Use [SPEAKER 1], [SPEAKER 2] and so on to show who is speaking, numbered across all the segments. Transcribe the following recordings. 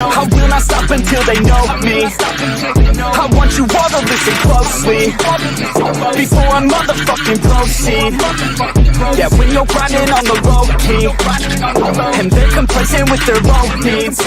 [SPEAKER 1] I will not stop until they know me. I want you all to listen closely before I motherfucking proceed. Yeah, when you're grinding on the low key and they're complacent with their own needs.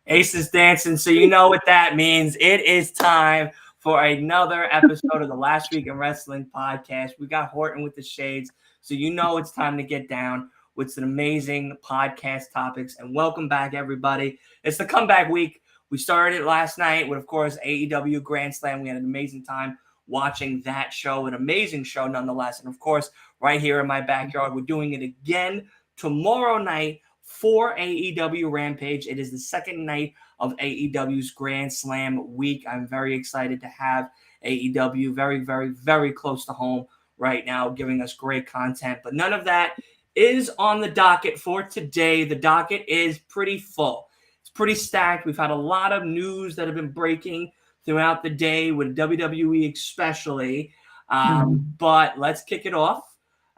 [SPEAKER 2] Ace is dancing, so you know what that means. It is time for another episode of the Last Week in Wrestling podcast. We got Horton with the shades, so you know it's time to get down with some amazing podcast topics. And welcome back, everybody. It's the comeback week. We started it last night with, of course, AEW Grand Slam. We had an amazing time watching that show, an amazing show nonetheless. And, of course, right here in my backyard, we're doing it again tomorrow night for AEW Rampage. It is the second night of AEW's Grand Slam week. I'm very excited to have AEW very, very, very close to home right now, giving us great content. But none of that is on the docket for today. The docket is pretty full. It's pretty stacked. We've had a lot of news that have been breaking throughout the day with WWE especially. But let's kick it off.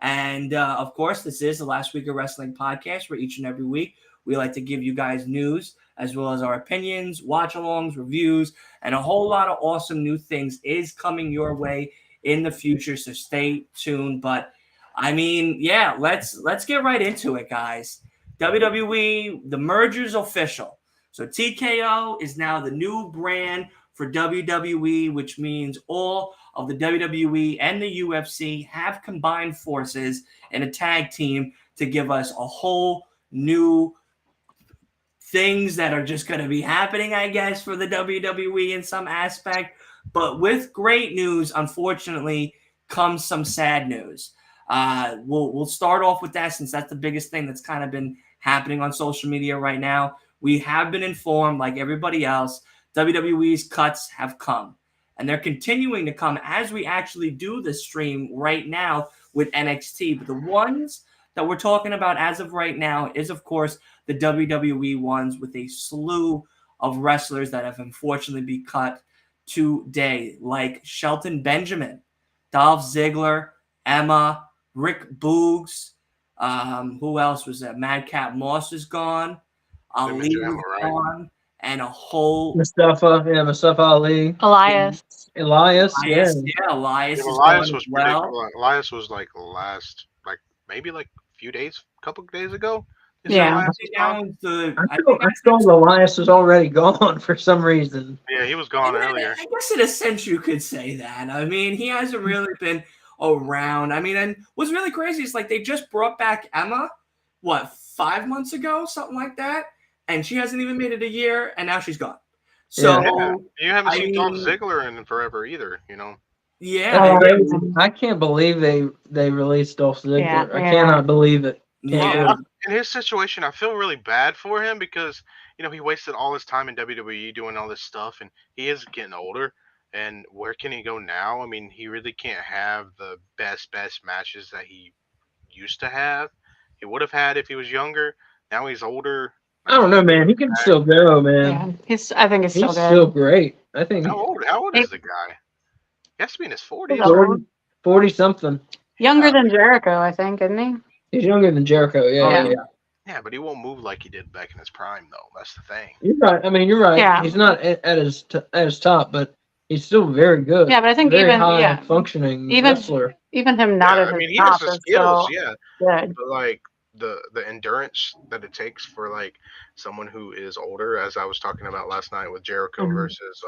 [SPEAKER 2] And, of course, this is the Last Week of Wrestling podcast where each and every week we like to give you guys news as well as our opinions, watch-alongs, reviews, and a whole lot of awesome new things is coming your way in the future, so stay tuned. But, I mean, yeah, let's get right into it, guys. WWE, the merger's official. So TKO is now the new brand for WWE, which means all of the WWE and the UFC have combined forces in a tag team to give us a whole new things that are just going to be happening, I guess, for the WWE in some aspect. But with great news, unfortunately, comes some sad news. We'll start off with that since that's the biggest thing that's kind of been happening on social media right now. We have been informed, like everybody else, WWE's cuts have come. And they're continuing to come as we actually do the stream right now with NXT. But the ones that we're talking about as of right now is, of course, the WWE ones with a slew of wrestlers that have unfortunately been cut today, like Shelton Benjamin, Dolph Ziggler, Emma, Rick Boogs. Who else was there? Madcap Moss is gone. Ali is gone. And a whole
[SPEAKER 3] Mustafa Ali.
[SPEAKER 4] Elias.
[SPEAKER 3] Yeah.
[SPEAKER 2] Elias
[SPEAKER 5] Was
[SPEAKER 2] well.
[SPEAKER 5] Elias was like maybe a few days, a couple of days ago.
[SPEAKER 4] Yeah.
[SPEAKER 3] I thought Elias was already gone for some reason.
[SPEAKER 5] Yeah, he was gone earlier.
[SPEAKER 2] I guess in a sense you could say that. I mean, he hasn't really been around. I mean, and what's really crazy is like they just brought back Emma, 5 months ago, something like that. And she hasn't even made it a year, and now she's gone. So
[SPEAKER 5] yeah. You haven't seen Dolph Ziggler in forever either, you know.
[SPEAKER 2] Yeah,
[SPEAKER 3] I can't believe they released Dolph Ziggler.
[SPEAKER 4] Yeah.
[SPEAKER 3] I cannot believe it.
[SPEAKER 2] Yeah.
[SPEAKER 5] In his situation, I feel really bad for him because he wasted all his time in WWE doing all this stuff, and he is getting older. And where can he go now? I mean, he really can't have the best matches that he used to have. He would have had if he was younger. Now he's older.
[SPEAKER 3] I don't know, man. He can still go, man.
[SPEAKER 4] Yeah, I think he's still good.
[SPEAKER 3] Still great. I think.
[SPEAKER 5] How old is the guy? He has to be in his 40s.
[SPEAKER 3] 40 something.
[SPEAKER 4] Younger than Jericho, I think, isn't he?
[SPEAKER 3] He's younger than Jericho. Yeah.
[SPEAKER 5] Yeah, but he won't move like he did back in his prime, though. That's the thing.
[SPEAKER 3] You're right. I mean, you're right.
[SPEAKER 4] Yeah.
[SPEAKER 3] He's not at his top, but he's still very good.
[SPEAKER 4] Yeah, but I think
[SPEAKER 3] very
[SPEAKER 4] even
[SPEAKER 3] high functioning wrestler.
[SPEAKER 4] Even him not at his
[SPEAKER 5] he
[SPEAKER 4] top
[SPEAKER 5] has the
[SPEAKER 4] is still
[SPEAKER 5] skills,
[SPEAKER 4] good.
[SPEAKER 5] but like the endurance that it takes for like someone who is older, as I was talking about last night with Jericho versus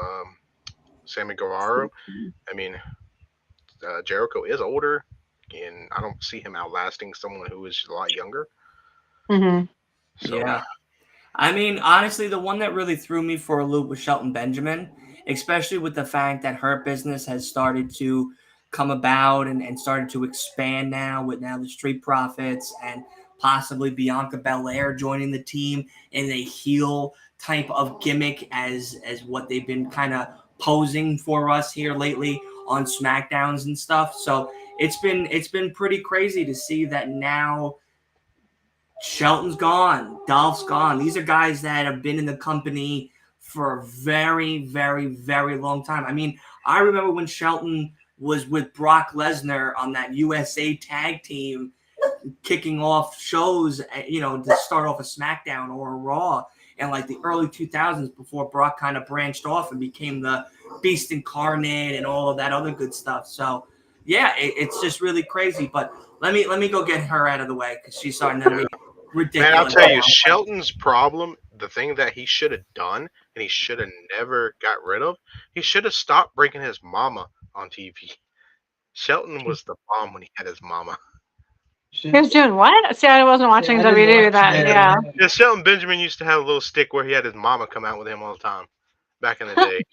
[SPEAKER 5] Sammy Guevara. I mean, Jericho is older, and I don't see him outlasting someone who is a lot younger. So,
[SPEAKER 2] yeah. I mean, honestly, the one that really threw me for a loop was Shelton Benjamin, especially with the fact that her business has started to come about and started to expand now with the Street Profits and possibly Bianca Belair joining the team in a heel type of gimmick as what they've been kind of posing for us here lately on SmackDowns and stuff. So it's been pretty crazy to see that now Shelton's gone, Dolph's gone. These are guys that have been in the company for a very, very, very long time. I mean, I remember when Shelton was with Brock Lesnar on that USA tag team kicking off shows, to start off a SmackDown or a Raw. in like the early 2000s before Brock kind of branched off and became the Beast Incarnate and all of that other good stuff. So yeah, it's just really crazy. But let me go get her out of the way because she's starting to be ridiculous.
[SPEAKER 5] Man, I'll tell you, Shelton's problem, the thing that he should have done and he should have never got rid of, he should have stopped bringing his mama on TV. Shelton was the bomb when he had his mama.
[SPEAKER 4] He was doing what? See, I wasn't watching
[SPEAKER 3] I didn't
[SPEAKER 4] WWE
[SPEAKER 3] watch
[SPEAKER 4] that.
[SPEAKER 3] that.
[SPEAKER 4] Yeah.
[SPEAKER 5] Yeah, Shelton Benjamin used to have a little stick where he had his mama come out with him all the time back in the day.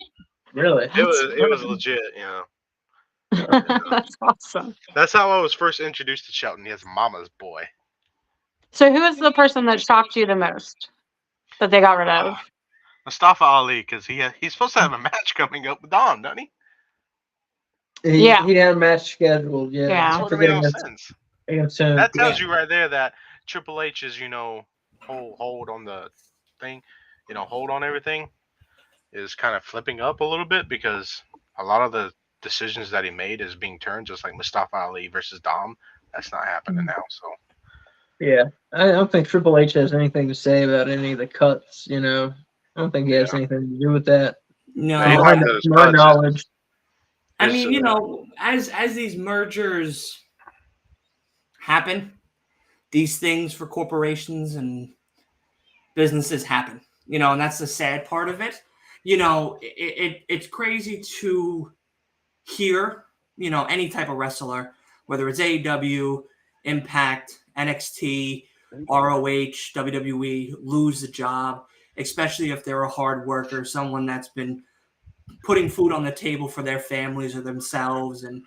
[SPEAKER 3] Really?
[SPEAKER 5] It was legit, you know.
[SPEAKER 4] That's awesome.
[SPEAKER 5] That's how I was first introduced to Shelton. His mama's boy.
[SPEAKER 4] So who was the person that shocked you the most that they got rid of?
[SPEAKER 5] Mustafa Ali, because he's supposed to have a match coming up with Dom, doesn't he?
[SPEAKER 4] Yeah.
[SPEAKER 3] He had a match scheduled. Yeah.
[SPEAKER 4] Yeah.
[SPEAKER 5] That's what made no sense.
[SPEAKER 3] So,
[SPEAKER 5] That tells you right there that Triple H is, hold on the thing, hold on everything, is kind of flipping up a little bit because a lot of the decisions that he made is being turned, just like Mustafa Ali versus Dom. That's not happening now. So
[SPEAKER 3] yeah, I don't think Triple H has anything to say about any of the cuts. I don't think he has anything to do with that.
[SPEAKER 2] No,
[SPEAKER 5] He liked those
[SPEAKER 3] my
[SPEAKER 5] cuts.
[SPEAKER 3] knowledge.
[SPEAKER 2] I mean, as these mergers happen, these things for corporations and businesses happen, and that's the sad part of it. It's crazy to hear, any type of wrestler, whether it's AEW, Impact, NXT, ROH, WWE, lose the job, especially if they're a hard worker, someone that's been putting food on the table for their families or themselves and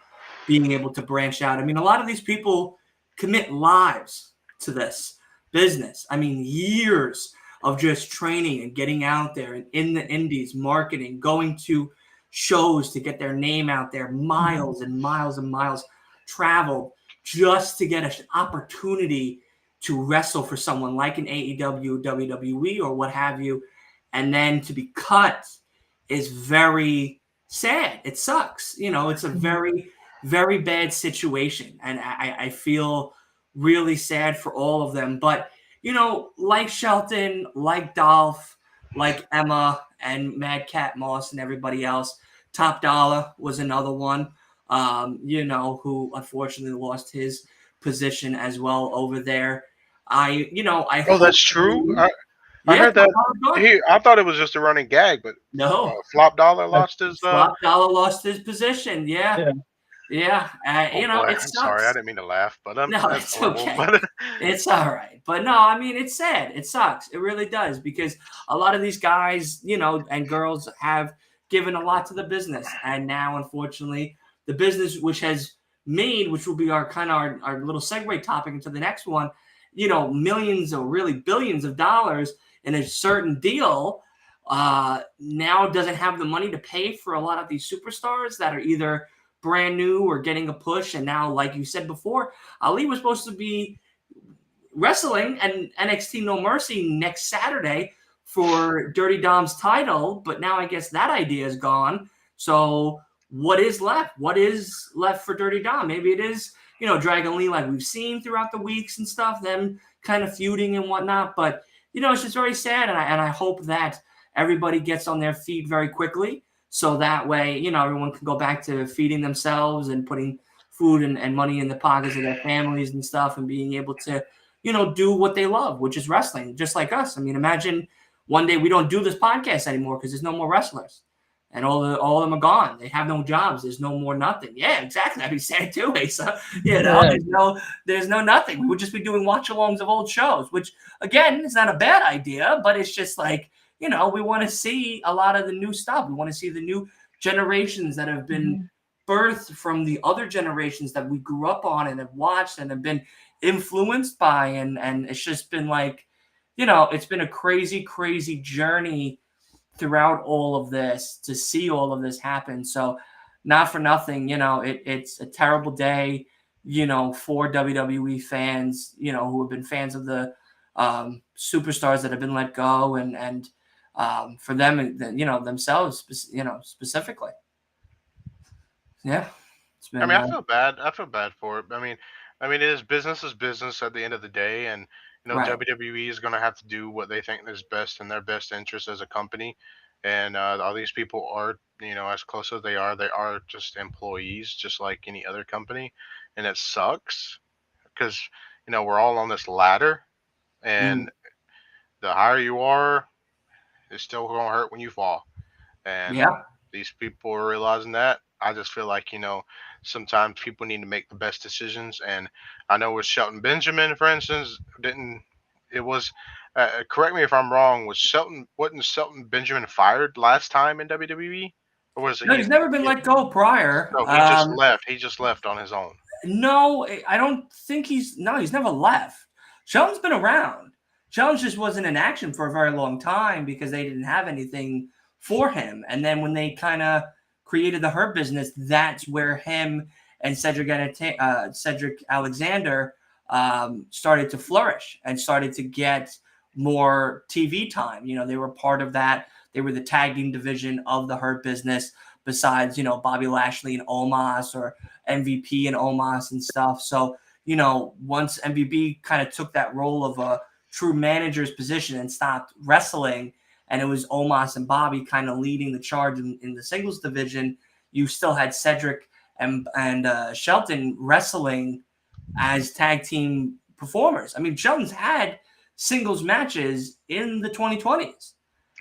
[SPEAKER 2] being able to branch out. I mean, a lot of these people commit lives to this business. I mean, years of just training and getting out there and in the indies, marketing, going to shows to get their name out there, miles and miles and miles traveled just to get an opportunity to wrestle for someone like an AEW, WWE, or what have you, and then to be cut is very sad. It sucks. It's a very, very bad situation, and I feel really sad for all of them. But, like Shelton, like Dolph, like Emma and Mad Cat Moss and everybody else, Top Dollar was another one, who unfortunately lost his position as well over there. I
[SPEAKER 5] that's true. I heard that. I thought it was just a running gag, but
[SPEAKER 2] no.
[SPEAKER 5] Flop Dollar lost his.
[SPEAKER 2] Flop Dollar lost his position. Yeah. It sucks.
[SPEAKER 5] Sorry, I didn't mean to laugh, but
[SPEAKER 2] no, it's okay. It's all right. But no, I mean, it's sad. It sucks. It really does, because a lot of these guys, and girls have given a lot to the business, and now, unfortunately, the business which will be our little segue topic into the next one, millions or really billions of dollars in a certain deal, now doesn't have the money to pay for a lot of these superstars that are either brand new or getting a push. And now, like you said before, Ali was supposed to be wrestling and NXT No Mercy next Saturday for Dirty Dom's title, but now I guess that idea is gone. So what is left? What is left for Dirty Dom? Maybe it is, Dragon Lee, like we've seen throughout the weeks and stuff, them kind of feuding and whatnot. But, it's just very sad. And I hope that everybody gets on their feet very quickly. So that way, everyone can go back to feeding themselves and putting food and money in the pockets of their families and stuff, and being able to, do what they love, which is wrestling, just like us. I mean, imagine one day we don't do this podcast anymore because there's no more wrestlers. And all of them are gone. They have no jobs. There's no more nothing. Yeah, exactly. That'd be sad too, Asa. There's no nothing. We would just be doing watch-alongs of old shows, which, again, is not a bad idea, but it's just like, we want to see a lot of the new stuff. We want to see the new generations that have been birthed from the other generations that we grew up on and have watched and have been influenced by. And it's just been like, it's been a crazy, crazy journey throughout all of this to see all of this happen. So not for nothing, it's a terrible day, for WWE fans, who have been fans of the superstars that have been let go, and for them, themselves, specifically. Yeah.
[SPEAKER 5] I feel bad. I feel bad for it. I mean, it is business at the end of the day, and
[SPEAKER 2] Right.
[SPEAKER 5] WWE is going to have to do what they think is best in their best interest as a company. And all these people are, as close as they are just employees, just like any other company. And it sucks because, we're all on this ladder.
[SPEAKER 2] Mm.
[SPEAKER 5] And the higher you are, it's still going to hurt when you fall. And
[SPEAKER 2] Yeah.
[SPEAKER 5] these people are realizing that. I just feel like, sometimes people need to make the best decisions. And I know with Shelton Benjamin, for instance, correct me if I'm wrong, wasn't Shelton Benjamin fired last time in WWE? Or was it
[SPEAKER 2] No, he's never been let go prior.
[SPEAKER 5] No, he just left. He just left on his own.
[SPEAKER 2] No, I don't think he's never left. Shelton's been around. Shelton just wasn't in action for a very long time because they didn't have anything for him. And then when they kind of created the Hurt Business, that's where him and Cedric Alexander started to flourish and started to get more TV time. They were part of that. They were the tag team division of the Hurt Business besides, Bobby Lashley and Omos or MVP and Omos and stuff. So, once MVP kind of took that role of a true manager's position and stopped wrestling, and it was Omos and Bobby kind of leading the charge in the singles division, you still had Cedric and Shelton wrestling as tag team performers. I mean, Shelton's had singles matches in the 2020s.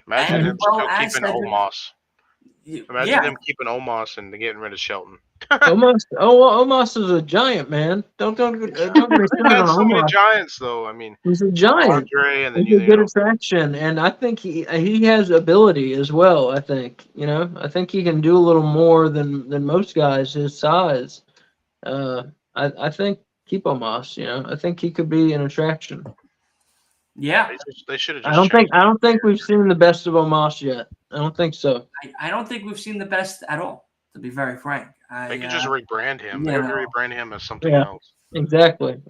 [SPEAKER 5] Imagine him still keeping
[SPEAKER 2] Cedric,
[SPEAKER 5] Omos. Imagine them keeping Omos and getting rid of Shelton.
[SPEAKER 3] Omos is a giant, man. Don't get me started on
[SPEAKER 5] so many
[SPEAKER 3] Omos.
[SPEAKER 5] giants, though. I mean,
[SPEAKER 3] he's a giant.
[SPEAKER 5] Andre, and then
[SPEAKER 3] he's a good attraction, and I think he has ability as well. I think I think he can do a little more than most guys his size. I think keep Omos. I think he could be an attraction.
[SPEAKER 2] Yeah,
[SPEAKER 5] they should have.
[SPEAKER 3] I don't think we've seen the best of Omos yet. I don't think so.
[SPEAKER 2] I don't think we've seen the best at all, to be very frank.
[SPEAKER 5] They could just rebrand him.
[SPEAKER 2] Yeah,
[SPEAKER 5] They could rebrand him as something else.
[SPEAKER 3] Exactly.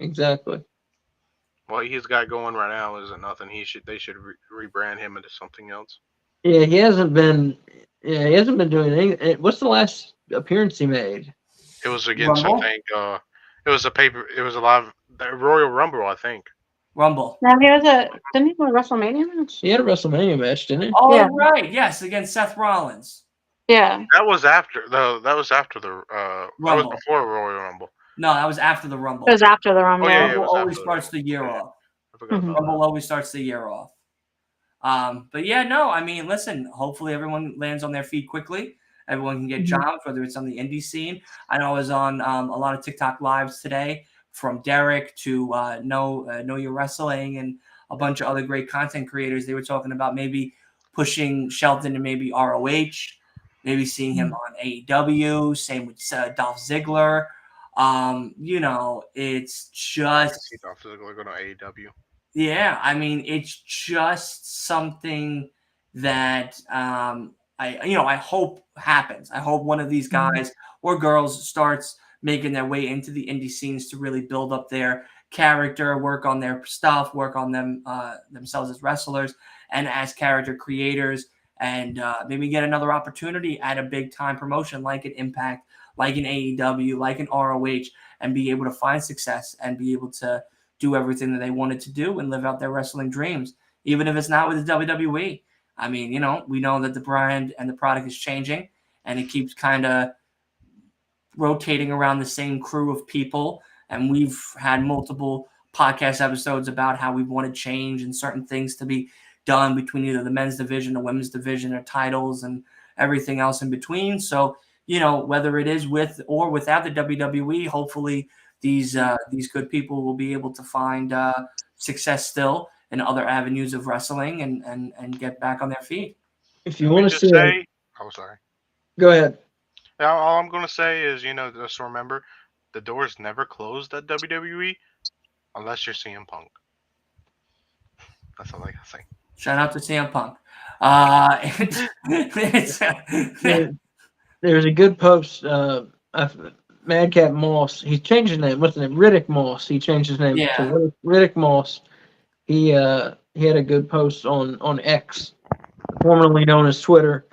[SPEAKER 5] What he's got going right now isn't nothing. They should rebrand him into something else.
[SPEAKER 3] Yeah, he hasn't been doing anything. What's the last appearance he made?
[SPEAKER 5] It was against,
[SPEAKER 2] Rumble?
[SPEAKER 5] I think. It was a live Royal Rumble, I think.
[SPEAKER 2] Rumble.
[SPEAKER 4] No, didn't he have a WrestleMania match?
[SPEAKER 3] He had a WrestleMania match, didn't he?
[SPEAKER 2] Oh,
[SPEAKER 4] Yeah.
[SPEAKER 2] right. Yes, against Seth Rollins.
[SPEAKER 4] Yeah.
[SPEAKER 5] That was after the. That was
[SPEAKER 2] Rumble.
[SPEAKER 5] before Royal Rumble.
[SPEAKER 2] No, that was after the Rumble.
[SPEAKER 4] It was after the Rumble.
[SPEAKER 5] Oh, yeah,
[SPEAKER 2] Rumble
[SPEAKER 5] it was
[SPEAKER 2] always
[SPEAKER 5] after
[SPEAKER 2] starts the year off.
[SPEAKER 5] I forgot about
[SPEAKER 2] Rumble always starts the year off. But yeah, no, I mean, listen, hopefully everyone lands on their feet quickly. Everyone can get jobs, whether it's on the indie scene. I know I was on a lot of TikTok lives today, from Derek to Know Your Wrestling and a bunch of other great content creators. They were talking about maybe pushing Shelton to maybe ROH, maybe seeing him on AEW. Same with Dolph Ziggler. It's just
[SPEAKER 5] See Dolph Ziggler go to AEW.
[SPEAKER 2] yeah. I mean, it's just something that I hope happens. I hope one of these guys or girls starts making their way into the indie scenes to really build up their character, work on their stuff, work on themselves as wrestlers and as character creators, and maybe get another opportunity at a big time promotion like an Impact, like an AEW, like an ROH, and be able to find success and be able to do everything that they wanted to do and live out their wrestling dreams, even if it's not with the WWE. I mean, we know that the brand and the product is changing, and it keeps kind of rotating around the same crew of people. And we've had multiple podcast episodes about how we wanted change and certain things to be done between either the men's division or women's division or titles and everything else in between. So, whether it is with or without the WWE, hopefully these good people will be able to find success still in other avenues of wrestling and get back on their feet.
[SPEAKER 3] If you want to
[SPEAKER 5] say, sorry.
[SPEAKER 3] Go ahead.
[SPEAKER 5] All I'm going to say is, just remember, the door's never closed at WWE unless you're CM Punk. That's all I got to say.
[SPEAKER 2] Shout out to CM Punk.
[SPEAKER 3] There's a good post. Madcap Moss. He changed his name. What's his name? Riddick Moss. He changed his name to Riddick Moss. He had a good post on X, formerly known as Twitter,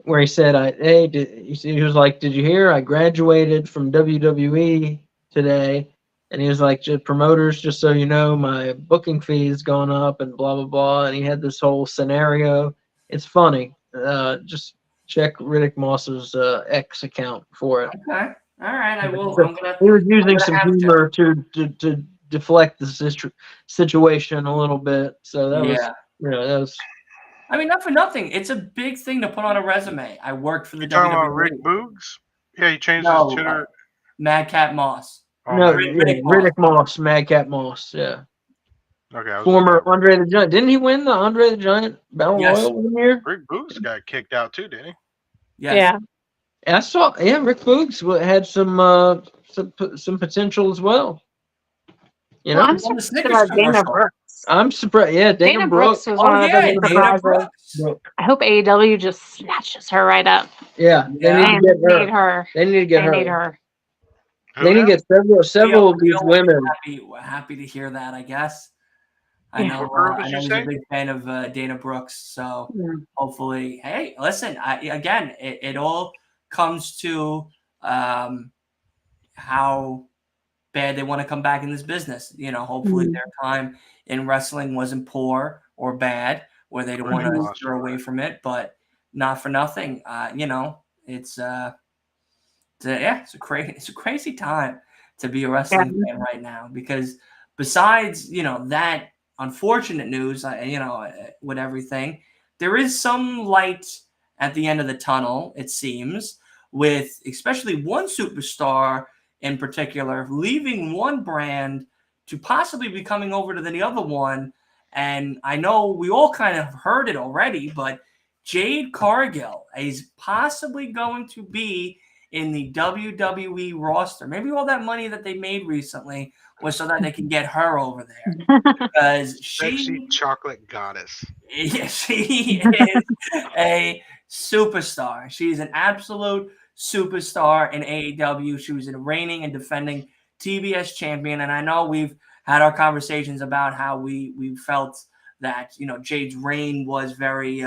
[SPEAKER 3] where he said, he was like, "Did you hear? I graduated from WWE today, And he was like, just promoters, just so you know, my booking fee has gone up and blah blah blah. And he had this whole scenario. It's funny. Just check Riddick Moss's X account for it.
[SPEAKER 2] Okay. All right. I will.
[SPEAKER 3] So he was
[SPEAKER 2] I'm
[SPEAKER 3] using
[SPEAKER 2] gonna
[SPEAKER 3] some
[SPEAKER 2] have to.
[SPEAKER 3] humor to deflect the situation a little bit. So that was, that was.
[SPEAKER 2] I mean, not for nothing. It's a big thing to put on a resume. I worked for the
[SPEAKER 5] Talking about
[SPEAKER 2] WWE.
[SPEAKER 5] Rick Boogs? Yeah, he changed his
[SPEAKER 2] No,
[SPEAKER 5] Twitter.
[SPEAKER 2] Madcap Moss.
[SPEAKER 5] Oh,
[SPEAKER 3] No,
[SPEAKER 5] Riddick
[SPEAKER 3] Riddick Moss, Madcap Moss, yeah.
[SPEAKER 5] Okay, I was
[SPEAKER 3] Former
[SPEAKER 5] looking at
[SPEAKER 3] Andre the Giant. Didn't he win the Andre the Giant Battle
[SPEAKER 2] Yes.
[SPEAKER 3] Royal 1 year?
[SPEAKER 5] Rick Boogs got kicked out too, didn't he?
[SPEAKER 2] Yes.
[SPEAKER 3] Yeah. I saw. Yeah, Rick Boogs had some potential as well. You know,
[SPEAKER 4] I'm surprised about Dana Brooks.
[SPEAKER 3] I'm surprised. Yeah, Dana
[SPEAKER 4] Brooks was one of the big surprises. I hope AEW just snatches her right up.
[SPEAKER 3] Yeah, they need to get her. They need to get her.
[SPEAKER 4] They need her.
[SPEAKER 3] They need to get several of these women.
[SPEAKER 2] Happy to hear that. I guess. I know he's a big fan of Dana Brooks, so hopefully, hey, listen. It all comes to how bad they want to come back in this business. Hopefully their time in wrestling wasn't poor or bad, where they don't want to steer away from it. But not for nothing, it's it's a crazy time to be a wrestling fan right now, because besides that unfortunate news, with everything, there is some light at the end of the tunnel, it seems, with especially one superstar in particular leaving one brand to possibly be coming over to the other one. And I know we all kind of heard it already, but Jade Cargill is possibly going to be in the WWE roster. Maybe all that money that they made recently was so that they can get her over there, because
[SPEAKER 5] sexy chocolate goddess.
[SPEAKER 2] Yeah, she is a superstar. She's an absolute superstar in AEW. She was a reigning and defending TBS champion, and I know we've had our conversations about how we felt that Jade's reign was very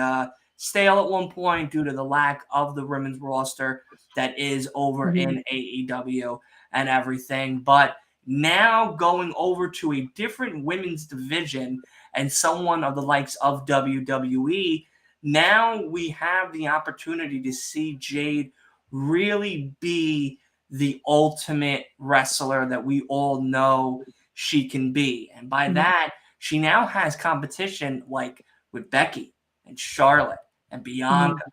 [SPEAKER 2] stale at one point due to the lack of the women's roster that is over in AEW and everything. But now going over to a different women's division and someone of the likes of WWE, now we have the opportunity to see Jade really be the ultimate wrestler that we all know she can be. And by that, she now has competition like with Becky and Charlotte and Bianca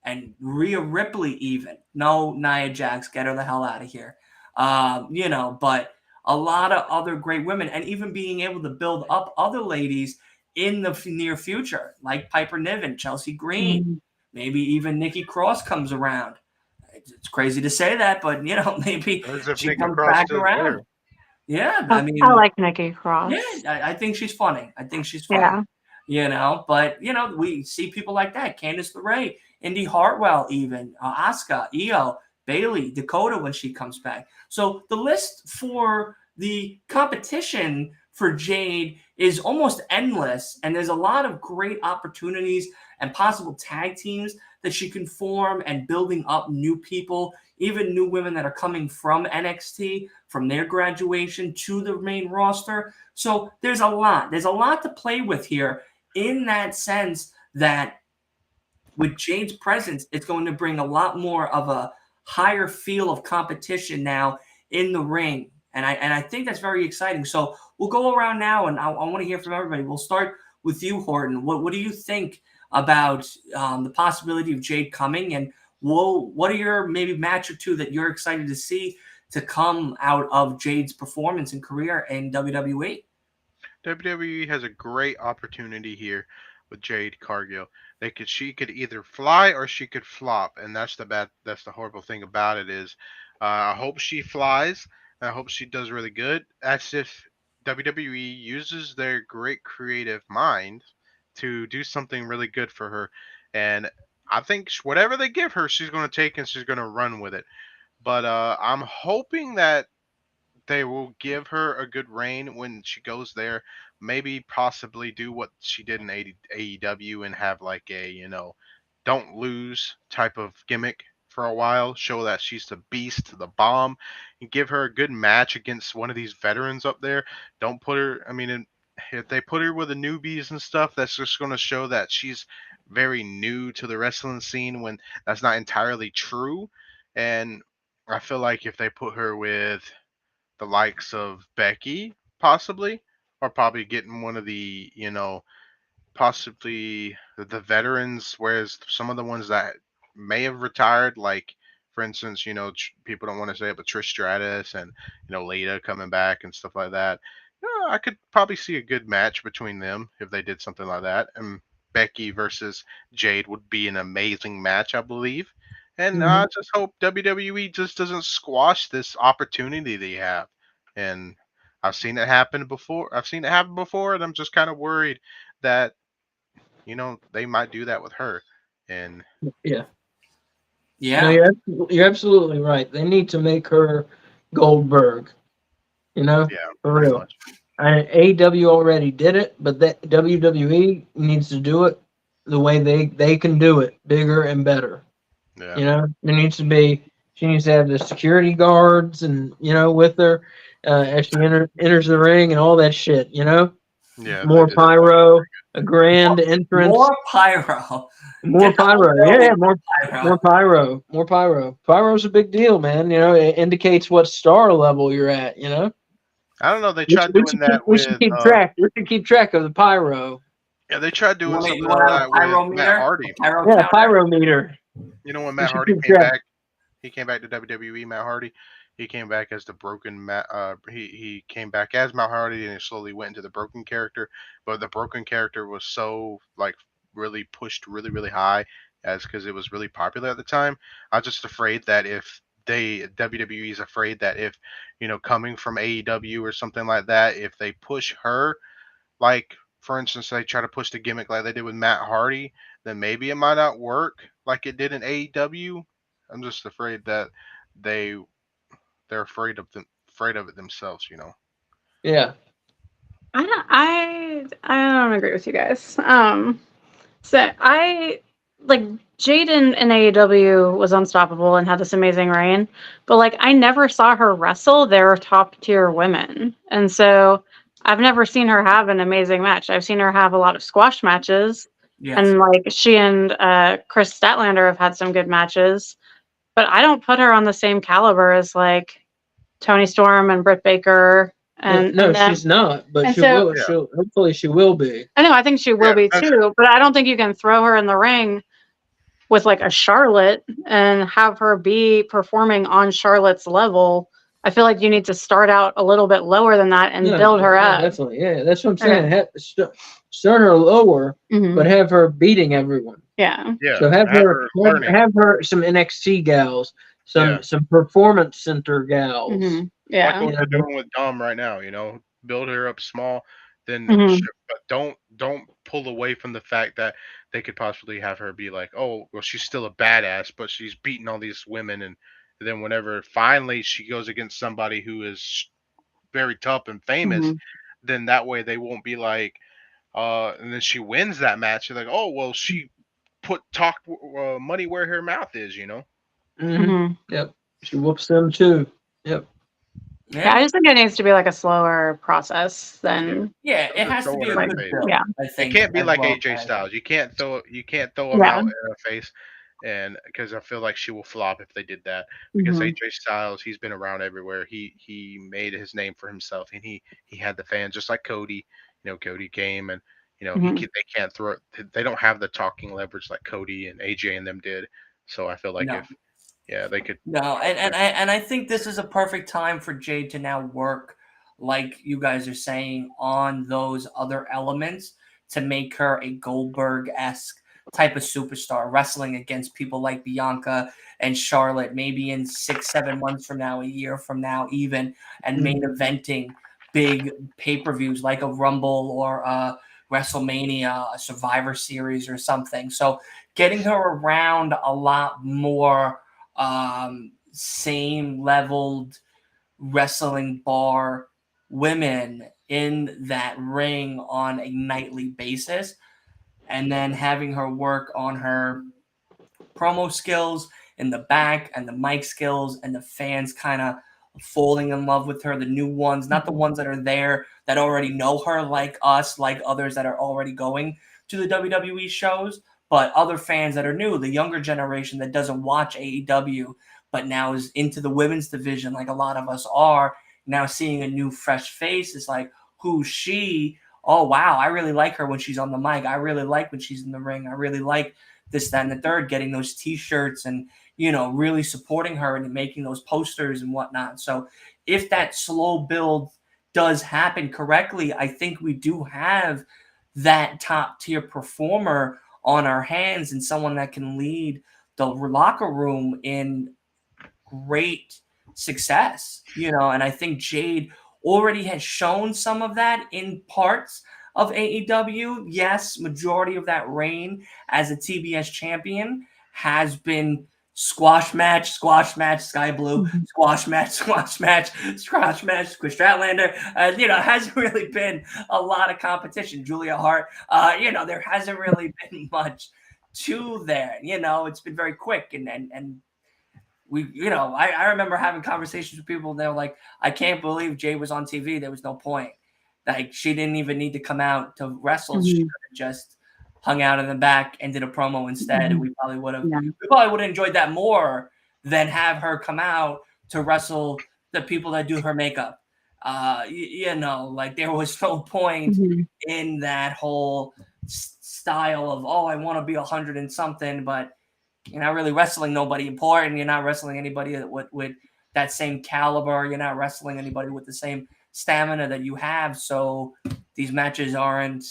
[SPEAKER 2] and Rhea Ripley even. No, Nia Jax, get her the hell out of here. But a lot of other great women, and even being able to build up other ladies in the near future, like Piper Niven, Chelsea Green, maybe even Nikki Cross comes around. It's crazy to say that, but maybe she comes back around. Yeah, I mean,
[SPEAKER 4] I like Nikki Cross.
[SPEAKER 2] Yeah, I think she's funny. Yeah. But we see people like that: Candice LeRae, Indy Hartwell, even Asuka, Io, Bailey, Dakota when she comes back. So the list for the competition for Jade is almost endless, and there's a lot of great opportunities and possible tag teams that she can form, and building up new people, even new women that are coming from NXT, from their graduation to the main roster. So there's a lot to play with here, in that sense that with Jade's presence, it's going to bring a lot more of a higher feel of competition now in the ring. And I think that's very exciting. So we'll go around now, and I want to hear from everybody. We'll start with you, Horton. What do you think about the possibility of Jade coming? And what are your maybe match or two that you're excited to see to come out of Jade's performance and career in WWE?
[SPEAKER 5] WWE has a great opportunity here with Jade Cargill. She could either fly or she could flop, and that's the horrible thing about it is, I hope she flies. I hope she does really good. That's if WWE uses their great creative mind to do something really good for her. And I think whatever they give her, she's going to take and she's going to run with it. But I'm hoping that they will give her a good reign when she goes there. Maybe possibly do what she did in AEW and have like a, don't lose type of gimmick for a while, show that she's the beast, the bomb, and give her a good match against one of these veterans up there. Don't put her. I mean, if they put her with the newbies and stuff, that's just going to show that she's very new to the wrestling scene when that's not entirely true. And I feel like if they put her with the likes of Becky, possibly, or probably getting one of the, possibly the veterans, whereas some of the ones that may have retired, like for instance, people don't want to say it, but Trish Stratus and Lita coming back and stuff like that. I could probably see a good match between them if they did something like that. And Becky versus Jade would be an amazing match, I believe. And I just hope WWE just doesn't squash this opportunity they have. And I've seen it happen before. And I'm just kind of worried that they might do that with her. And
[SPEAKER 3] Yeah.
[SPEAKER 2] Yeah.
[SPEAKER 3] No, you're absolutely right. They need to make her Goldberg.
[SPEAKER 5] yeah,
[SPEAKER 3] For
[SPEAKER 5] pretty
[SPEAKER 3] real.
[SPEAKER 5] much.
[SPEAKER 3] AEW already did it, but that WWE needs to do it the way they can do it, bigger and better.
[SPEAKER 5] Yeah.
[SPEAKER 3] There needs to be. She needs to have the security guards and with her as she enters the ring and all that shit.
[SPEAKER 5] Yeah. if
[SPEAKER 3] More
[SPEAKER 5] they did that,
[SPEAKER 3] pyro, a grand entrance.
[SPEAKER 2] More pyro.
[SPEAKER 3] More pyro. Yeah, more
[SPEAKER 2] pyro.
[SPEAKER 3] pyro. More pyro. Pyro's a big deal, man. It indicates what star level you're at,
[SPEAKER 5] I don't know. They tried doing that
[SPEAKER 3] we
[SPEAKER 5] with.
[SPEAKER 3] should keep track. We should keep track of the pyro.
[SPEAKER 5] Yeah, they tried doing something
[SPEAKER 2] You
[SPEAKER 5] like
[SPEAKER 2] want to have
[SPEAKER 5] that
[SPEAKER 2] a pyro
[SPEAKER 5] with
[SPEAKER 2] meter?
[SPEAKER 5] Matt Hardy.
[SPEAKER 2] Pyro
[SPEAKER 3] Yeah,
[SPEAKER 2] counter?
[SPEAKER 3] pyro meter.
[SPEAKER 5] When
[SPEAKER 3] We
[SPEAKER 5] Matt
[SPEAKER 3] should
[SPEAKER 5] Hardy
[SPEAKER 3] keep
[SPEAKER 5] came
[SPEAKER 3] track.
[SPEAKER 5] back, he came back to WWE. Matt Hardy, he came back as the broken Matt. He came back as Matt Hardy, and he slowly went into the broken character. But the broken character was so really pushed really really high, as because it was really popular at the time. I was just afraid that if WWE is afraid that if coming from AEW or something like that, if they push her, like for instance they try to push the gimmick like they did with Matt Hardy, then maybe it might not work like it did in AEW. I'm just afraid that they they're afraid of it themselves.
[SPEAKER 3] Yeah.
[SPEAKER 4] I don't agree with you guys. So I like Jade in AEW was unstoppable and had this amazing reign, but I never saw her wrestle their top tier women, and so I've never seen her have an amazing match. I've seen her have a lot of squash matches,
[SPEAKER 2] Yes.
[SPEAKER 4] and she and Chris Statlander have had some good matches, but I don't put her on the same caliber as Tony Storm and Britt Baker. And
[SPEAKER 3] no,
[SPEAKER 4] and then,
[SPEAKER 3] she's not, but
[SPEAKER 4] and
[SPEAKER 3] she
[SPEAKER 4] so-
[SPEAKER 3] will. She'll hopefully she will be.
[SPEAKER 4] I know, I think she will
[SPEAKER 5] Yeah,
[SPEAKER 4] be
[SPEAKER 5] that's-
[SPEAKER 4] too, but I don't think you can throw her in the ring with a Charlotte and have her be performing on Charlotte's level. I feel like you need to start out a little bit lower than that and build her up.
[SPEAKER 3] Definitely, yeah, that's what I'm saying. Start her lower,
[SPEAKER 4] Mhm.
[SPEAKER 3] but have her beating everyone.
[SPEAKER 4] Yeah.
[SPEAKER 5] Yeah.
[SPEAKER 3] So have her
[SPEAKER 5] learning.
[SPEAKER 3] have her some NXT gals, some performance center gals.
[SPEAKER 4] Mhm. Yeah.
[SPEAKER 5] Like what they're doing with Dom right now. Build her up small, then
[SPEAKER 4] Mhm.
[SPEAKER 5] but don't pull away from the fact that they could possibly have her be like, oh, well, she's still a badass, but she's beating all these women, and then whenever finally she goes against somebody who is very tough and famous,
[SPEAKER 4] Mhm.
[SPEAKER 5] then that way they won't be like, and then she wins that match. You're like, oh, well, she talk money where her mouth is.
[SPEAKER 4] Mhm.
[SPEAKER 3] Yep. She whoops them too. Yep.
[SPEAKER 4] Yeah, I just think it needs to be a slower process than.
[SPEAKER 2] Yeah, it has to be a
[SPEAKER 5] Throw it in
[SPEAKER 2] good
[SPEAKER 5] her face.
[SPEAKER 2] build.
[SPEAKER 4] Yeah.
[SPEAKER 2] I
[SPEAKER 5] It
[SPEAKER 2] think
[SPEAKER 5] can't be
[SPEAKER 2] as
[SPEAKER 5] like
[SPEAKER 2] well,
[SPEAKER 5] AJ
[SPEAKER 2] guys.
[SPEAKER 5] Styles. You can't throw them
[SPEAKER 4] Yeah.
[SPEAKER 5] out in her face, and because I feel like she will flop if they did that. Because
[SPEAKER 4] Mhm.
[SPEAKER 5] AJ Styles, he's been around everywhere. He made his name for himself, and he had the fans just like Cody. Cody came, and
[SPEAKER 4] Mhm.
[SPEAKER 5] they can't throw it. They don't have the talking leverage like Cody and AJ and them did. So I feel like
[SPEAKER 2] No.
[SPEAKER 5] they could.
[SPEAKER 2] No, and I think this is a perfect time for Jade to now work, like you guys are saying, on those other elements to make her a Goldberg-esque type of superstar, wrestling against people like Bianca and Charlotte, maybe in 6-7 months from now, a year from now even, and main eventing big pay-per-views like a Rumble or a WrestleMania, a Survivor Series or something. So getting her around a lot more same leveled wrestling bar women in that ring on a nightly basis, and then having her work on her promo skills in the back and the mic skills and the fans kind of falling in love with her, the new ones, not the ones that are there that already know her like us, like others that are already going to the WWE shows, but other fans that are new, the younger generation that doesn't watch AEW, but now is into the women's division like a lot of us are, now seeing a new fresh face is like, who's she? Oh, wow, I really like her when she's on the mic. I really like when she's in the ring. I really like this, that, and the third, getting those T-shirts and, really supporting her and making those posters and whatnot. So if that slow build does happen correctly, I think we do have that top-tier performer on our hands and someone that can lead the locker room in great success, and I think Jade already has shown some of that in parts of AEW. Yes, majority of that reign as a TBS champion has been squash match, Sky Blue, squash match, Chris Stratlander. Hasn't really been a lot of competition. Julia Hart, there hasn't really been much to there. It's been very quick and we, I remember having conversations with people. They're like, I can't believe Jade was on TV. There was no point. Like, she didn't even need to come out to wrestle. She could have just hung out in the back and did a promo instead. And we probably would have enjoyed that more than have her come out to wrestle the people that do her makeup. Like, there was no point in that whole style of, I want to be 100 and something, but you're not really wrestling nobody important. You're not wrestling anybody with that same caliber. You're not wrestling anybody with the same stamina that you have. So these matches aren't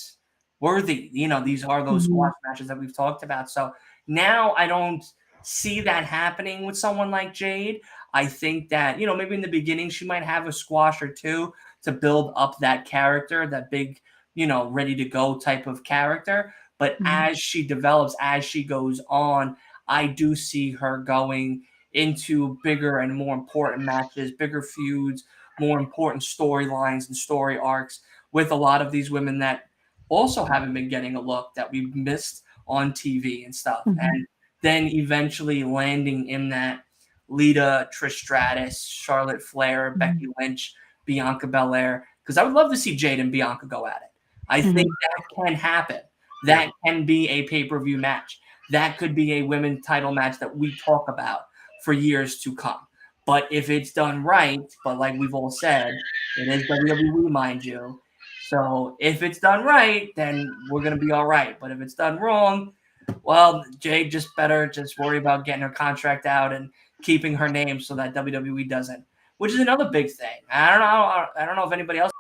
[SPEAKER 2] worthy. These are those squash matches that we've talked about. So now I don't see that happening with someone like Jade. I think that, maybe in the beginning she might have a squash or two to build up that character, that big, ready to go type of character. But as she develops, as she goes on, I do see her going into bigger and more important matches, bigger feuds, more important storylines and story arcs with a lot of these women that also haven't been getting a look, that we've missed on TV and stuff. And then eventually landing in that Lita, Trish Stratus, Charlotte Flair, Becky Lynch, Bianca Belair, because I would love to see Jade and Bianca go at it. I think that can happen. That can be a pay-per-view match. That could be a women's title match that we talk about for years to come. But if it's done right, but like we've all said, it is WWE, mind you. So if it's done right, then we're going to be all right. But if it's done wrong, well, Jade just better just worry about getting her contract out and keeping her name so that WWE doesn't, which is another big thing. I don't know if anybody else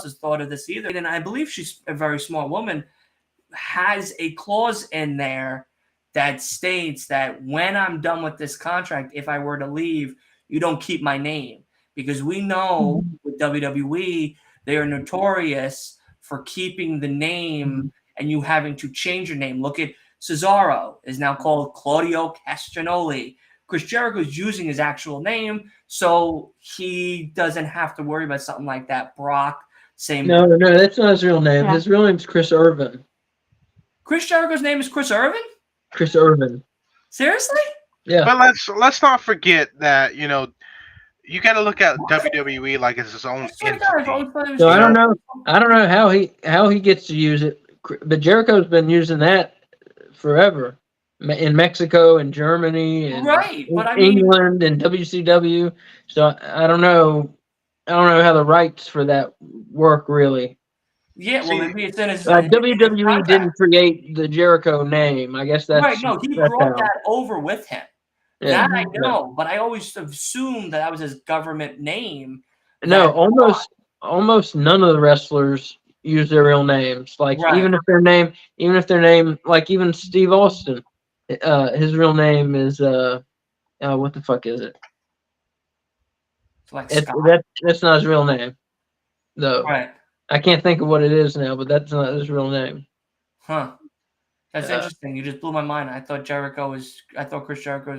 [SPEAKER 2] has thought of this either. And I believe she's a very smart woman, has a clause in there that states that when I'm done with this contract, if I were to leave, you don't keep my name. Because we know with WWE, they are notorious for keeping the name and you having to change your name. Look at Cesaro is now called Claudio Castagnoli. Chris Jericho is using his actual name, so he doesn't have to worry about something like that. Brock, same.
[SPEAKER 3] No, that's not his real name. Yeah. His real name's Chris Irvin.
[SPEAKER 2] Chris Jericho's name is Chris Irvin?
[SPEAKER 3] Chris Irvin.
[SPEAKER 2] Seriously?
[SPEAKER 3] Yeah.
[SPEAKER 5] But let's not forget that, you got to look at WWE like it's his own entity.
[SPEAKER 3] So I don't know how he gets to use it, but Jericho's been using that forever in Mexico and Germany and England and WCW. So I don't know how the rights for that work really.
[SPEAKER 2] Yeah, well, maybe it's in his.
[SPEAKER 3] WWE didn't create the Jericho name. I guess that's
[SPEAKER 2] right. No, he brought that over with him.
[SPEAKER 3] Yeah,
[SPEAKER 2] that I know, but I always assumed that was his government name.
[SPEAKER 3] No, almost none of the wrestlers use their real names. Like even if their name, like even Steve Austin, his real name is what the fuck is it?
[SPEAKER 2] Like
[SPEAKER 3] that's not his real name, though.
[SPEAKER 2] Right.
[SPEAKER 3] I can't think of what it is now, but that's not his real name.
[SPEAKER 2] Huh. That's interesting. You just blew my mind. I thought Chris Jericho was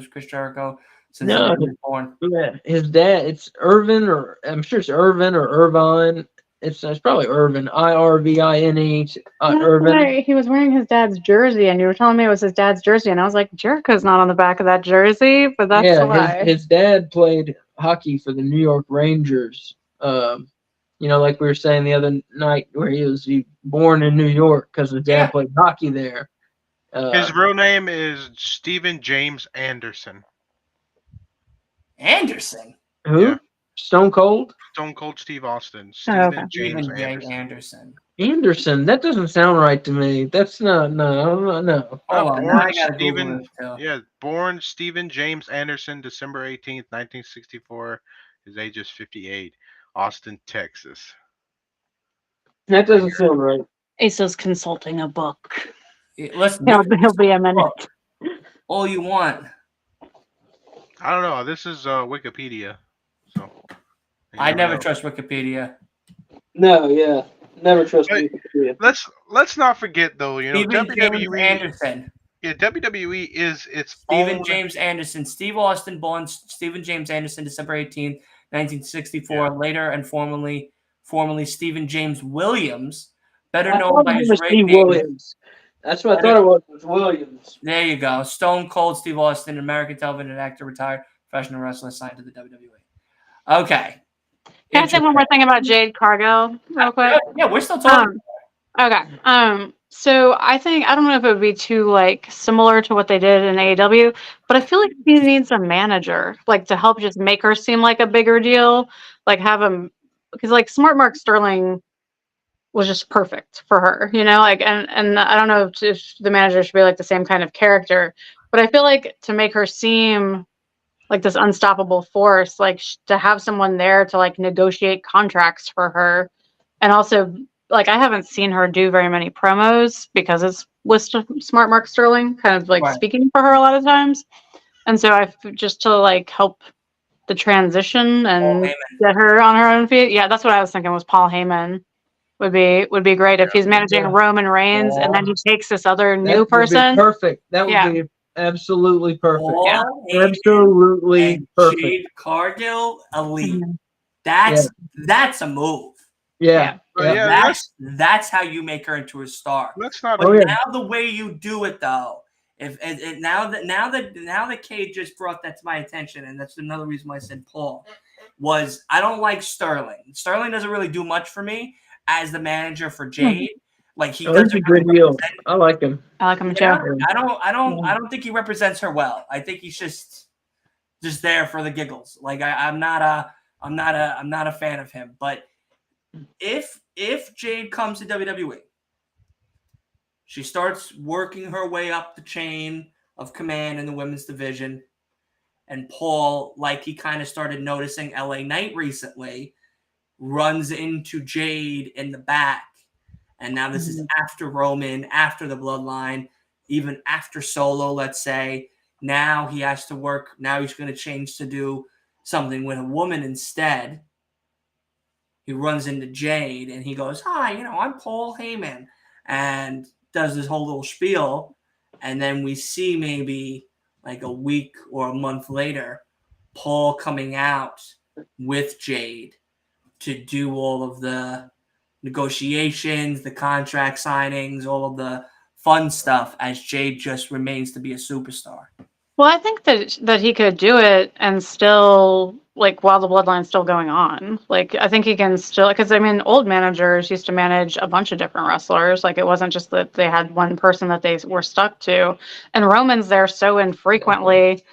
[SPEAKER 2] Chris Jericho since he was born.
[SPEAKER 3] Yeah, his dad. It's Irvin, or I'm sure it's Irvin or Irvine. It's probably Irvin. Irvine. Irvin.
[SPEAKER 4] Right. He was wearing his dad's jersey, and you were telling me it was his dad's jersey, and I was like, Jericho's not on the back of that jersey, but that's
[SPEAKER 3] Yeah,
[SPEAKER 4] why.
[SPEAKER 3] his dad played hockey for the New York Rangers. Like we were saying the other night, where he was born in New York because his dad played hockey there.
[SPEAKER 5] His real name is Stephen James Anderson.
[SPEAKER 2] Anderson?
[SPEAKER 3] Who?
[SPEAKER 5] Yeah.
[SPEAKER 3] Stone Cold?
[SPEAKER 5] Stone Cold Steve Austin.
[SPEAKER 4] Okay.
[SPEAKER 5] James
[SPEAKER 2] Stephen J.
[SPEAKER 5] Anderson.
[SPEAKER 2] Anderson.
[SPEAKER 3] Anderson. That doesn't sound right to me. That's no.
[SPEAKER 2] Hold on, now I gotta Google this too.
[SPEAKER 5] Yeah, born Stephen James Anderson, December 18th, 1964. His age is 58. Austin, Texas.
[SPEAKER 3] That doesn't sound right.
[SPEAKER 4] Asa's consulting a book.
[SPEAKER 2] Listen,
[SPEAKER 4] He'll be a minute.
[SPEAKER 2] all you want.
[SPEAKER 5] I don't know. This is Wikipedia. So
[SPEAKER 2] I never trust Wikipedia.
[SPEAKER 3] No, yeah. Never trust
[SPEAKER 5] But
[SPEAKER 3] Wikipedia.
[SPEAKER 5] Let's not forget though,
[SPEAKER 2] Stephen James
[SPEAKER 5] WWE
[SPEAKER 2] Anderson.
[SPEAKER 5] Yeah, WWE is its
[SPEAKER 2] Stephen
[SPEAKER 5] own
[SPEAKER 2] James Anderson. Steve Austin, born Stephen James Anderson, December 18th, 1964. Later and formerly Stephen James Williams, better known by his ring name.
[SPEAKER 3] Williams. That's what I thought it was Williams.
[SPEAKER 2] There you go. Stone Cold Steve Austin, American television actor, retired professional wrestler, signed to the WWE. Okay.
[SPEAKER 4] Can I say one more thing about Jade Cargill real quick?
[SPEAKER 2] Yeah, we're still talking.
[SPEAKER 4] Okay. So I don't know if it would be too similar to what they did in AEW, but I feel like he needs a manager to help just make her seem like a bigger deal, have him, because Smart Mark Sterling was just perfect for her, and I don't know if the manager should be the same kind of character, but I feel like to make her seem like this unstoppable force, to have someone there to negotiate contracts for her, and also I haven't seen her do very many promos because it's with Smart Mark Sterling kind of speaking for her a lot of times, and so I just to help the transition and get her on her own feet. Yeah, that's what I was thinking was Paul Heyman would be great if he's managing Roman Reigns and then he takes this other new person.
[SPEAKER 3] Perfect. That would be absolutely perfect.
[SPEAKER 2] Absolutely perfect. Jade Cargill, elite. That's a move.
[SPEAKER 3] Yeah.
[SPEAKER 2] That's how you make her into a star.
[SPEAKER 5] Let's not.
[SPEAKER 2] Now the way you do it though, now that Cade just brought that to my attention, and that's another reason why I said Paul, was I don't like Sterling. Sterling doesn't really do much for me as the manager for Jade. He does
[SPEAKER 3] a good deal. I like him.
[SPEAKER 4] I like him too.
[SPEAKER 2] I don't think he represents her well. I think he's just there for the giggles. I'm not a fan of him. But if Jade comes to WWE, she starts working her way up the chain of command in the women's division, and Paul, he kind of started noticing LA Knight recently, runs into Jade in the back. And now this is after Roman, after the Bloodline, even after Solo, let's say. Now he has to work. Now he's going to change to do something with a woman instead. He runs into Jade and he goes, "Hi, I'm Paul Heyman," and does this whole little spiel. And then we see maybe a week or a month later, Paul coming out with Jade to do all of the negotiations, the contract signings, all of the fun stuff, as Jade just remains to be a superstar.
[SPEAKER 4] Well, I think that he could do it and still while the Bloodline's still going on. I think he can still, because old managers used to manage a bunch of different wrestlers. It wasn't just that they had one person that they were stuck to, and Roman's there so infrequently.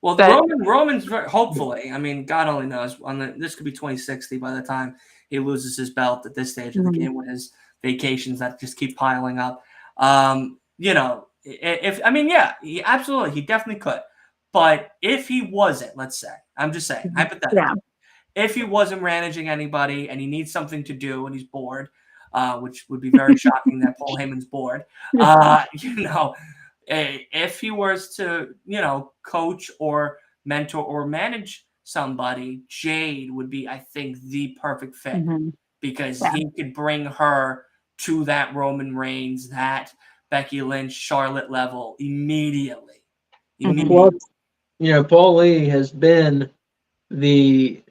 [SPEAKER 2] Well, Roman's hopefully. God only knows. This could be 2060 by the time he loses his belt at this stage of the game with his vacations that just keep piling up. He absolutely, he definitely could. But if he wasn't, let's say, I'm just saying, hypothetically, if he wasn't managing anybody and he needs something to do and he's bored, which would be very shocking that Paul Heyman's bored, if he was to, coach or mentor or manage somebody, Jade would be, I think, the perfect fit because he could bring her to that Roman Reigns, that Becky Lynch, Charlotte level immediately.
[SPEAKER 3] Paul Lee has been the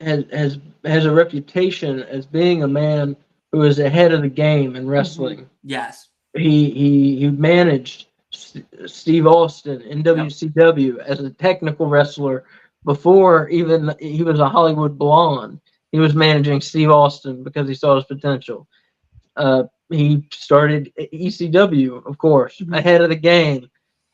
[SPEAKER 3] has a reputation as being a man who is ahead of the game in wrestling.
[SPEAKER 2] Yes.
[SPEAKER 3] He managed Steve Austin in WCW as a technical wrestler before even he was a Hollywood blonde. He was managing Steve Austin because he saw his potential. He started ECW, of course, ahead of the game,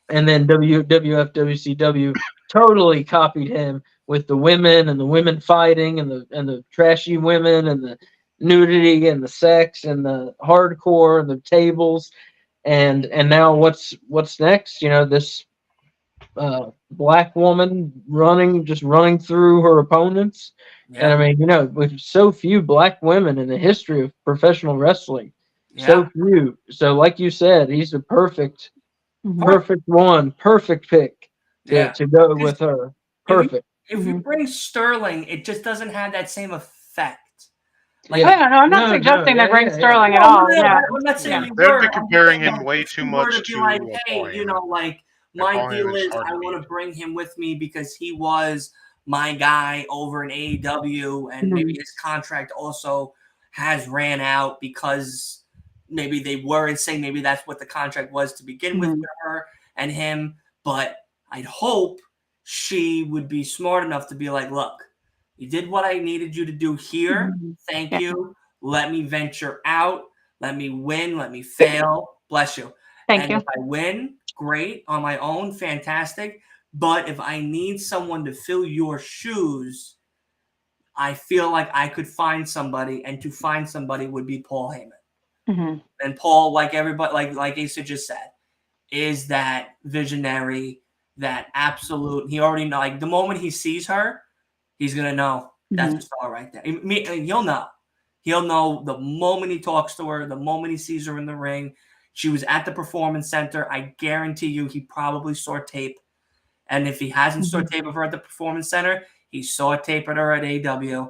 [SPEAKER 3] and then WWF, WCW totally copied him with the women and the women fighting and the trashy women and the nudity and the sex and the hardcore and the tables and now what's next? This black woman running through her opponents.
[SPEAKER 2] Yeah.
[SPEAKER 3] And I mean, with so few black women in the history of professional wrestling, so few. So like you said, he's the perfect pick to go with her. Perfect.
[SPEAKER 2] If you bring Sterling, it just doesn't have that same effect.
[SPEAKER 4] Like, I'm not suggesting that bring Sterling at all.
[SPEAKER 2] I'm not saying you
[SPEAKER 5] They'd
[SPEAKER 2] were.
[SPEAKER 5] be comparing him way too
[SPEAKER 2] If you were
[SPEAKER 5] much
[SPEAKER 2] to be
[SPEAKER 5] to
[SPEAKER 2] like, hey,
[SPEAKER 5] Paul Heyman.
[SPEAKER 2] my
[SPEAKER 5] Paul
[SPEAKER 2] deal
[SPEAKER 5] Heyman's
[SPEAKER 2] is
[SPEAKER 5] hard
[SPEAKER 2] I
[SPEAKER 5] to
[SPEAKER 2] want to
[SPEAKER 5] beat.
[SPEAKER 2] bring him with me because he was my guy over in AEW, and maybe his contract also has ran out because maybe they weren't saying maybe that's what the contract was to begin with her and him. But I'd hope she would be smart enough to be like, look, you did what I needed you to do here. Thank you. Let me venture out. Let me win. Let me fail. Bless you.
[SPEAKER 4] Thank you.
[SPEAKER 2] If I win, great. On my own, fantastic. But if I need someone to fill your shoes, I feel like I could find somebody, and to find somebody would be Paul Heyman. And Paul, like everybody, like Asa just said, is that visionary, that absolute. He already know. Like the moment he sees her, he's gonna know that's a star right there. He'll know. He'll know the moment he talks to her, the moment he sees her in the ring. She was at the Performance Center. I guarantee you, he probably saw tape. And if he hasn't saw tape of her at the Performance Center, he saw tape of her at AW,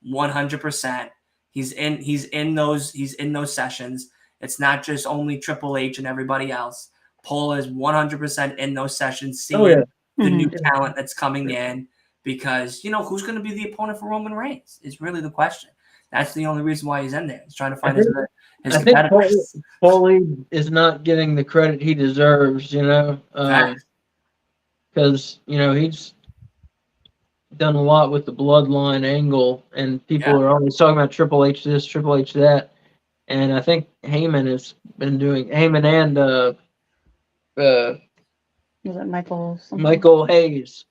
[SPEAKER 2] 100%. He's in those sessions. It's not just only Triple H and everybody else. Paul is 100% in those sessions, seeing the new talent that's coming in. Because, who's going to be the opponent for Roman Reigns is really the question. That's the only reason why he's in there. He's trying to find his competitors.
[SPEAKER 3] I think Paulie is not getting the credit he deserves, because, he's done a lot with the bloodline angle, and people are always talking about Triple H this, Triple H that. And I think Heyman has been doing, Heyman and
[SPEAKER 4] was it Michael?
[SPEAKER 3] Michael Hayes.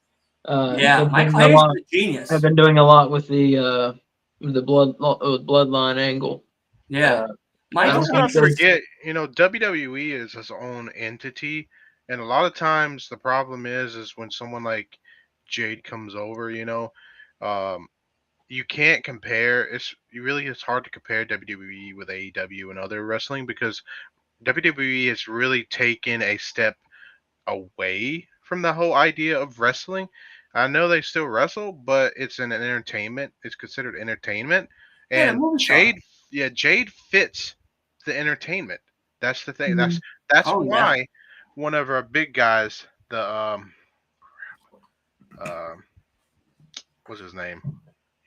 [SPEAKER 2] Michael Hayes is a genius.
[SPEAKER 3] I've been doing a lot with the bloodline angle.
[SPEAKER 5] Let's not forget, WWE is its own entity, and a lot of times the problem is when someone like Jade comes over, you can't compare. It's hard to compare WWE with AEW and other wrestling because WWE has really taken a step away from the whole idea of wrestling. I know they still wrestle, but it's an entertainment. It's considered entertainment. And Jade fits the entertainment. That's the thing. That's why one of our big guys, the what's his name?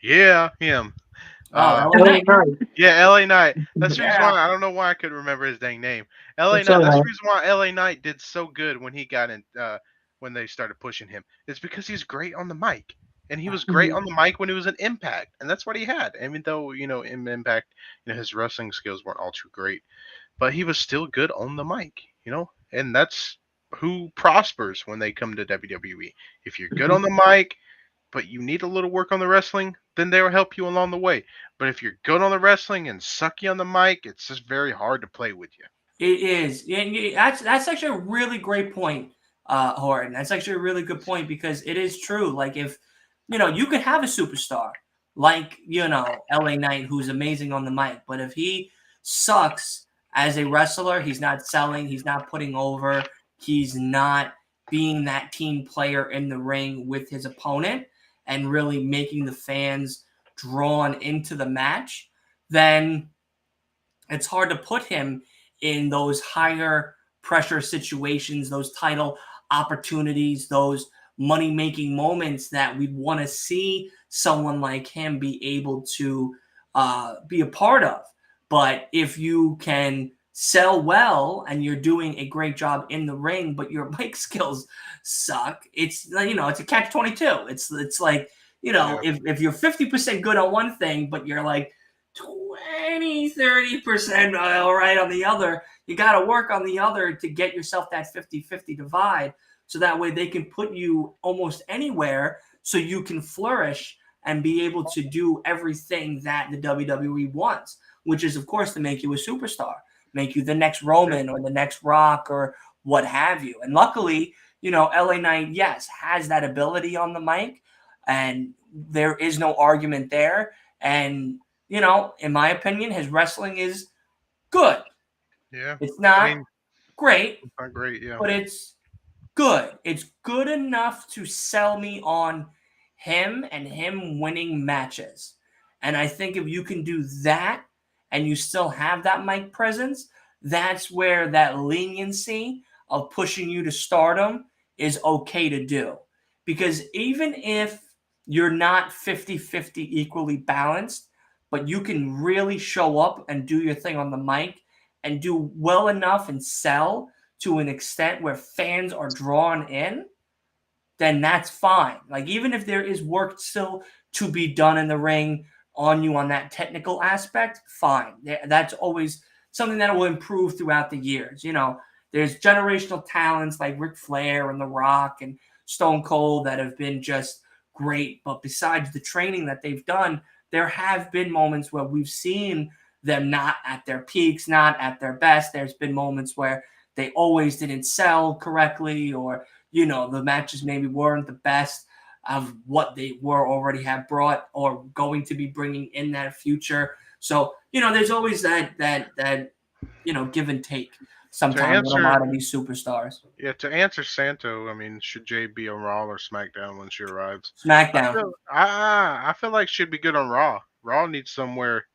[SPEAKER 5] Yeah, him.
[SPEAKER 3] LA Knight.
[SPEAKER 5] Yeah, LA Knight. That's the reason why I don't know why I could remember his dang name. LA Knight. That's the reason why LA Knight did so good when he got in. When they started pushing him, it's because he's great on the mic, and he was great on the mic when he was in Impact, and that's what he had. Even though in Impact, his wrestling skills weren't all too great, but he was still good on the mic. And that's who prospers when they come to WWE. If you're good on the mic, but you need a little work on the wrestling, then they will help you along the way. But if you're good on the wrestling and sucky on the mic, it's just very hard to play with you.
[SPEAKER 2] It is. That's actually a really great point, Horton. That's actually a really good point because it is true. Like if, you could have a superstar like, LA Knight who's amazing on the mic, but if he sucks as a wrestler, he's not selling, he's not putting over, he's not being that team player in the ring with his opponent and really making the fans drawn into the match, then it's hard to put him in those higher pressure situations, those title opportunities, those money-making moments that we'd want to see someone like him be able to be a part of. But if you can sell well and you're doing a great job in the ring, but your mic skills suck, it's, you know, it's a catch-22. It's like, you know, if you're 50% good on one thing, but you're like 20-30% all right on the other, you got to work on the other to get yourself that 50-50 divide, so that way they can put you almost anywhere so you can flourish and be able to do everything that the WWE wants, which is, of course, to make you a superstar, make you the next Roman or the next Rock or what have you. And luckily, you know, LA Knight, yes, has that ability on the mic, and there is no argument there. And, you know, in my opinion, his wrestling is good.
[SPEAKER 5] Yeah.
[SPEAKER 2] It's not great.
[SPEAKER 5] It's not great, yeah.
[SPEAKER 2] But it's good. It's good enough to sell me on him and him winning matches. And I think if you can do that and you still have that mic presence, that's where that leniency of pushing you to stardom is okay to do. Because even if you're not 50-50 equally balanced, but you can really show up and do your thing on the mic and do well enough and sell to an extent where fans are drawn in, then that's fine. Like, even if there is work still to be done in the ring on you on that technical aspect, fine. That's always something that will improve throughout the years. You know, there's generational talents like Ric Flair and The Rock and Stone Cold that have been just great. But besides the training that they've done, there have been moments where we've seen them not at their peaks, not at their best. There's been moments where they always didn't sell correctly, or, you know, the matches maybe weren't the best of what they were already have brought or going to be bringing in that future. So, you know, there's always that you know, give and take sometimes with a lot of these superstars.
[SPEAKER 5] Yeah, to answer Santo, I mean, should Jade be on Raw or SmackDown when she arrives?
[SPEAKER 2] SmackDown.
[SPEAKER 5] I feel like she'd be good on Raw. Raw needs somewhere.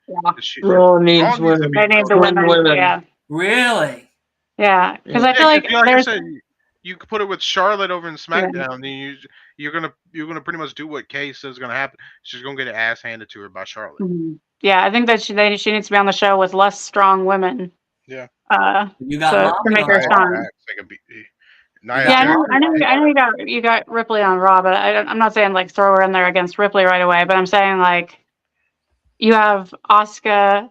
[SPEAKER 3] Raw needs women.
[SPEAKER 4] They need the women. Yeah.
[SPEAKER 2] Really?
[SPEAKER 4] Yeah, because I feel like
[SPEAKER 5] I said, you could put it with Charlotte over in SmackDown, then you're gonna pretty much do what Kay says is gonna happen. She's gonna get an ass handed to her by Charlotte.
[SPEAKER 4] Mm-hmm. Yeah, I think that she needs to be on the show with less strong women.
[SPEAKER 5] Yeah.
[SPEAKER 2] You got
[SPEAKER 4] to make her strong. Yeah, I know you got Ripley on Raw, but I'm not saying like throw her in there against Ripley right away. But I'm saying like you have Asuka,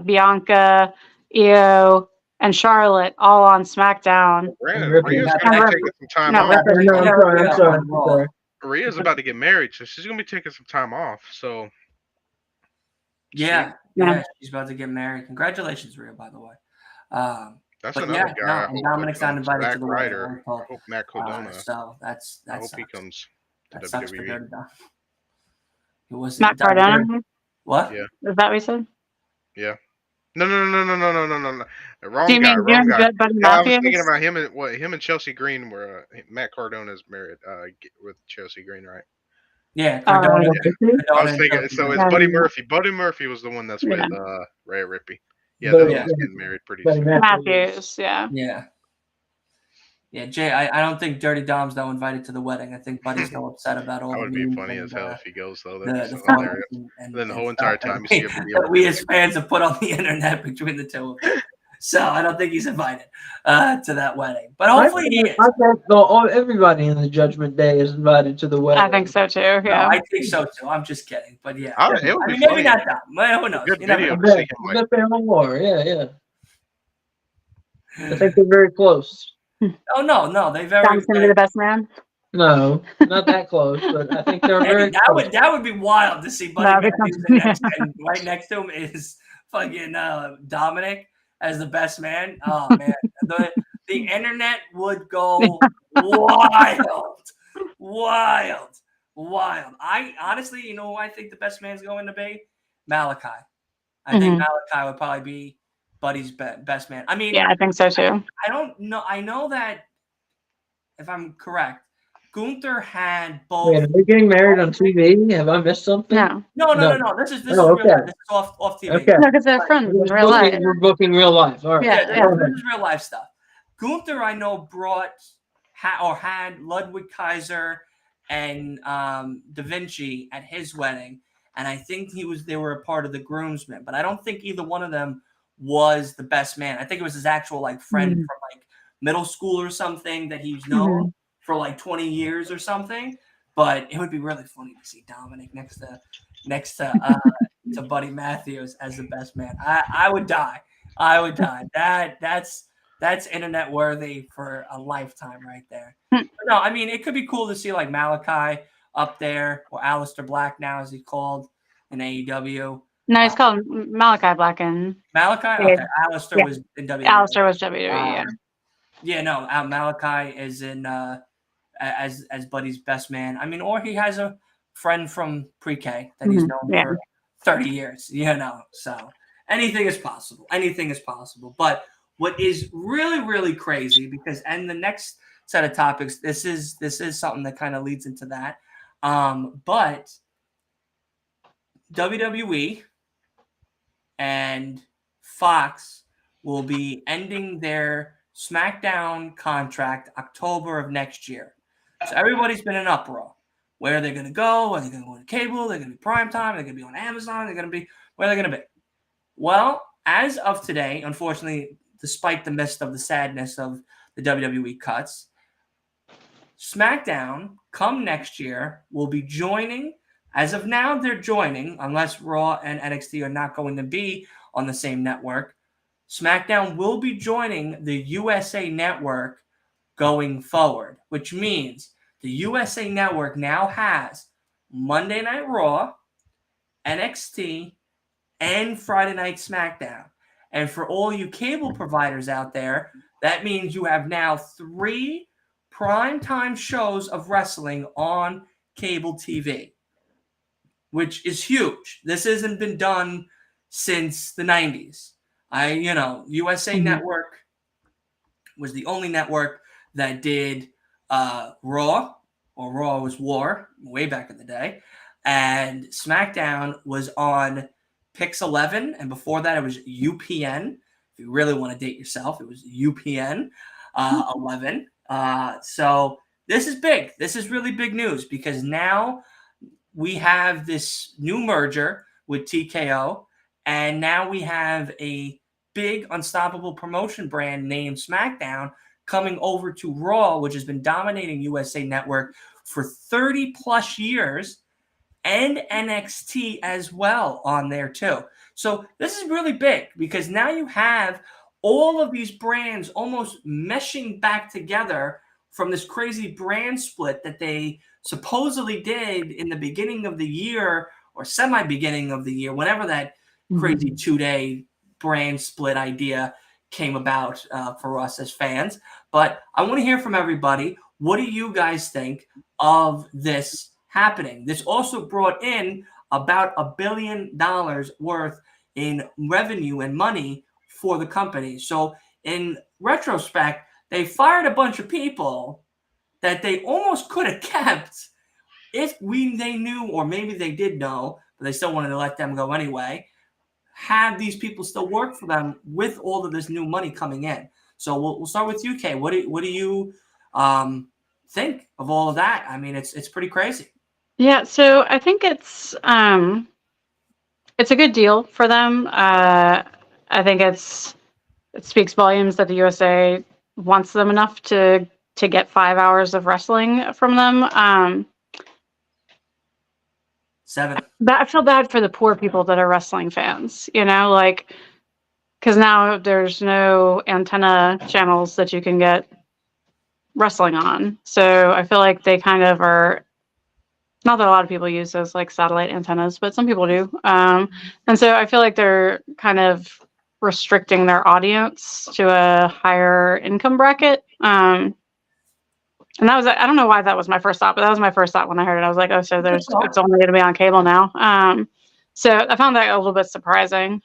[SPEAKER 4] Bianca, Io, and Charlotte all on SmackDown.
[SPEAKER 5] Rhea's about to get married, so she's gonna be taking some time off. So
[SPEAKER 2] yeah, she's about to get married. Congratulations, Rhea, by the way.
[SPEAKER 5] That's another guy.
[SPEAKER 2] And Dominic's not invited to the wedding.
[SPEAKER 5] I hope Matt Cardona.
[SPEAKER 2] So that's
[SPEAKER 5] I hope he comes to
[SPEAKER 2] WWE. It was
[SPEAKER 4] Matt Cardona.
[SPEAKER 2] What?
[SPEAKER 5] Yeah.
[SPEAKER 4] Is that what you said?
[SPEAKER 5] Yeah. No. Wrong
[SPEAKER 4] Do you
[SPEAKER 5] guy.
[SPEAKER 4] mean
[SPEAKER 5] Wrong guy. I was
[SPEAKER 4] Matthews?
[SPEAKER 5] thinking about him and Chelsea Green were Matt Cardona's married with Chelsea Green, right?
[SPEAKER 2] Yeah, Cardona.
[SPEAKER 5] I was thinking. So it's Buddy Murphy. Buddy Murphy was the one that's with Rhea Ripley. Yeah, they're getting married pretty soon.
[SPEAKER 4] Matthews, yeah.
[SPEAKER 2] Yeah, Jay, I don't think Dirty Dom's though invited to the wedding. I think Buddy's still upset about all
[SPEAKER 5] that would
[SPEAKER 2] the
[SPEAKER 5] be funny as hell if he goes though. That's
[SPEAKER 2] hilarious.
[SPEAKER 5] And then the whole entire time you see a video
[SPEAKER 2] that we as fans have put on the internet between the two of them. So I don't think he's invited to that wedding. But hopefully he is.
[SPEAKER 3] I think everybody in the Judgment Day is invited to the wedding.
[SPEAKER 4] I think so too. Yeah,
[SPEAKER 2] no, I think so too. I'm just kidding. But yeah,
[SPEAKER 5] it would be
[SPEAKER 2] maybe not Dom. Who knows?
[SPEAKER 5] Good video to see him
[SPEAKER 3] like. Yeah. I think they're very close.
[SPEAKER 2] Oh no, they very.
[SPEAKER 4] Dom's gonna be the best man.
[SPEAKER 3] No, not that close, but I think they're very.
[SPEAKER 2] That would be wild to see Buddy Matthews and right next to him is fucking Dominic as the best man. Oh man, the internet would go wild. I honestly, you know who I think the best man's going to be? Malachi. I think Malachi would probably be Buddy's best man. I mean,
[SPEAKER 4] yeah, I think so too.
[SPEAKER 2] I don't know. I know that if I'm correct, Gunther had both.
[SPEAKER 3] Wait, are they getting married on TV? Have I missed something?
[SPEAKER 2] No. This is real life. This is off TV.
[SPEAKER 3] Okay.
[SPEAKER 4] No, because they're friends in real life.
[SPEAKER 3] We're booking real life. All right.
[SPEAKER 2] Yeah, this is real life stuff. Gunther, I know, had Ludwig Kaiser and Da Vinci at his wedding, and I think they were a part of the groomsmen, but I don't think either one of them was the best man. I think it was his actual like friend from like middle school or something that he's known for like 20 years or something. But it would be really funny to see Dominic next to Buddy Matthews as the best man. I would die. I would die. That's internet worthy for a lifetime right there. But no, I mean, it could be cool to see like Malachi up there, or Aleister Black now, as he's called in AEW.
[SPEAKER 4] No, he's called Malachi Black and
[SPEAKER 2] Malachi. Okay, Aleister was in WWE.
[SPEAKER 4] Aleister was WWE.
[SPEAKER 2] Yeah, no, Malachi is in as Buddy's best man. I mean, or he has a friend from pre-K that he's known for 30 years. You know, so anything is possible. Anything is possible. But what is really, really crazy, because and the next set of topics, this is something that kind of leads into that. But WWE and Fox will be ending their SmackDown contract October of next year. So everybody's been in uproar. Where are they going to go? Are they going to go to cable? They're going to be primetime. They're going to be on Amazon. They're going to be where they're going to be. Well, as of today, unfortunately, despite the midst of the sadness of the WWE cuts, SmackDown, come next year, will be joining. As of now, they're joining, unless Raw and NXT are not going to be on the same network. SmackDown will be joining the USA Network going forward, which means the USA Network now has Monday Night Raw, NXT, and Friday Night SmackDown. And for all you cable providers out there, that means you have now 3 primetime shows of wrestling on cable TV, which is huge. This hasn't been done since the 90s. USA Network was the only network that did Raw, or Raw was War, way back in the day. And SmackDown was on Pix 11, and before that it was UPN. If you really want to date yourself, it was UPN 11. So this is big. This is really big news, because now we have this new merger with TKO, and now we have a big unstoppable promotion brand named SmackDown coming over to Raw, which has been dominating USA Network for 30 plus years, and NXT as well on there too. So this is really big, because now you have all of these brands almost meshing back together from this crazy brand split that they supposedly did in the beginning of the year, or semi-beginning of the year, whenever that crazy 2-day brand split idea came about for us as fans. But I want to hear from everybody. What do you guys think of this happening? This also brought in about $1 billion worth in revenue and money for the company. So in retrospect, they fired a bunch of people that they almost could have kept if they knew, or maybe they did know, but they still wanted to let them go anyway, had these people still work for them with all of this new money coming in. So we'll start with you, Kay. What do you think of all of that? I mean, it's pretty crazy.
[SPEAKER 4] Yeah, so I think it's a good deal for them. I think it speaks volumes that the USA wants them enough to get 5 hours of wrestling from them.
[SPEAKER 2] 7.
[SPEAKER 4] But I feel bad for the poor people that are wrestling fans, because now there's no antenna channels that you can get wrestling on. So I feel like they kind of are, not that a lot of people use those like satellite antennas, but some people do. And so I feel like they're kind of restricting their audience to a higher income bracket. And that was, I don't know why that was my first thought, but that was my first thought when I heard it. I was like, oh, so it's only going to be on cable now. So I found that a little bit surprising.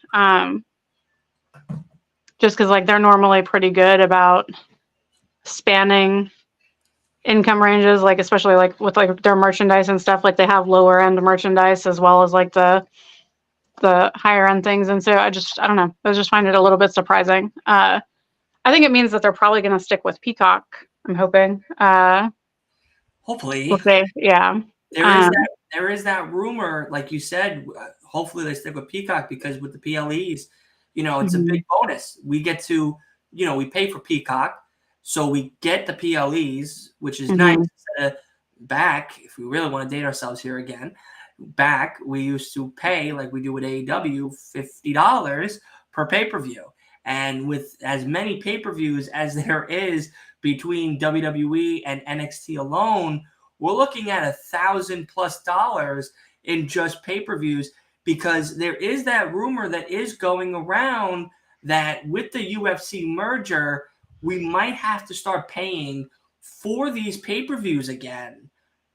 [SPEAKER 4] Just because like they're normally pretty good about spanning income ranges, like especially like with like their merchandise and stuff, like they have lower end merchandise as well as like the higher end things. And so I don't know. I was just find it a little bit surprising. I think it means that they're probably going to stick with Peacock. I'm hoping.
[SPEAKER 2] Hopefully.
[SPEAKER 4] Okay, yeah.
[SPEAKER 2] There is that rumor, like you said. Hopefully they stick with Peacock because with the PLEs, it's a big bonus. We get to, we pay for Peacock, so we get the PLEs, which is nice. Instead of back, if we really want to date ourselves here again, back we used to pay like we do with AEW $50 per pay-per-view, and with as many pay-per-views as there is between WWE and NXT alone, we're looking at $1,000+ in just pay-per-views, because there is that rumor that is going around that with the UFC merger, we might have to start paying for these pay-per-views again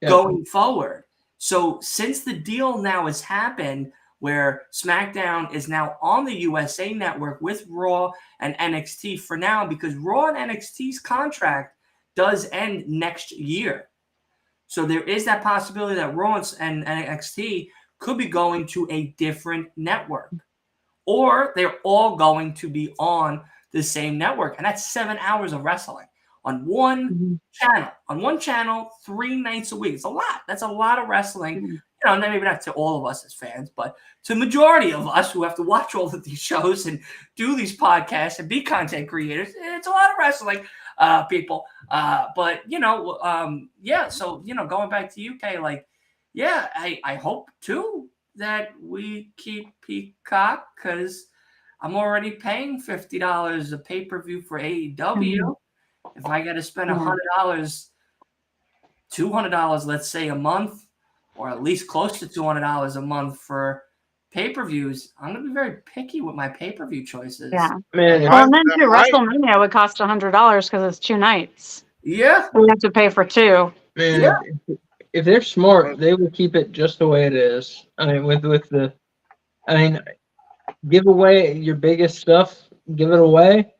[SPEAKER 2] going forward. So since the deal now has happened where SmackDown is now on the USA Network with Raw and NXT for now, because Raw and NXT's contract does end next year. So there is that possibility that Raw and NXT could be going to a different network, or they're all going to be on the same network. And that's 7 hours of wrestling on one channel. On one channel, 3 nights a week. It's a lot. That's a lot of wrestling. Maybe not to all of us as fans, but to the majority of us who have to watch all of these shows and do these podcasts and be content creators, it's a lot of wrestling, people. But so, going back to UK, I hope too that we keep Peacock, because I'm already paying $50 a pay-per-view for AEW. If I got to spend $100, $200, let's say, a month, or at least close to $200 a month for pay-per-views, I'm going to be very picky with my pay-per-view choices.
[SPEAKER 4] Yeah. Well, and then too, WrestleMania would cost $100 because it's 2 nights.
[SPEAKER 2] Yeah.
[SPEAKER 4] We have to pay for 2.
[SPEAKER 3] Man, if they're smart, they will keep it just the way it is. I mean, give away your biggest stuff, give it away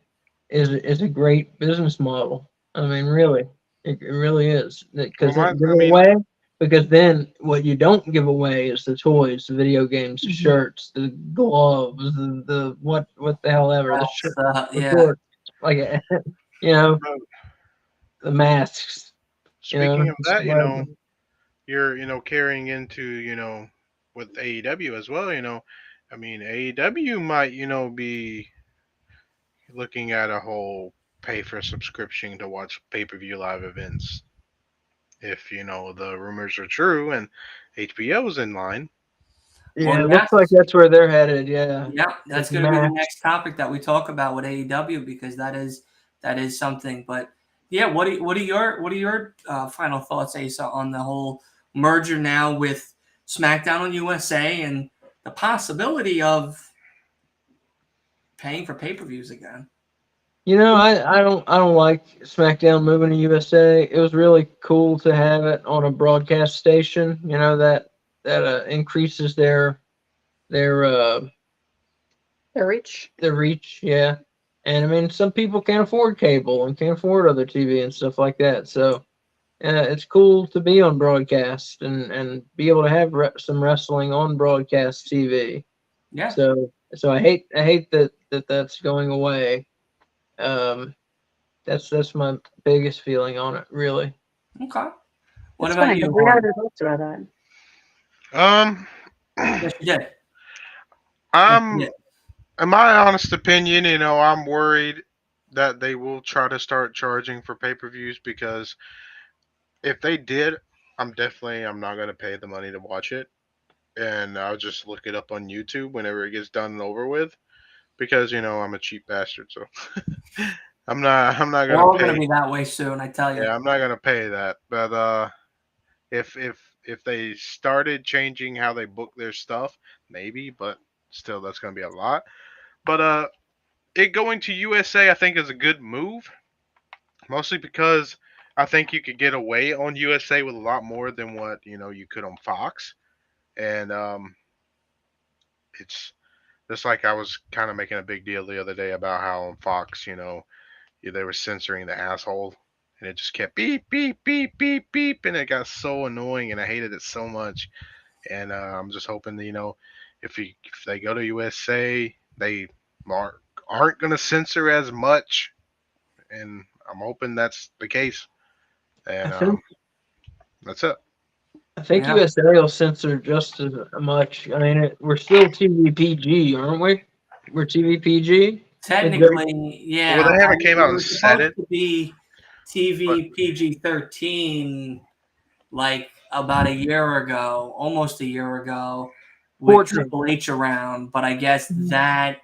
[SPEAKER 3] is a great business model. I mean, really, it really is. Because away, because then what you don't give away is the toys, the video games, the shirts, the gloves, the what the hell ever, the shirt, the masks.
[SPEAKER 5] Speaking of that, you're carrying into, with AEW as well, I mean, AEW might, be looking at a whole pay for subscription to watch pay-per-view live events. If, the rumors are true and HBO's in line.
[SPEAKER 3] Yeah, it looks like that's where they're headed, yeah.
[SPEAKER 2] Yeah, that's going to be the next topic that we talk about with AEW, because that is something. But yeah, what are your final thoughts, Asa, on the whole merger now with SmackDown on USA and the possibility of paying for pay-per-views again?
[SPEAKER 3] I don't like SmackDown moving to USA. It was really cool to have it on a broadcast station. That increases their
[SPEAKER 4] reach.
[SPEAKER 3] Their reach, yeah. And I mean, some people can't afford cable and can't afford other TV and stuff like that. So it's cool to be on broadcast and be able to have some wrestling on broadcast TV.
[SPEAKER 2] Yeah.
[SPEAKER 3] So I hate that's going away. That's my biggest feeling on it, really.
[SPEAKER 2] Okay. What
[SPEAKER 4] it's
[SPEAKER 2] about
[SPEAKER 4] funny,
[SPEAKER 2] you?
[SPEAKER 4] We already talked about that.
[SPEAKER 2] Yes, you did.
[SPEAKER 5] In my honest opinion, I'm worried that they will try to start charging for pay-per-views, because if they did, I'm not going to pay the money to watch it, and I'll just look it up on YouTube whenever it gets done and over with, because I'm a cheap bastard, so I'm not going to pay.
[SPEAKER 2] We're all going to be that way soon, I tell you.
[SPEAKER 5] Yeah, I'm not going to pay that, but if they started changing how they book their stuff, maybe, but still, that's going to be a lot. But it going to USA, I think, is a good move, mostly because I think you could get away on USA with a lot more than what you could on Fox, and it's just like I was kind of making a big deal the other day about how on Fox, they were censoring the asshole, and it just kept beep beep beep beep beep, and it got so annoying, and I hated it so much, and I'm just hoping that if they go to USA, they aren't going to censor as much, and I'm hoping that's the case. And That's it.
[SPEAKER 3] I think
[SPEAKER 2] Yeah.
[SPEAKER 3] USA will censor just as much. I mean, we're still TV PG, aren't we? We're TV PG.
[SPEAKER 2] Technically, yeah.
[SPEAKER 5] Well, they haven't came out
[SPEAKER 2] We're
[SPEAKER 5] and said
[SPEAKER 2] supposed
[SPEAKER 5] it,
[SPEAKER 2] to be
[SPEAKER 5] but
[SPEAKER 2] TV PG-13 like about a year ago, almost a year ago, with
[SPEAKER 3] 14.
[SPEAKER 2] Triple H around, but I guess
[SPEAKER 3] Mm-hmm.
[SPEAKER 2] that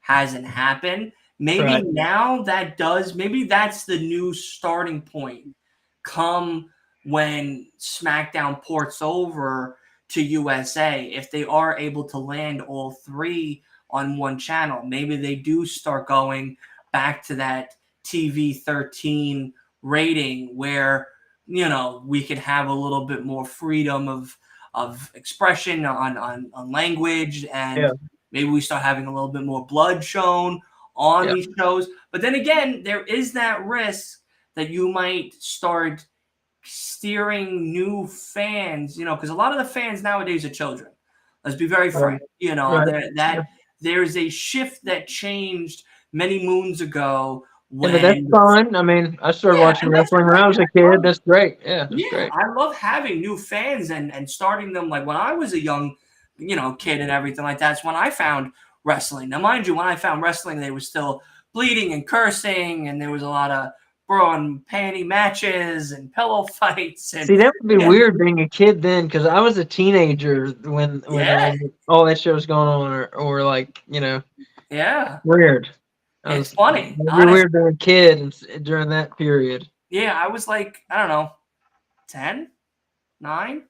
[SPEAKER 2] hasn't happened. Maybe
[SPEAKER 3] Right.
[SPEAKER 2] now that does. Maybe that's the new starting point. Come when SmackDown ports over to USA, if they are able to land all three on one channel, maybe they do start going back to that TV 13 rating where we could have a little bit more freedom of expression on language, and
[SPEAKER 3] Yeah.
[SPEAKER 2] maybe we start having a little bit more blood shown on
[SPEAKER 3] Yeah.
[SPEAKER 2] these shows. But then again, there is that risk that you might start steering new fans, because a lot of the fans nowadays are children. Let's be very frank.
[SPEAKER 3] Right.
[SPEAKER 2] There's a shift that changed many moons ago
[SPEAKER 3] Yeah, but that's
[SPEAKER 2] when
[SPEAKER 3] fine. I mean, I started watching
[SPEAKER 2] and that's
[SPEAKER 3] wrestling when I was a
[SPEAKER 2] fine.
[SPEAKER 3] kid. That's great. Yeah, that's
[SPEAKER 2] Yeah,
[SPEAKER 3] great.
[SPEAKER 2] I love having new fans and starting them like when I was a young, kid and everything like that. That's when I found wrestling. Now, mind you, when I found wrestling, they were still bleeding and cursing, and there was a lot of bra and panty matches and pillow fights. And
[SPEAKER 3] See, that would be weird being a kid then, because I was a teenager when all that shit was going on, or like weird.
[SPEAKER 2] It's funny.
[SPEAKER 3] It'd be weird being a kid during that period.
[SPEAKER 2] Yeah, I was like, I don't know, 10, 9.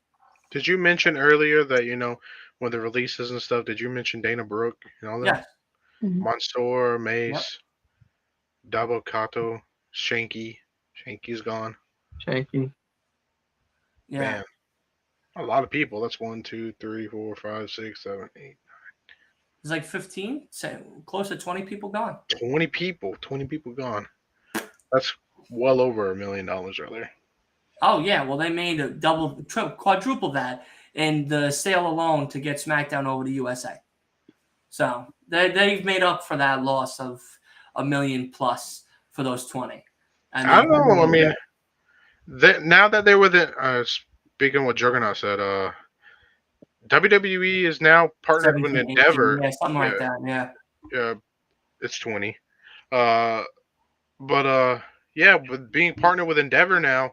[SPEAKER 5] Did you mention earlier that when the releases and stuff? Did you mention Dana Brooke and all that?
[SPEAKER 2] Yeah.
[SPEAKER 5] Mansoor, Mace, Dabo Kato, Shanky. Shanky's gone.
[SPEAKER 3] Shanky.
[SPEAKER 2] Yeah.
[SPEAKER 5] Man, a lot of people. That's 1, 2, 3, 4, 5, 6, 7, 8.
[SPEAKER 2] It's like 15, close to 20 people gone.
[SPEAKER 5] 20 people. 20 people gone. That's well over $1 million earlier.
[SPEAKER 2] Oh, yeah. Well, they made a double, triple, quadruple that in the sale alone to get SmackDown over to USA. So they've made up for that loss of $1 million plus for those 20.
[SPEAKER 5] I don't know. I mean, now that they were speaking what Juggernaut said, WWE is now partnered with Endeavor.
[SPEAKER 2] 18, something like that.
[SPEAKER 5] Yeah, it's 20. But being partnered with Endeavor now,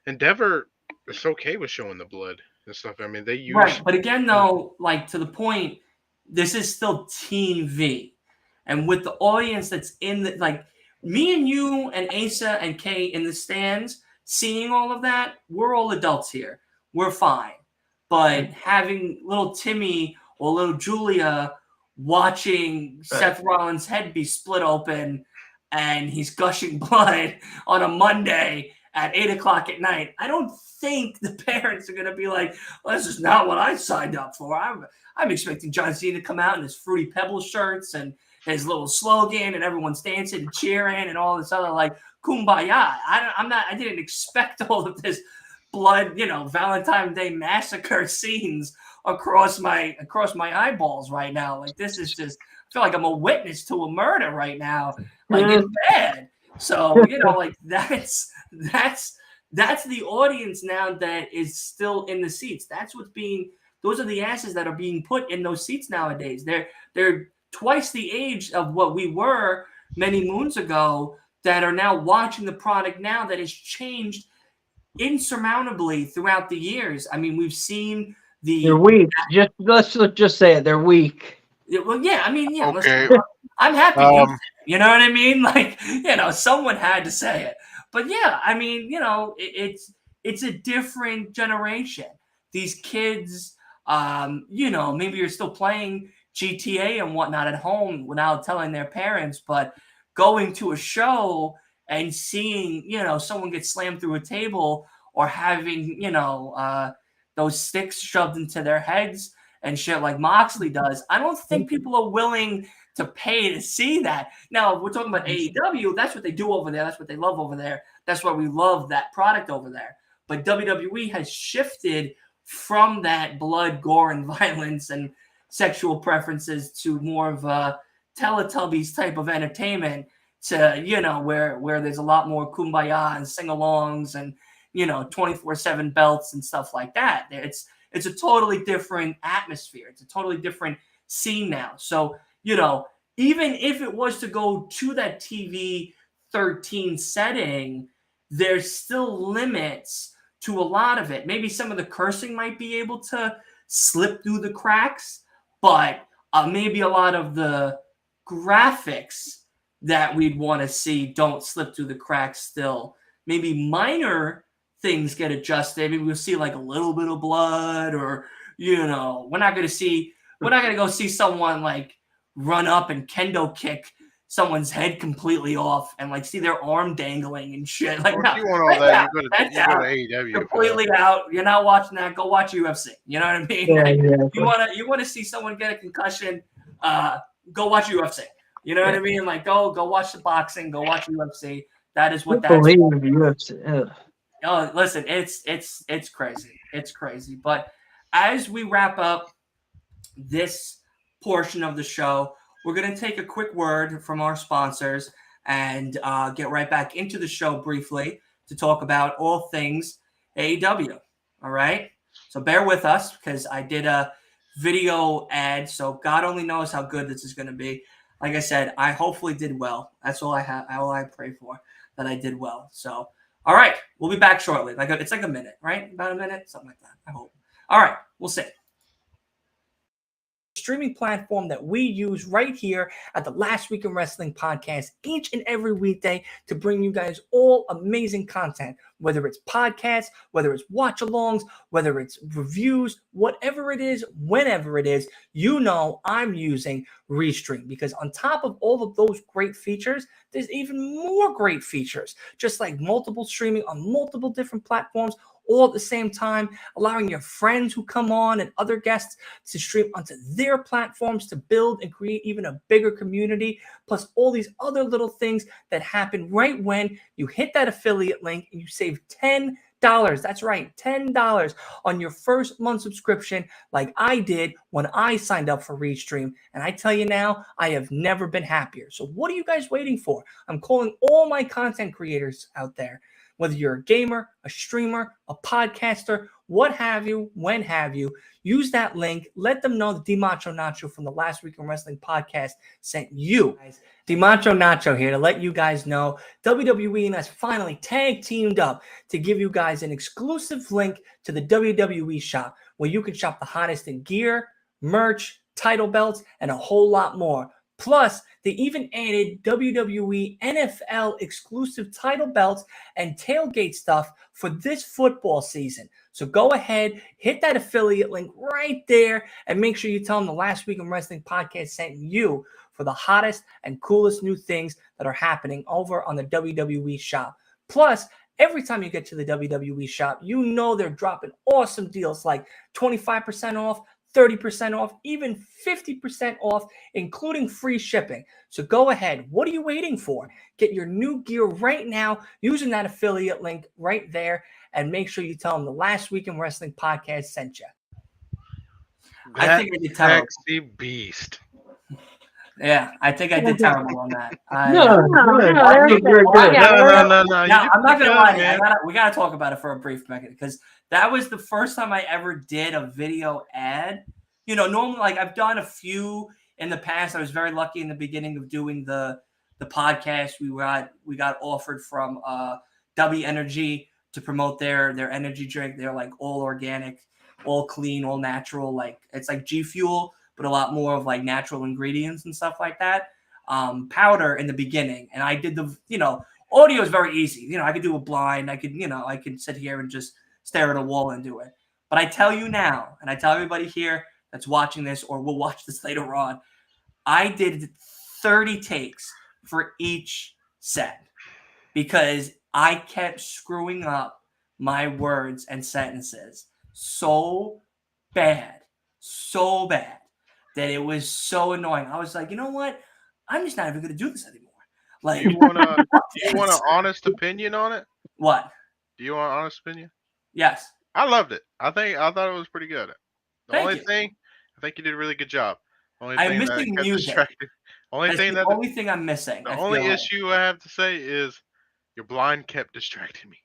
[SPEAKER 5] Endeavor is okay with showing the blood and stuff. I mean, they use
[SPEAKER 2] right. But again, though, like to the point, this is still TV, and with the audience that's in the me and you and Asa and Kay in the stands, seeing all of that, we're all adults here. We're fine. But having little Timmy or little Julia watching Seth Rollins' head be split open and he's gushing blood on a Monday at 8 o'clock at night, I don't think the parents are going to be like, well, this is not what I signed up for. I'm expecting John Cena to come out in his Fruity Pebbles shirts and his little slogan and everyone's dancing and cheering and all this other kumbaya. I didn't expect all of this blood, Valentine's Day massacre scenes across my eyeballs right now. Like this is just, I feel like I'm a witness to a murder right now. Like it's bad. So, that's the audience now that is still in the seats. Those are the asses that are being put in those seats nowadays. They're twice the age of what we were many moons ago that are now watching the product now that has changed insurmountably throughout the years. I mean, we've seen
[SPEAKER 3] they're weak. Let's just say it. They're weak.
[SPEAKER 2] Well, yeah. I mean, yeah.
[SPEAKER 5] Okay.
[SPEAKER 2] I'm happy. You know what I mean? Someone had to say it. But yeah, I mean, it's a different generation. These kids, maybe you're still playing GTA and whatnot at home without telling their parents, but going to a show and seeing, someone get slammed through a table or having, those sticks shoved into their heads and shit like Moxley does, I don't think people are willing to pay to see that. Now, we're talking about AEW. That's what they do over there. That's what they love over there. That's why we love that product over there. But WWE has shifted from that blood, gore, and violence and sexual preferences to more of a Teletubbies type of entertainment to, where there's a lot more kumbaya and sing-alongs and, 24/7 belts and stuff like that. It's a totally different atmosphere. It's a totally different scene now. So, even if it was to go to that TV 13 setting, there's still limits to a lot of it. Maybe some of the cursing might be able to slip through the cracks, but maybe a lot of the graphics that we'd want to see don't slip through the cracks still. Maybe minor things get adjusted. Maybe we'll see like a little bit of blood, or we're not going to go see someone like run up and kendo kick someone's head completely off and like see their arm dangling and shit. Like,
[SPEAKER 5] well, if you want all that, you go to AEW.
[SPEAKER 2] Completely out. You're not watching that. Go watch UFC. You know what I mean?
[SPEAKER 3] Yeah,
[SPEAKER 2] like,
[SPEAKER 3] exactly.
[SPEAKER 2] you want to see someone get a concussion? Go watch UFC. You know what I mean? Like, go watch the boxing. Go watch UFC. That is what that's.
[SPEAKER 3] UFC.
[SPEAKER 2] Oh, listen, it's crazy. It's crazy. But as we wrap up this portion of the show, we're going to take a quick word from our sponsors and get right back into the show briefly to talk about all things AEW. All right? So bear with us because I did a video ad, so God only knows how good this is going to be. Like I said, I hopefully did well. That's all I pray for, that I did well. So, all right, we'll be back shortly. It's like a minute, right? About a minute, something like that, I hope. All right, we'll see. Streaming platform that we use right here at the Last Week in Wrestling podcast each and every weekday to bring you guys all amazing content, whether it's podcasts, whether it's watch-alongs, whether it's reviews, whatever it is, whenever it is, I'm using Restream, because on top of all of those great features, there's even more great features, just like multiple streaming on multiple different platforms all at the same time, allowing your friends who come on and other guests to stream onto their platforms to build and create even a bigger community, plus all these other little things that happen right when you hit that affiliate link and you save $10. That's right, $10 on your first month subscription, like I did when I signed up for Restream. And I tell you now, I have never been happier. So what are you guys waiting for? I'm calling all my content creators out there. Whether you're a gamer, a streamer, a podcaster, what have you, when have you, use that link. Let them know that DiMacho Nacho from the Last Week in Wrestling podcast sent you. DiMacho Nacho here to let you guys know WWE and us finally tag teamed up to give you guys an exclusive link to the WWE shop where you can shop the hottest in gear, merch, title belts, and a whole lot more. Plus, they even added WWE NFL exclusive title belts and tailgate stuff for this football season. So go ahead, hit that affiliate link right there, and make sure you tell them the Last Week in Wrestling podcast sent you for the hottest and coolest new things that are happening over on the WWE shop. Plus, every time you get to the WWE shop, they're dropping awesome deals like 25% off, 30% off, even 50% off, including free shipping. So go ahead. What are you waiting for? Get your new gear right now using that affiliate link right there, and make sure you tell them the Last Week in Wrestling podcast sent you. I think I did terrible.
[SPEAKER 5] Sexy beast.
[SPEAKER 2] Yeah, I think I did terrible on that.
[SPEAKER 3] No.
[SPEAKER 2] I'm not gonna lie to you. We gotta talk about it for a brief minute, because that was the first time I ever did a video ad. Normally, like, I've done a few in the past. I was very lucky in the beginning of doing the podcast. We got offered from W Energy to promote their energy drink. They're like all organic, all clean, all natural. Like, it's like G Fuel, but a lot more of like natural ingredients and stuff like that. Powder in the beginning. And I did audio is very easy. I could do a blind. I could sit here and just stare at a wall and do it. But I tell you now, and I tell everybody here that's watching this or will watch this later on, I did 30 takes for each set because I kept screwing up my words and sentences so bad that it was so annoying. I was like, you know what? I'm just not even going to do this anymore. Like,
[SPEAKER 5] you want an honest opinion on it?
[SPEAKER 2] What?
[SPEAKER 5] Do you want an honest opinion?
[SPEAKER 2] Yes.
[SPEAKER 5] I loved it. I thought it was pretty good.
[SPEAKER 2] Thank you.
[SPEAKER 5] I think you did a really good job.
[SPEAKER 2] I'm missing music.
[SPEAKER 5] Only thing
[SPEAKER 2] I'm missing.
[SPEAKER 5] The only issue I have to say is your blind kept distracting me.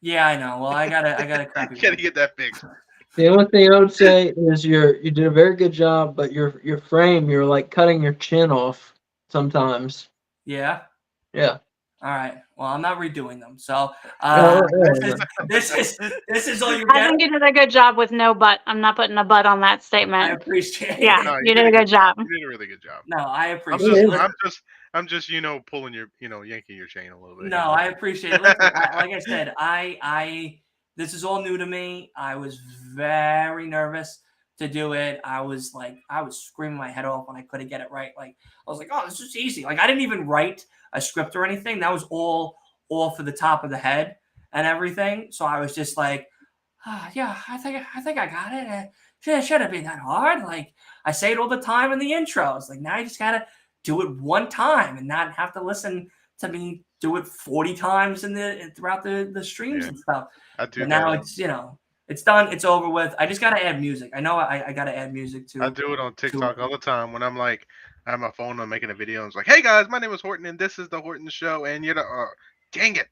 [SPEAKER 2] Yeah, I know. Well, I got a crappy
[SPEAKER 5] Gotta
[SPEAKER 2] one.
[SPEAKER 5] get that fixed.
[SPEAKER 3] The only thing I would say is you did a very good job, but your frame, you're like cutting your chin off sometimes.
[SPEAKER 2] Yeah.
[SPEAKER 3] Yeah.
[SPEAKER 2] All right. Well, I'm not redoing them. So
[SPEAKER 3] Oh,
[SPEAKER 2] this is all you
[SPEAKER 4] I
[SPEAKER 2] get.
[SPEAKER 4] think you did a good job with no butt. I'm not putting a butt on that
[SPEAKER 2] I
[SPEAKER 4] statement.
[SPEAKER 2] appreciate
[SPEAKER 4] Yeah,
[SPEAKER 2] it.
[SPEAKER 5] No,
[SPEAKER 4] you did a good job.
[SPEAKER 5] You did a really good job.
[SPEAKER 2] No, I
[SPEAKER 5] I'm
[SPEAKER 2] appreciate
[SPEAKER 5] just,
[SPEAKER 2] it.
[SPEAKER 5] I'm just, pulling your, yanking your chain a little bit.
[SPEAKER 2] No, I appreciate it. Listen, like I said, this is all new to me. I was very nervous to do it. I was screaming my head off when I couldn't get it right. Like I was like, oh, this is easy. Like I didn't even write a script or anything. That was all for the top of the head and everything. So I was just like, yeah, I think I got it. It shouldn't be that hard. Like I say it all the time in the intros. Like now you just gotta do it one time and not have to listen to me do it 40 times throughout the streams and stuff.
[SPEAKER 5] I do.
[SPEAKER 2] But now it's it's done. It's over with. I just gotta add music. I know I gotta add music too.
[SPEAKER 5] I do it on TikTok all the time when I'm like, I have my phone, I'm making a video, and it's like, hey guys, my name is Horton, and this is the Horton Show, and you're the, dang it.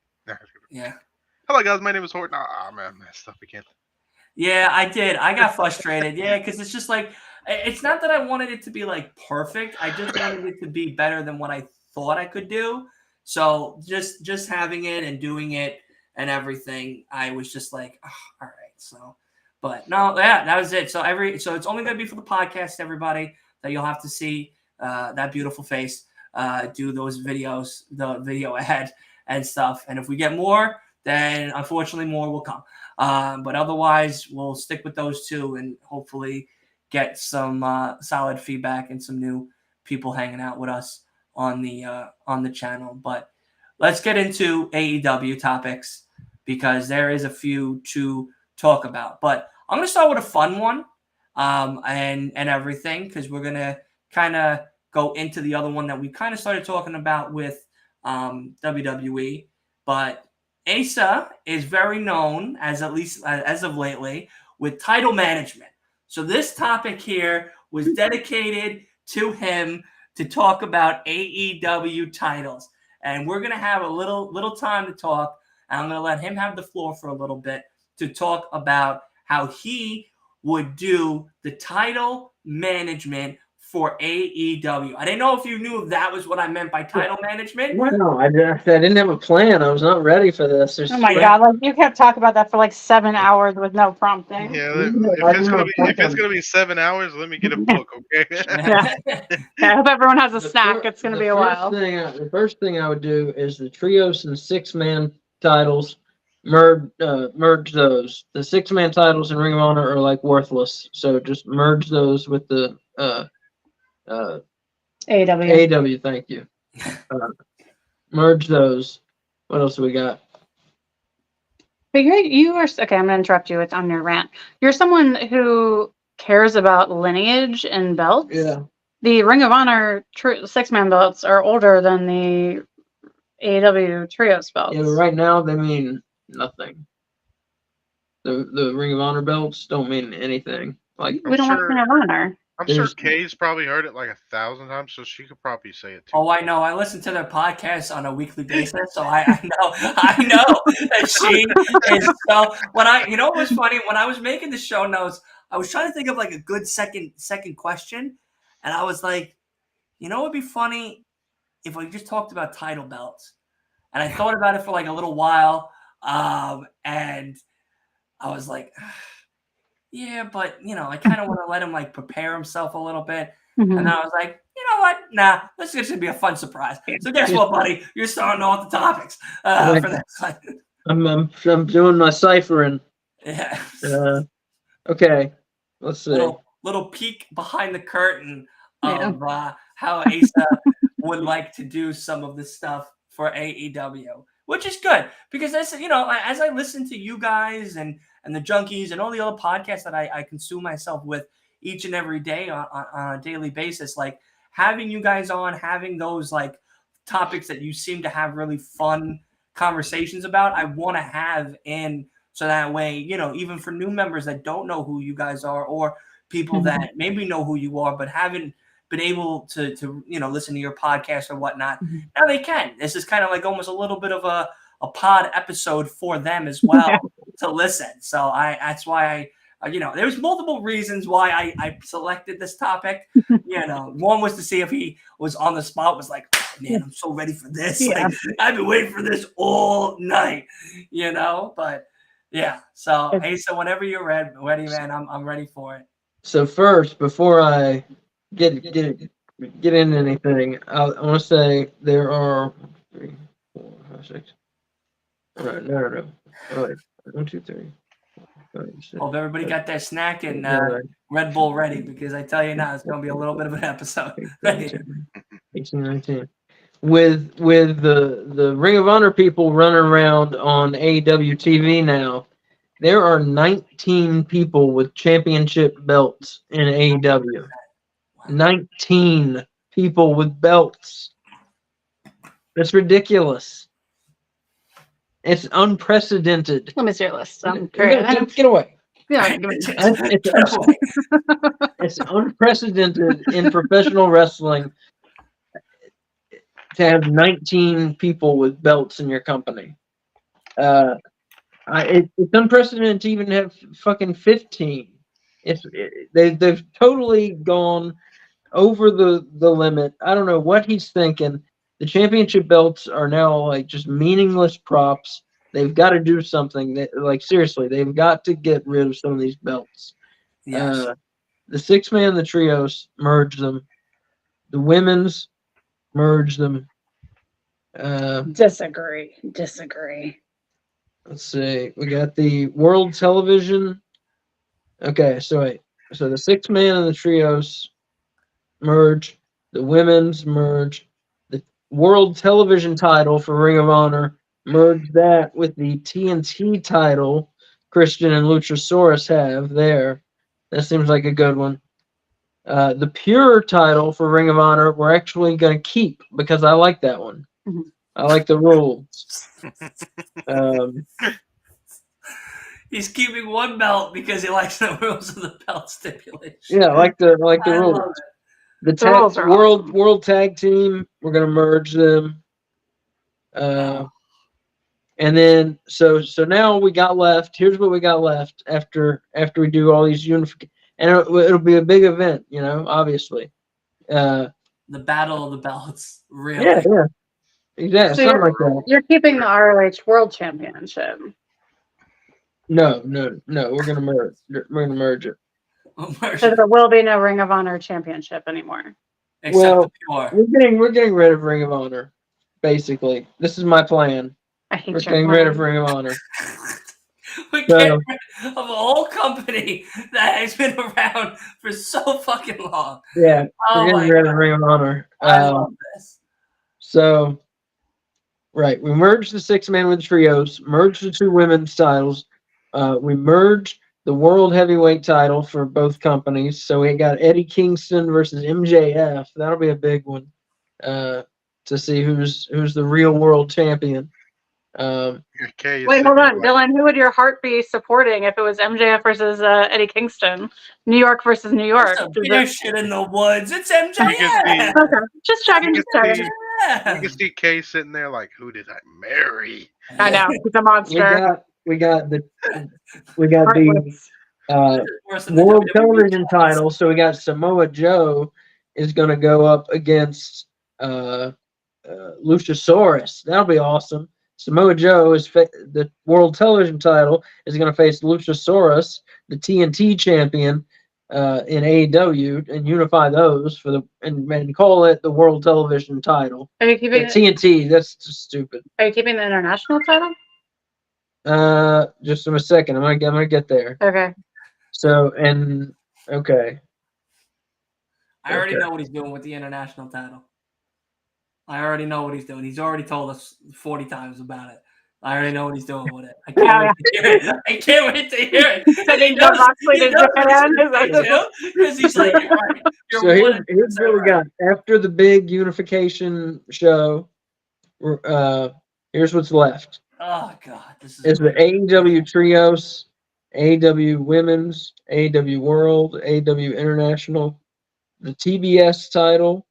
[SPEAKER 2] Yeah.
[SPEAKER 5] Hello guys, my name is Horton. Man, I messed up again.
[SPEAKER 2] Yeah, I did. I got frustrated. Yeah, because it's just like it's not that I wanted it to be like perfect. I just wanted it to be better than what I thought I could do. So just having it and doing it and everything, I was just like, oh, all right. So, but no, yeah, that was it. So it's only gonna be for the podcast, everybody, that you'll have to see that beautiful face do those videos, the video ahead and stuff. And if we get more, then unfortunately more will come. But otherwise, we'll stick with those two and hopefully get some solid feedback and some new people hanging out with us on the channel. But let's get into AEW topics because there is a few to talk about. But I'm gonna start with a fun one, and everything because we're gonna kind of go into the other one that we kind of started talking about with WWE, but Asa is very known, at least as of lately, with title management. So this topic here was dedicated to him to talk about AEW titles. And we're going to have a little time to talk. And I'm going to let him have the floor for a little bit to talk about how he would do the title management for AEW. I didn't know if you knew that was what I meant by title management.
[SPEAKER 3] Wow, I didn't have a plan. I was not ready for this.
[SPEAKER 4] Oh my god! Like you kept talking about that for like 7 hours with no prompting.
[SPEAKER 5] Yeah, if it's gonna be 7 hours, let me get a book, okay?
[SPEAKER 4] Yeah. I hope everyone has a snack. It's gonna be a while.
[SPEAKER 3] The first thing I would do is the trios and 6-man titles. Merge those. The 6-man titles in Ring of Honor are like worthless, so just merge those with the AEW. Thank you. Merge those. What else do we got?
[SPEAKER 4] But you are okay. I'm gonna interrupt you. It's on your rant. You're someone who cares about lineage and belts.
[SPEAKER 3] Yeah.
[SPEAKER 4] The Ring of Honor 6-man belts are older than the AEW trios belts.
[SPEAKER 3] Yeah, but right now they mean nothing. The Ring of Honor belts don't mean anything. Like
[SPEAKER 4] we don't want Ring of Honor.
[SPEAKER 5] I'm sure Kay's probably heard it like 1,000 times, so she could probably say it too.
[SPEAKER 2] Oh, I know. I listen to their podcast on a weekly basis, so I know that she is. So what was funny when I was making the show notes, I was trying to think of like a good second question, and I was like, it would be funny if we just talked about title belts, and I thought about it for like a little while, and I was like. Yeah, but I kind of want to let him like prepare himself a little bit, and I was like, you know what? Nah, this is gonna be a fun surprise. So guess what, buddy? You're starting off the topics for this.
[SPEAKER 3] I'm doing my ciphering.
[SPEAKER 2] Yeah.
[SPEAKER 3] Okay. Let's see.
[SPEAKER 2] Little peek behind the curtain of how Asa would like to do some of this stuff for AEW, which is good because as I listen to you guys and the junkies and all the other podcasts that I consume myself with each and every day on a daily basis, like having you guys on, having those like topics that you seem to have really fun conversations about, I want to have in so that way, even for new members that don't know who you guys are or people that maybe know who you are but haven't been able to listen to your podcast or whatnot, now they can. This is kind of like almost a little bit of a a pod episode for them as well to listen. So that's why there's multiple reasons why I selected this topic. One was to see if he was on the spot, was like, oh, man, I'm so ready for this.
[SPEAKER 4] Yeah.
[SPEAKER 2] Like, I've been waiting for this all night, but yeah. So, Asa, whenever you're ready, man, I'm ready for it.
[SPEAKER 3] So first, before I get into anything, I want to say there are 3, 4, 5, 6. All right, no. All right, 1, 2, 3. 5, 6.
[SPEAKER 2] Hope everybody got their snack and Red Bull ready, because I tell you now, it's going to be a little bit of an episode.
[SPEAKER 3] 18, 19. With the Ring of Honor people running around on AEW TV now, there are 19 people with championship belts in AEW. 19 people with belts. That's ridiculous. It's unprecedented.
[SPEAKER 4] Let me see your list.
[SPEAKER 3] Get away.
[SPEAKER 4] Yeah,
[SPEAKER 3] It's unprecedented in professional wrestling to have 19 people with belts in your company. It's unprecedented to even have fucking 15. They've totally gone over the limit. I don't know what he's thinking. The championship belts are now like just meaningless props. They've got to do something. Seriously, they've got to get rid of some of these belts.
[SPEAKER 2] Yes.
[SPEAKER 3] The 6-man, the trios, merge them. The women's, merge them.
[SPEAKER 4] Disagree.
[SPEAKER 3] Let's see. We got the World Television. Okay, so wait. So the 6-man and the trios merge. The women's merge. The World Television title for Ring of Honor, merge that with the TNT title Christian and Luchasaurus have there. That seems like a good one. The Pure title for Ring of Honor, we're actually going to keep because I like that one.
[SPEAKER 4] Mm-hmm.
[SPEAKER 3] I like the rules.
[SPEAKER 2] He's keeping one belt because he likes the rules of the belt stipulation.
[SPEAKER 3] Yeah, I like the rules. The World Tag Team, we're gonna merge them. And then so now we got left. Here's what we got left after we do all these unifications, and it'll be a big event, obviously.
[SPEAKER 2] The Battle of the Belts, really.
[SPEAKER 3] Yeah. Exactly.
[SPEAKER 4] So
[SPEAKER 3] something like that.
[SPEAKER 4] You're keeping the ROH World Championship.
[SPEAKER 3] No. We're gonna merge. We're gonna merge it.
[SPEAKER 4] So there will be no Ring of Honor Championship anymore.
[SPEAKER 2] Except the Pure.
[SPEAKER 3] We're getting rid of Ring of Honor. Basically, this is my plan.
[SPEAKER 4] I hate
[SPEAKER 3] We're getting rid of Ring of Honor.
[SPEAKER 2] We're getting rid of a whole company that has been around for so fucking long.
[SPEAKER 3] Yeah, we're getting rid of Ring of Honor.
[SPEAKER 2] I love this.
[SPEAKER 3] So, right, we merged the 6-man with the trios, merged the 2 women's titles. We merged the World Heavyweight title for both companies. So we got Eddie Kingston versus MJF. That'll be a big one to see who's the real world champion.
[SPEAKER 4] Wait, hold on, Dylan. Who would your heart be supporting if it was MJF versus Eddie Kingston? New York versus New York.
[SPEAKER 2] There's shit in the woods. It's MJF.
[SPEAKER 4] Okay, just checking.
[SPEAKER 5] You can see Kay sitting there like, who did I marry?
[SPEAKER 4] I know, he's a monster.
[SPEAKER 3] We got the World Television title. So we got Samoa Joe is going to go up against Luchasaurus. That'll be awesome. Samoa Joe is the World Television title is going to face Luchasaurus, the TNT champion, in AEW, and unify those and call it the World Television title.
[SPEAKER 4] Are you keeping
[SPEAKER 3] TNT? That's just stupid.
[SPEAKER 4] Are you keeping the international title?
[SPEAKER 3] Just in a second. I'm gonna get there.
[SPEAKER 4] Okay.
[SPEAKER 3] So okay.
[SPEAKER 2] I already know what he's doing with the international title. I already know what he's doing. He's already told us 40 times about it. I already know what he's doing with it. I can't wait to hear it. I can't wait to hear it.
[SPEAKER 4] Sending John Moxley to Japan.
[SPEAKER 2] Because he's like, you're right.
[SPEAKER 3] So here's what we got. After the big unification show, here's what's left.
[SPEAKER 2] Oh, God. This is
[SPEAKER 3] it's the AEW Trios, AEW Women's, AEW World, AEW International, the TBS title,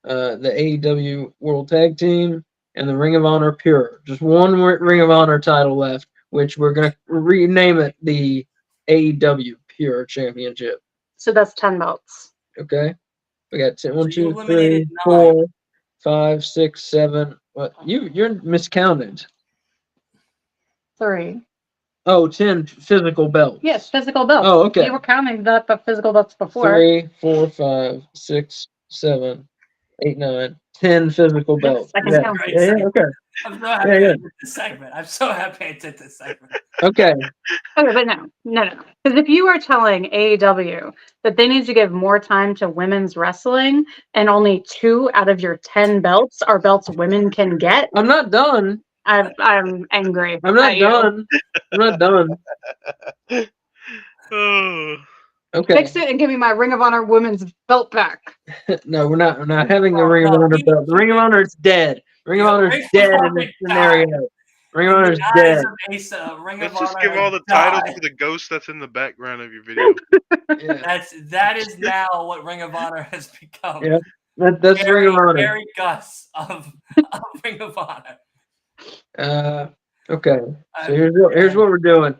[SPEAKER 3] the AEW World Tag Team, and the Ring of Honor Pure. Just one Ring of Honor title left, which we're gonna rename it the AEW Pure Championship.
[SPEAKER 4] So that's 10 belts.
[SPEAKER 3] Okay, we got 10, 1,
[SPEAKER 2] So you
[SPEAKER 3] 2,
[SPEAKER 2] eliminated
[SPEAKER 3] 3,
[SPEAKER 2] 9.
[SPEAKER 3] 4, 5, 6, 7. What you're miscounted.
[SPEAKER 4] 3.
[SPEAKER 3] Oh, 10 physical belts.
[SPEAKER 4] Yes, physical belts.
[SPEAKER 3] Oh, okay.
[SPEAKER 4] You were counting that the physical belts before.
[SPEAKER 3] 3, 4, 5, 6, 7, 8, 9, 10 physical belts.
[SPEAKER 4] I can
[SPEAKER 3] Yeah.
[SPEAKER 4] count.
[SPEAKER 3] Yeah, okay.
[SPEAKER 2] I'm so happy I did this segment. I'm so happy I did this segment.
[SPEAKER 3] Okay.
[SPEAKER 4] Okay, but no. Because if you are telling AEW that they need to give more time to women's wrestling and only 2 out of your 10 belts are belts women can get,
[SPEAKER 3] I'm not done.
[SPEAKER 4] I'm angry.
[SPEAKER 3] I'm not
[SPEAKER 4] at you.
[SPEAKER 3] done. I'm not done.
[SPEAKER 5] Oh.
[SPEAKER 3] Okay.
[SPEAKER 4] Fix it and give me my Ring of Honor women's belt back.
[SPEAKER 3] No, we're not. We're not having the
[SPEAKER 2] Oh,
[SPEAKER 3] Ring of
[SPEAKER 2] no,
[SPEAKER 3] Honor
[SPEAKER 2] we-
[SPEAKER 3] belt. The Ring of Honor is dead. Ring of
[SPEAKER 2] Yeah,
[SPEAKER 3] Honor
[SPEAKER 2] Ring
[SPEAKER 3] is
[SPEAKER 2] of
[SPEAKER 3] dead in
[SPEAKER 2] Honor
[SPEAKER 3] this
[SPEAKER 2] died.
[SPEAKER 3] scenario. Ring of
[SPEAKER 2] In
[SPEAKER 3] Honor
[SPEAKER 2] the
[SPEAKER 3] is
[SPEAKER 2] eyes
[SPEAKER 3] dead.
[SPEAKER 2] of Asa, Ring
[SPEAKER 5] Let's
[SPEAKER 2] of
[SPEAKER 5] just
[SPEAKER 2] Honor
[SPEAKER 5] give all the
[SPEAKER 2] died.
[SPEAKER 5] titles to the ghost that's in the background of your video.
[SPEAKER 3] Yeah.
[SPEAKER 2] That is now what Ring of Honor has become.
[SPEAKER 3] Yeah. That's Ring of Honor.
[SPEAKER 2] Gary Gus of Ring of Honor.
[SPEAKER 3] Okay. So here's what we're doing.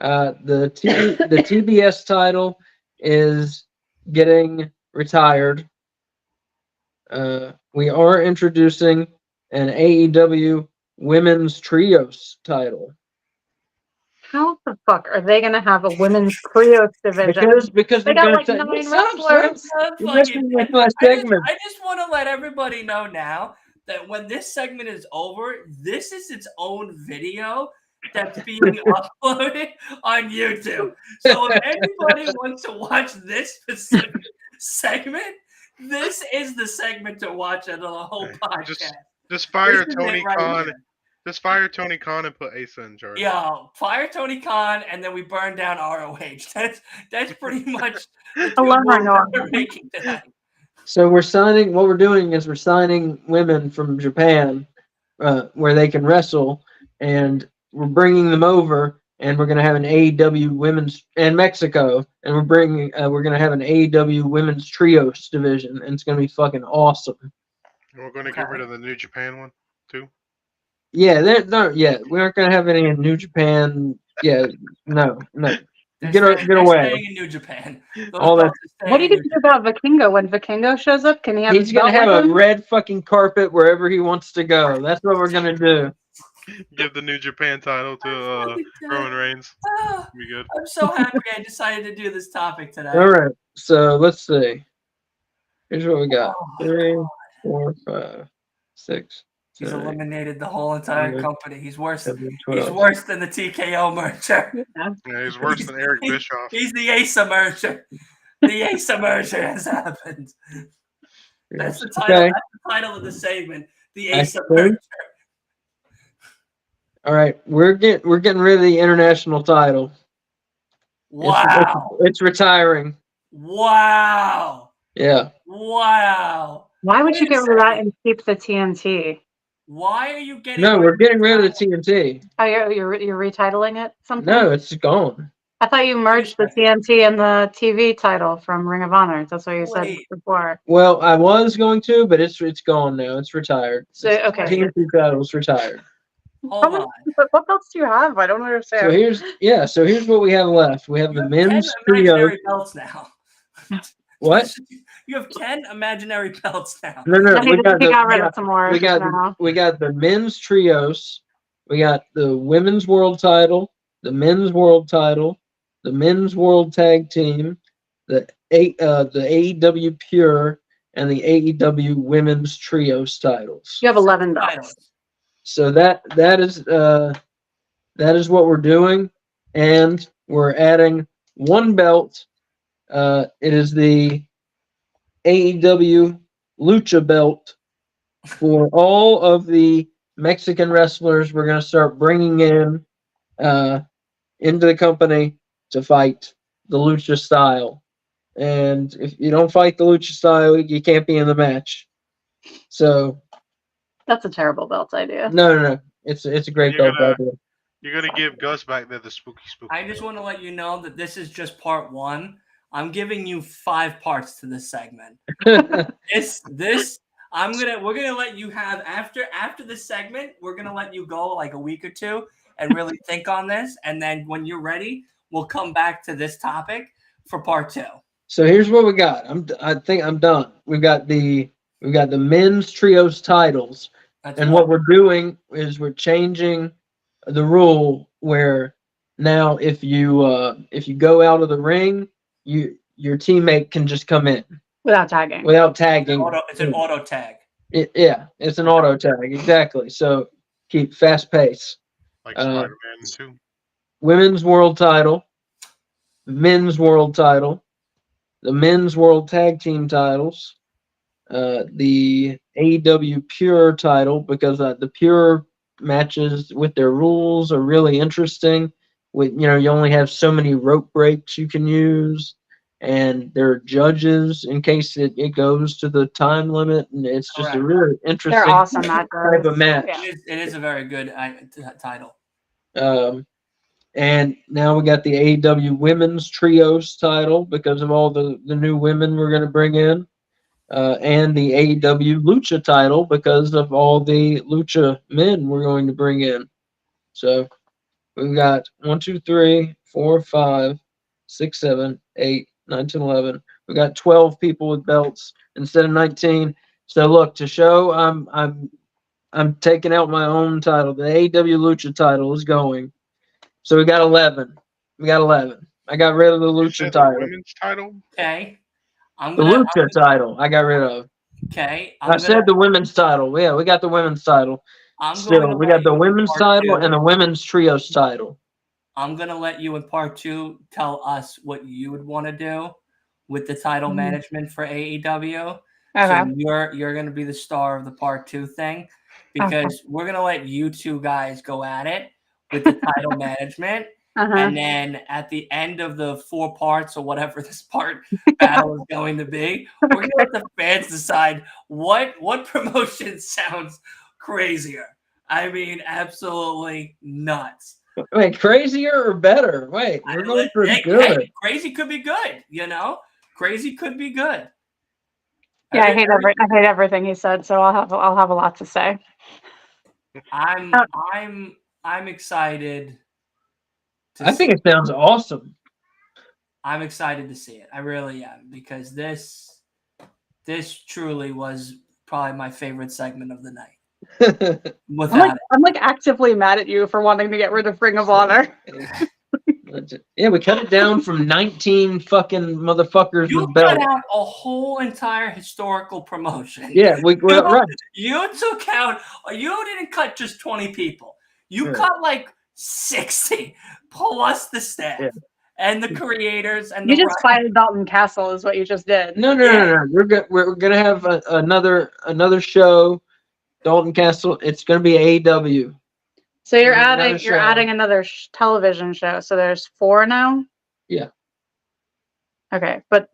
[SPEAKER 3] The TBS title is getting retired. We are introducing an AEW Women's Trios title.
[SPEAKER 4] How the fuck are they going to have a women's trios division?
[SPEAKER 3] Because
[SPEAKER 4] They
[SPEAKER 3] they're
[SPEAKER 4] got
[SPEAKER 3] gonna
[SPEAKER 4] like 9
[SPEAKER 3] Stop.
[SPEAKER 4] wrestlers.
[SPEAKER 3] You're messing with my segment.
[SPEAKER 2] I just want to let everybody know now that when this segment is over, this is its own video that's being uploaded on YouTube. So if anybody wants to watch this specific segment, this is the segment to watch on the whole podcast.
[SPEAKER 5] Just fire
[SPEAKER 2] This is
[SPEAKER 5] Tony
[SPEAKER 2] it right
[SPEAKER 5] Khan.
[SPEAKER 2] here.
[SPEAKER 5] Just fire Tony Khan and put Asa in charge.
[SPEAKER 2] Yeah, fire Tony Khan, and then we burn down ROH. That's pretty much the
[SPEAKER 4] I love
[SPEAKER 2] two moves
[SPEAKER 4] Ring of
[SPEAKER 2] that we're
[SPEAKER 4] Honor.
[SPEAKER 2] making tonight.
[SPEAKER 3] So we're signing. What we're doing is we're signing women from Japan, where they can wrestle, and we're bringing them over, and we're gonna have an AEW women's and Mexico, and we're gonna have an AEW women's trios division, and it's gonna be fucking awesome.
[SPEAKER 5] And we're going to get rid of the New Japan one too.
[SPEAKER 3] Yeah, we aren't gonna have any in New Japan. Yeah, no. Get
[SPEAKER 2] They're
[SPEAKER 3] away.
[SPEAKER 2] staying in New Japan.
[SPEAKER 3] All that.
[SPEAKER 4] What are you going to do about Vikingo when Vikingo shows up? Can he have
[SPEAKER 3] He's
[SPEAKER 4] his
[SPEAKER 3] gonna
[SPEAKER 4] belt
[SPEAKER 3] have
[SPEAKER 4] with
[SPEAKER 3] a
[SPEAKER 4] him?
[SPEAKER 3] red fucking carpet wherever he wants to go. That's what we're gonna do.
[SPEAKER 5] Give the New Japan title to Roman Reigns.
[SPEAKER 2] Ah,
[SPEAKER 5] Be good.
[SPEAKER 2] I'm so happy I decided to do this topic today.
[SPEAKER 3] All right, so let's see. Here's what we got:
[SPEAKER 2] Oh my
[SPEAKER 3] 3,
[SPEAKER 2] God.
[SPEAKER 3] 4, 5, 6,
[SPEAKER 2] He's
[SPEAKER 3] 7,
[SPEAKER 2] eliminated the whole entire
[SPEAKER 3] 8,
[SPEAKER 2] company. He's worse.
[SPEAKER 3] 7,
[SPEAKER 2] He's
[SPEAKER 3] 12.
[SPEAKER 2] worse than the TKO merger.
[SPEAKER 5] Yeah, he's worse than Eric Bischoff.
[SPEAKER 2] He's the Asa merger. The Asa merger has happened. That's the title.
[SPEAKER 3] Okay.
[SPEAKER 2] That's the title of the segment. The
[SPEAKER 3] I
[SPEAKER 2] Asa
[SPEAKER 3] think-
[SPEAKER 2] merger.
[SPEAKER 3] All right, we're getting rid of the international title.
[SPEAKER 2] Wow.
[SPEAKER 3] It's retiring.
[SPEAKER 2] Wow.
[SPEAKER 3] Yeah.
[SPEAKER 2] Wow.
[SPEAKER 4] Why would
[SPEAKER 2] Wait
[SPEAKER 4] you
[SPEAKER 2] a
[SPEAKER 4] get rid of that
[SPEAKER 2] second.
[SPEAKER 4] and keep the TNT?
[SPEAKER 2] Why are you getting
[SPEAKER 3] No, we're getting rid of the TNT.
[SPEAKER 4] Oh, you're retitling it something?
[SPEAKER 3] No, it's gone.
[SPEAKER 4] I thought you merged the TNT and the TV title from Ring of Honor. That's what you said
[SPEAKER 2] Wait.
[SPEAKER 4] before.
[SPEAKER 3] Well, I was going to, but it's gone now. It's retired.
[SPEAKER 4] So, okay.
[SPEAKER 3] TNT title's retired.
[SPEAKER 2] Hold on.
[SPEAKER 4] What belts do you have? I don't
[SPEAKER 3] So
[SPEAKER 4] understand.
[SPEAKER 3] here's what we have left. We have
[SPEAKER 2] You
[SPEAKER 3] the
[SPEAKER 2] have
[SPEAKER 3] men's
[SPEAKER 2] 10
[SPEAKER 3] trio.
[SPEAKER 2] imaginary belts now.
[SPEAKER 3] What?
[SPEAKER 2] You have 10 imaginary belts now.
[SPEAKER 3] No.
[SPEAKER 4] Let me just pick out rid of some more.
[SPEAKER 3] We got
[SPEAKER 4] now.
[SPEAKER 3] the men's trios. We got the women's world title, the men's world title, the men's world tag team, the AEW Pure, and the AEW women's trios titles.
[SPEAKER 4] You have 11 belts.
[SPEAKER 3] So that is what we're doing, and we're adding one belt. It is the AEW Lucha belt for all of the Mexican wrestlers we're going to start bringing in into the company to fight the Lucha style. And if you don't fight the Lucha style, you can't be in the match. So
[SPEAKER 4] That's a terrible belt idea.
[SPEAKER 3] no. It's a great belt idea.
[SPEAKER 5] You're gonna give Gus back there the spooky.
[SPEAKER 2] I just want to let you know that this is just part 1. I'm giving you 5 parts to this segment. This We're gonna let you have after the segment. We're gonna let you go like a week or two and really think on this, and then when you're ready, we'll come back to this topic for part 2.
[SPEAKER 3] So here's what we got. I think I'm done. We've got the men's trios titles, and what we're doing is we're changing the rule where now if you go out of the ring, your teammate can just come in
[SPEAKER 4] without tagging.
[SPEAKER 2] It's an auto tag.
[SPEAKER 3] It's an auto tag, exactly. So keep fast pace.
[SPEAKER 5] Like Spider-Man 2.
[SPEAKER 3] Women's world title, men's world title, the men's world tag team titles, the AEW Pure title, because the Pure matches with their rules are really interesting. With you only have so many rope breaks you can use, and there are judges in case it goes to the time limit, and it's just a really interesting
[SPEAKER 4] They're awesome
[SPEAKER 3] type of match.
[SPEAKER 2] Yeah. It is a very good title.
[SPEAKER 3] And now we got the AEW Women's Trios title because of all the new women we're going to bring in. And the AEW Lucha title because of all the Lucha men we're going to bring in. So we've got 1, 2, 3, 4, 5, 6, 7, 8, 9, 10, 11. We got 12 people with belts instead of 19. So look, to show I'm taking out my own title. The AEW Lucha title is going. So we got 11. I got rid of the Lucha title.
[SPEAKER 5] The women's title?
[SPEAKER 2] Okay.
[SPEAKER 3] The Lucha title I got rid of.
[SPEAKER 2] Okay.
[SPEAKER 3] I said the women's title. Yeah, we got the women's title. Still, we got the women's title and the women's trios title.
[SPEAKER 2] I'm going to let you in part 2 tell us what you would want to do with the title management for AEW.
[SPEAKER 4] Okay.
[SPEAKER 2] So you're going to be the star of the part 2 thing because we're going to let you two guys go at it with the title management. And then at the end of the 4 parts or whatever this part battle is going to be, we're going to let the fans decide what promotion sounds crazier. I mean, absolutely nuts.
[SPEAKER 3] Wait, crazier or better? Wait, we're going for good.
[SPEAKER 2] Hey, crazy could be good, Crazy could be good.
[SPEAKER 4] Yeah, I hate everything he said, so I'll have a lot to say.
[SPEAKER 2] I'm excited.
[SPEAKER 3] I think it sounds awesome.
[SPEAKER 2] I'm excited to see it. I really am because this truly was probably my favorite segment of the night.
[SPEAKER 4] I'm like actively mad at you for wanting to get rid of Ring of Honor.
[SPEAKER 3] Yeah, we cut it down from 19 fucking motherfuckers with belts.
[SPEAKER 2] You cut out a whole entire historical promotion.
[SPEAKER 3] Yeah, we're right.
[SPEAKER 2] You took out. You didn't cut just 20 people. You cut like 60 plus the staff and the creators and
[SPEAKER 4] you just fired Dalton Castle is what you just did.
[SPEAKER 3] No. We're gonna have another show. Dalton Castle. It's gonna be AEW.
[SPEAKER 4] So you're adding another television show. So there's 4 now.
[SPEAKER 3] Yeah.
[SPEAKER 4] Okay, but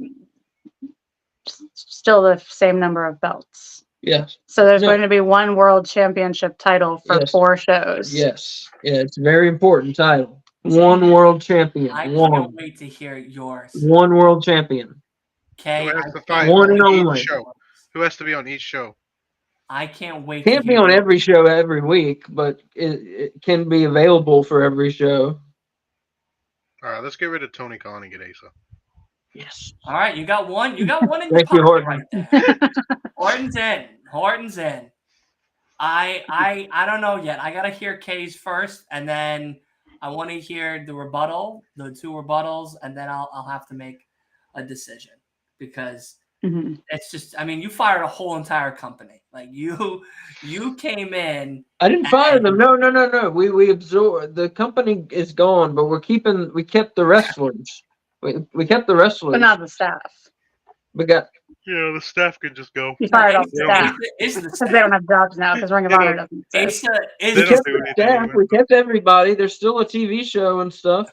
[SPEAKER 4] still the same number of belts.
[SPEAKER 3] Yes.
[SPEAKER 4] So there's going to be 1 world championship title for 4 shows.
[SPEAKER 3] Yes. Yeah, it's a very important title. 1 world champion.
[SPEAKER 2] I can't wait to hear yours.
[SPEAKER 3] 1 world champion.
[SPEAKER 2] Okay.
[SPEAKER 5] Who has to fight
[SPEAKER 3] 1 and only.
[SPEAKER 5] Show? Who has to be on each show?
[SPEAKER 2] I can't wait.
[SPEAKER 3] Can't be on every show every week, but it can be available for every show.
[SPEAKER 5] All right, let's get rid of Tony Khan and get Asa.
[SPEAKER 3] Yes.
[SPEAKER 2] All right, you got one. You got one in
[SPEAKER 3] Thank
[SPEAKER 2] your
[SPEAKER 3] you,
[SPEAKER 2] pocket
[SPEAKER 3] Horton.
[SPEAKER 2] right there. Horton's in. I don't know yet. I gotta hear Kay's first, and then I want to hear the 2 rebuttals, and then I'll have to make a decision because it's just. I mean, you fired a whole entire company. Like you came in.
[SPEAKER 3] I didn't fire them. No. We absorbed. The company is gone, but we kept the wrestlers. We kept the wrestlers,
[SPEAKER 4] but not the staff.
[SPEAKER 3] We got.
[SPEAKER 5] Yeah, the staff could just go.
[SPEAKER 4] You fired all the staff because they don't have jobs now because Ring of Honor doesn't exist.
[SPEAKER 3] We kept the staff. We kept everybody. There's still a TV show and stuff.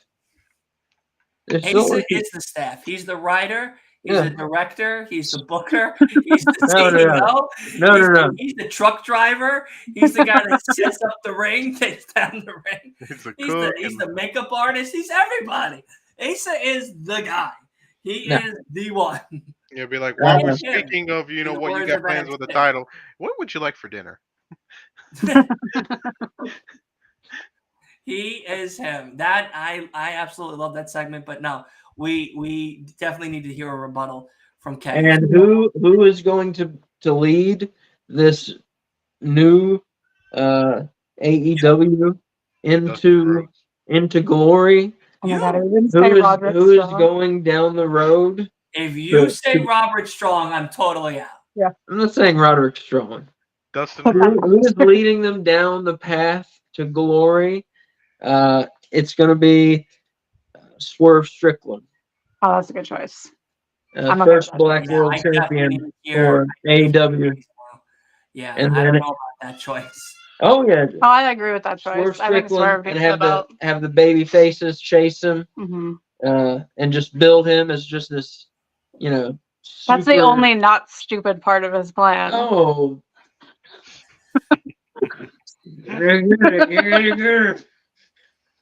[SPEAKER 2] Asa is the staff. He's the writer. He's the director. He's the booker. He's the CEO. He's the truck driver. He's the guy that sets up the ring, takes down the ring. He's the makeup artist. He's everybody. Asa is the guy. He is the one.
[SPEAKER 5] You'll be like, well,
[SPEAKER 2] Yeah.
[SPEAKER 5] speaking of,
[SPEAKER 2] In the
[SPEAKER 5] what you
[SPEAKER 2] words
[SPEAKER 5] got
[SPEAKER 2] of
[SPEAKER 5] plans with the
[SPEAKER 2] NXT.
[SPEAKER 5] title, what would you like for dinner?
[SPEAKER 2] He is him. That I absolutely love that segment. But no, we definitely need to hear a rebuttal from Kay.
[SPEAKER 3] And who is going to lead this new AEW into glory?
[SPEAKER 4] Oh my
[SPEAKER 2] You,
[SPEAKER 4] god, I didn't say Roderick
[SPEAKER 3] Who is
[SPEAKER 4] Strong.
[SPEAKER 3] going down the road?
[SPEAKER 2] if you say Robert Strong, I'm totally out.
[SPEAKER 4] Yeah.
[SPEAKER 3] I'm not saying Roderick Strong.
[SPEAKER 5] Dustin
[SPEAKER 4] Okay.
[SPEAKER 5] Rhodes.
[SPEAKER 3] Who is leading them down the path to glory? It's going to be Swerve Strickland,
[SPEAKER 4] Oh, that's a good choice. I'm okay
[SPEAKER 3] first
[SPEAKER 4] with that
[SPEAKER 3] Black
[SPEAKER 4] choice.
[SPEAKER 2] Yeah,
[SPEAKER 3] World
[SPEAKER 2] I definitely
[SPEAKER 3] Champion
[SPEAKER 2] need to hear
[SPEAKER 3] for AEW.
[SPEAKER 2] Yeah,
[SPEAKER 3] And
[SPEAKER 2] I
[SPEAKER 3] then
[SPEAKER 2] don't know about that choice.
[SPEAKER 3] Oh yeah,
[SPEAKER 4] Oh, I agree with that choice.
[SPEAKER 3] Swerve
[SPEAKER 4] I think
[SPEAKER 3] Strickland,
[SPEAKER 4] Swerve
[SPEAKER 3] and
[SPEAKER 4] needs the belt.
[SPEAKER 3] have the baby faces chase him, and just build him as just this,
[SPEAKER 4] That's the
[SPEAKER 3] super-
[SPEAKER 4] only not stupid part of his plan.
[SPEAKER 3] Oh.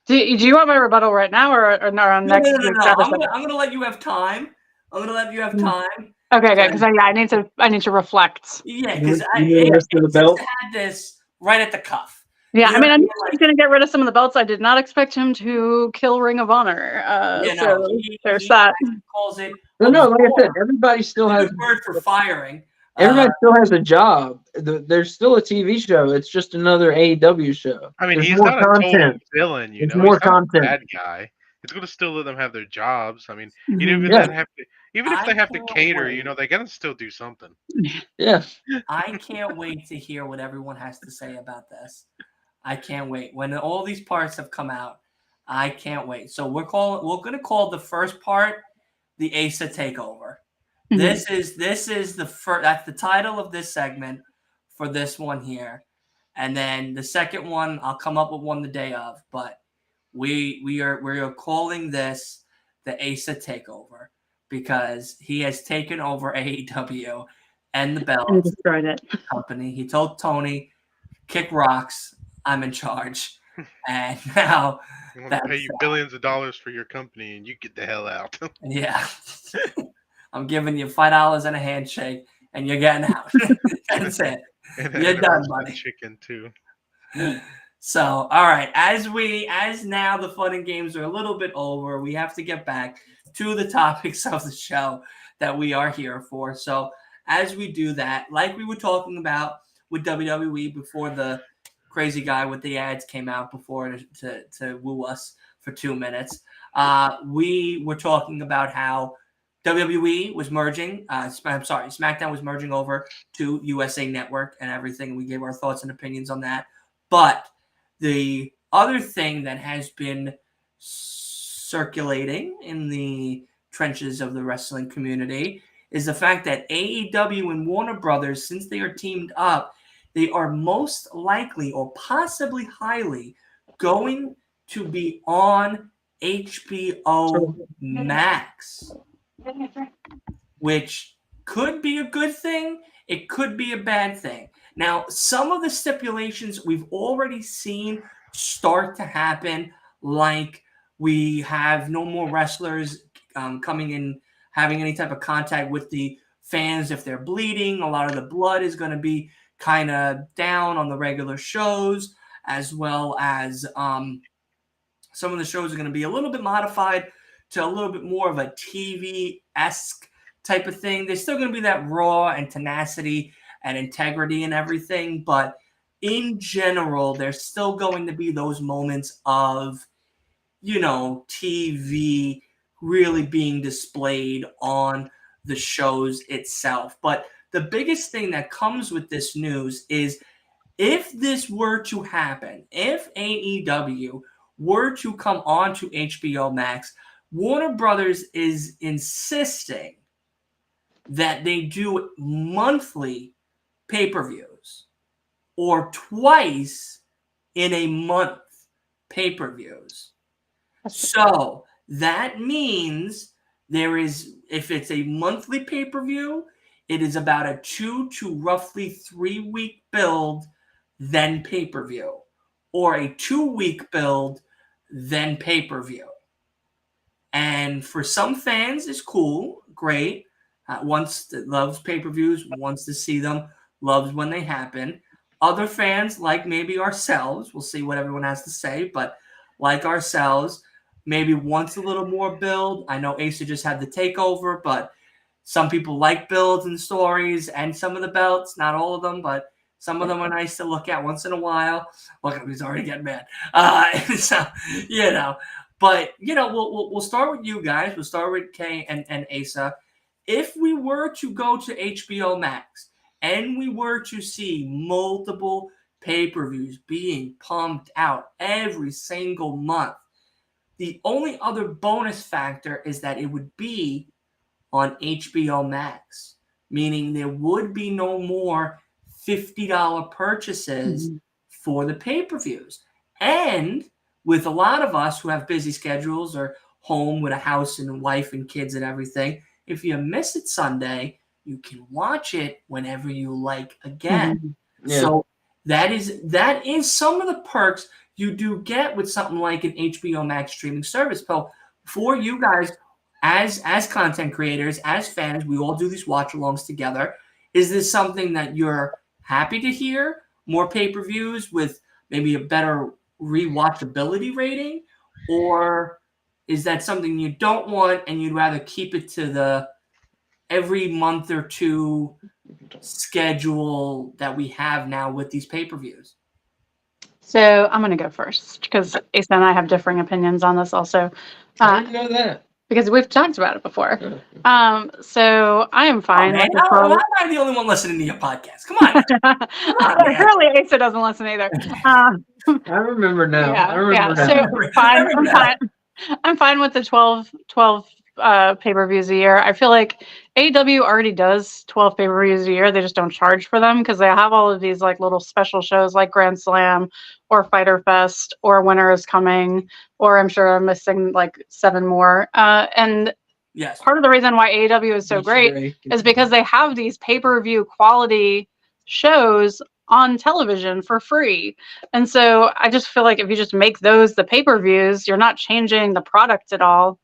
[SPEAKER 4] Do you want my rebuttal right now or on next week's episode?
[SPEAKER 2] I'm gonna let you have time. I'm gonna let you have time.
[SPEAKER 4] Okay, good. Because I need to reflect.
[SPEAKER 2] Yeah, because
[SPEAKER 3] Ace
[SPEAKER 2] had this right at the cuff.
[SPEAKER 4] Yeah,
[SPEAKER 2] You
[SPEAKER 4] I
[SPEAKER 2] know
[SPEAKER 4] mean, I
[SPEAKER 2] what
[SPEAKER 4] knew
[SPEAKER 2] I mean?
[SPEAKER 4] he was going to get rid of some of the belts. I did not expect him to kill Ring of Honor. There's that.
[SPEAKER 2] Calls it.
[SPEAKER 3] No, like I said, everybody still has
[SPEAKER 2] a word for firing.
[SPEAKER 3] Everybody still has a job. There's still a TV show. It's just another AEW show.
[SPEAKER 5] I mean,
[SPEAKER 3] There's
[SPEAKER 5] he's
[SPEAKER 3] more
[SPEAKER 5] not a total villain,
[SPEAKER 3] There's
[SPEAKER 5] He's
[SPEAKER 3] more
[SPEAKER 5] not
[SPEAKER 3] content.
[SPEAKER 5] a bad guy. It's gonna still let them have their jobs. I mean,
[SPEAKER 4] Mhm.
[SPEAKER 5] even if they have to cater, they gotta still do something.
[SPEAKER 3] Yeah.
[SPEAKER 2] I can't wait to hear what everyone has to say about this. I can't wait. When all these parts have come out, I can't wait. So we're gonna call the first part the Asa takeover.
[SPEAKER 4] Mhm.
[SPEAKER 2] This is the first. That's the title of this segment for this one here, and then the second one I'll come up with one the day of. But we are calling this the Asa takeover because he has taken over AEW and the belt.
[SPEAKER 4] He destroyed it.
[SPEAKER 2] Company. He told Tony, "Kick rocks. I'm in charge." And now
[SPEAKER 5] I'm gonna pay you billions of dollars for your company, and you get the hell out.
[SPEAKER 2] Yeah. I'm giving you $5 and a handshake, and you're getting out. That's it. You're done, buddy.
[SPEAKER 5] Chicken too.
[SPEAKER 2] So, all right. As now the fun and games are a little bit over, we have to get back to the topics of the show that we are here for. So, as we do that, like we were talking about with WWE before the crazy guy with the ads came out before to woo us for 2 minutes, we were talking about how WWE was merging. SmackDown was merging over to USA Network and everything. We gave our thoughts and opinions on that. But the other thing that has been circulating in the trenches of the wrestling community is the fact that AEW and Warner Brothers, since they are teamed up, they are most likely or possibly highly going to be on HBO Max, which could be a good thing. It could be a bad thing. Now, some of the stipulations we've already seen start to happen, like we have no more wrestlers coming in, having any type of contact with the fans if they're bleeding. A lot of the blood is going to be kind of down on the regular shows, as well as some of the shows are going to be a little bit modified to a little bit more of a TV-esque type of thing. There's still going to be that raw and tenacity and integrity and everything, but in general, there's still going to be those moments of, TV really being displayed on the shows itself. But the biggest thing that comes with this news is if this were to happen, if AEW were to come onto HBO Max, Warner Brothers is insisting that they do monthly pay-per-views or twice in a month pay-per-views. So that means if it's a monthly pay-per-view, it is about a 2 to roughly 3 week build, then pay-per-view, or a 2-week build, then pay-per-view. And for some fans, it's cool, great. loves pay-per-views, wants to see them, loves when they happen. Other fans, like maybe ourselves, we'll see what everyone has to say, but like ourselves, maybe wants a little more build. I know Asa just had the takeover, but some people like builds and stories and some of the belts, not all of them, but some of them are nice to look at once in a while. Look, he's already getting mad. So, but we'll start with you guys. We'll start with Kay and Asa. If we were to go to HBO Max and we were to see multiple pay-per-views being pumped out every single month, the only other bonus factor is that it would be on HBO Max, meaning there would be no more $50 purchases for the pay-per-views. And with a lot of us who have busy schedules or home with a house and wife and kids and everything, if you miss it Sunday, you can watch it whenever you like again.
[SPEAKER 3] Yeah.
[SPEAKER 2] So that is some of the perks you do get with something like an HBO Max streaming service. So for you guys, as content creators, as fans, we all do these watch-alongs together. Is this something that you're happy to hear? More pay-per-views with maybe a better rewatchability rating? Or is that something you don't want and you'd rather keep it to the every month or two schedule that we have now with these pay-per-views?
[SPEAKER 4] So I'm going to go first because Asa and I have differing opinions on this also.
[SPEAKER 3] I didn't know that.
[SPEAKER 4] Because we've talked about it before. So I am fine with the 12.
[SPEAKER 2] Why am I the only one listening to your podcast? Come on.
[SPEAKER 4] Apparently Asa doesn't listen either.
[SPEAKER 3] I remember now.
[SPEAKER 4] Yeah,
[SPEAKER 3] I remember now.
[SPEAKER 4] So I'm fine with the 12 pay-per-views a year. I feel like AEW already does 12 pay-per-views a year. They just don't charge for them because they have all of these like little special shows like Grand Slam or Fighter Fest or Winter is Coming, or I'm sure I'm missing like 7 more. And
[SPEAKER 2] yes,
[SPEAKER 4] part of the reason why AEW is so great is because they have these pay-per-view quality shows on television for free. And so I just feel like if you just make those the pay-per-views, you're not changing the product at all.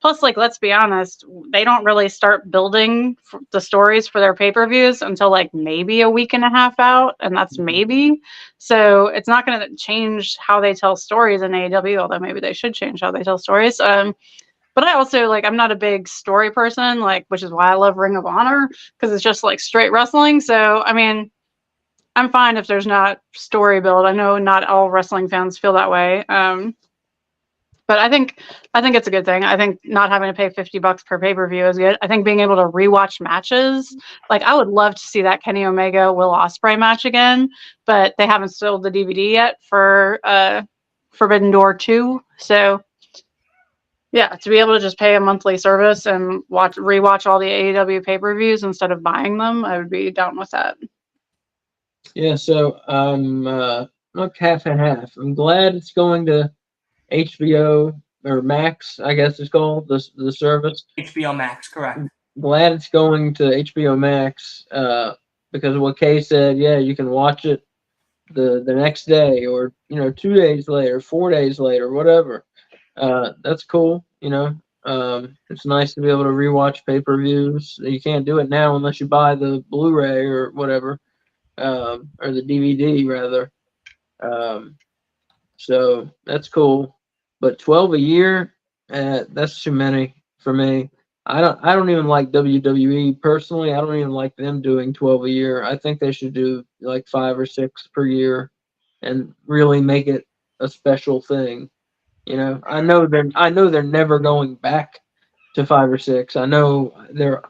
[SPEAKER 4] Plus, like, let's be honest, they don't really start building the stories for their pay-per-views until like maybe a week and a half out, and that's maybe. So it's not going to change how they tell stories in AEW, although maybe they should change how they tell stories. But I also, like, I'm not a big story person, like, which is why I love Ring of Honor, because it's just like straight wrestling. So, I mean, I'm fine if there's not story build. I know not all wrestling fans feel that way. But I think it's a good thing. I think not having to pay $50 per pay-per-view is good. I think being able to rewatch matches, like I would love to see that Kenny Omega Will Ospreay match again, but they haven't sold the DVD yet for Forbidden Door 2. So yeah, to be able to just pay a monthly service and rewatch all the AEW pay-per-views instead of buying them, I would be down with that.
[SPEAKER 3] Yeah, so look, half and half. I'm glad it's going to HBO or Max, I guess it's called, the service.
[SPEAKER 2] HBO Max, correct.
[SPEAKER 3] Glad it's going to HBO Max because of what Kay said. Yeah, you can watch it the next day, or 2 days later, 4 days later, whatever. That's cool. It's nice to be able to rewatch pay-per-views. You can't do it now unless you buy the Blu-ray or whatever, or the DVD rather. So that's cool. But 12 a year, that's too many for me. I don't even like WWE personally. I don't even like them doing 12 a year. I think they should do like 5 or 6 per year and really make it a special thing. I know they're never going back to 5 or 6. I know they're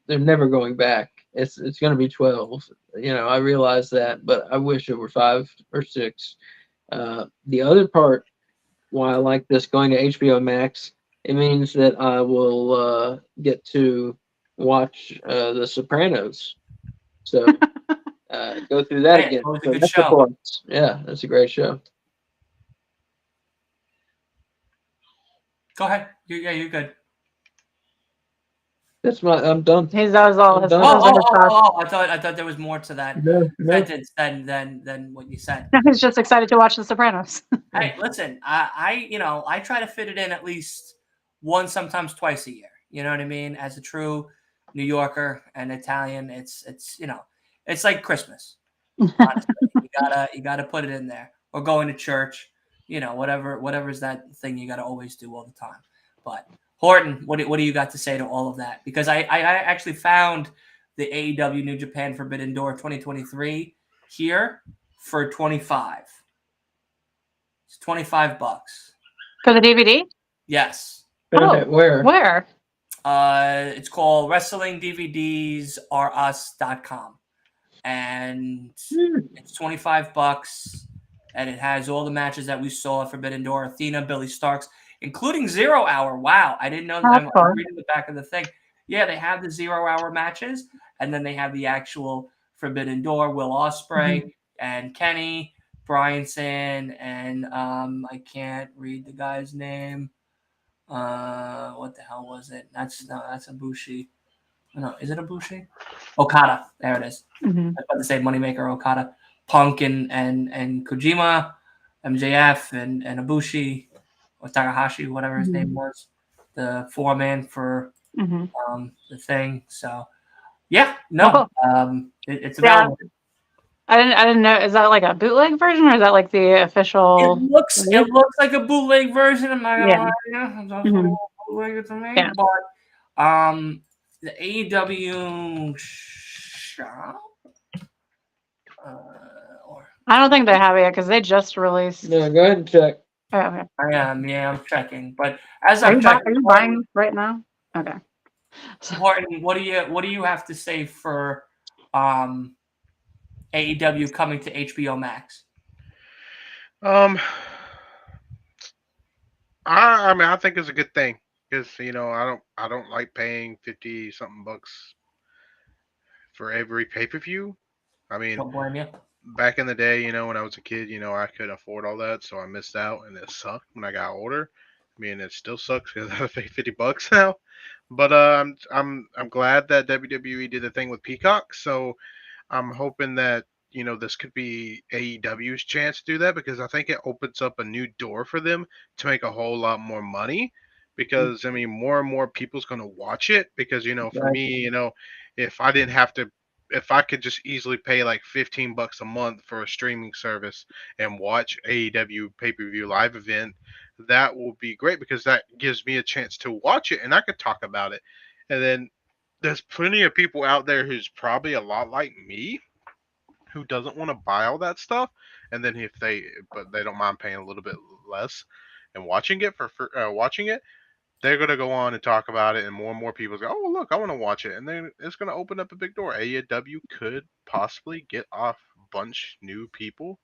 [SPEAKER 3] never going back. It's going to be 12. I realize that, but I wish it were 5 or 6. The other part why I like this going to HBO Max, it means that I will get to watch The Sopranos. So go through that again.
[SPEAKER 2] That was a good show.
[SPEAKER 3] Yeah, that's a great show.
[SPEAKER 2] Go ahead. You're good.
[SPEAKER 3] I'm done.
[SPEAKER 4] That was all.
[SPEAKER 2] I thought there was more to that sentence than what you said.
[SPEAKER 4] He's just excited to watch The Sopranos.
[SPEAKER 2] Hey, listen, I try to fit it in at least once, sometimes twice a year. You know what I mean? As a true New Yorker and Italian. It's it's like Christmas. Honestly, you gotta put it in there, or going to church. Whatever's that thing you gotta always do all the time. But Horton, what do you got to say to all of that? Because I actually found the AEW New Japan Forbidden Door 2023 here for 25. It's $25
[SPEAKER 4] for the DVD.
[SPEAKER 2] Yes.
[SPEAKER 3] Where?
[SPEAKER 2] It's called WrestlingDVDsAreUs.com, and it's $25, and it has all the matches that we saw at Forbidden Door: Athena, Billy Starks, including 0 Hour. Wow, I didn't know. I'm reading the back of the thing. Yeah, they have the 0 Hour matches, and then they have the actual Forbidden Door: Will Ospreay and Kenny Bryanson, and I can't read the guy's name. What the hell was it? That's Ibushi. No, is it Ibushi? Okada. There it is. I was about to say Moneymaker Okada. Punk and Kojima, MJF and Ibushi or Takahashi, whatever his name was, the foreman for the thing. So yeah, no, it's available.
[SPEAKER 4] I didn't know. Is that like a bootleg version, or is that like the official?
[SPEAKER 2] It looks like a bootleg version. I'm not gonna lie to you. It's also a bootleg to me.
[SPEAKER 4] Yeah.
[SPEAKER 2] But the AEW shop.
[SPEAKER 4] I don't think they have it yet because they just released.
[SPEAKER 3] Yeah, go ahead and check.
[SPEAKER 4] Oh, okay.
[SPEAKER 2] I am. Yeah, I'm checking. But as
[SPEAKER 4] Are
[SPEAKER 2] I'm checking,
[SPEAKER 4] you buying right now? Okay.
[SPEAKER 2] Horton, what do you have to say for AEW coming to HBO Max?
[SPEAKER 5] I mean, I think it's a good thing because I don't like paying 50 something bucks for every pay-per-view. I mean,
[SPEAKER 2] Don't blame you.
[SPEAKER 5] back in the day, when I was a kid, I couldn't afford all that, so I missed out, and it sucked when I got older. I mean, it still sucks because I have to pay $50 now. But I'm glad that WWE did the thing with Peacock, so I'm hoping that this could be AEW's chance to do that, because I think it opens up a new door for them to make a whole lot more money. Because I mean, more and more people's going to watch it. Because for me, if I didn't have to, if I could just easily pay like $15 a month for a streaming service and watch AEW pay-per-view live event, that will be great, because that gives me a chance to watch it and I could talk about it. And then there's plenty of people out there who's probably a lot like me, who doesn't want to buy all that stuff, and then but they don't mind paying a little bit less and watching it they're going to go on and talk about it, and more people go, oh look, I want to watch it, and then it's going to open up a big door. AEW could possibly get off a bunch new people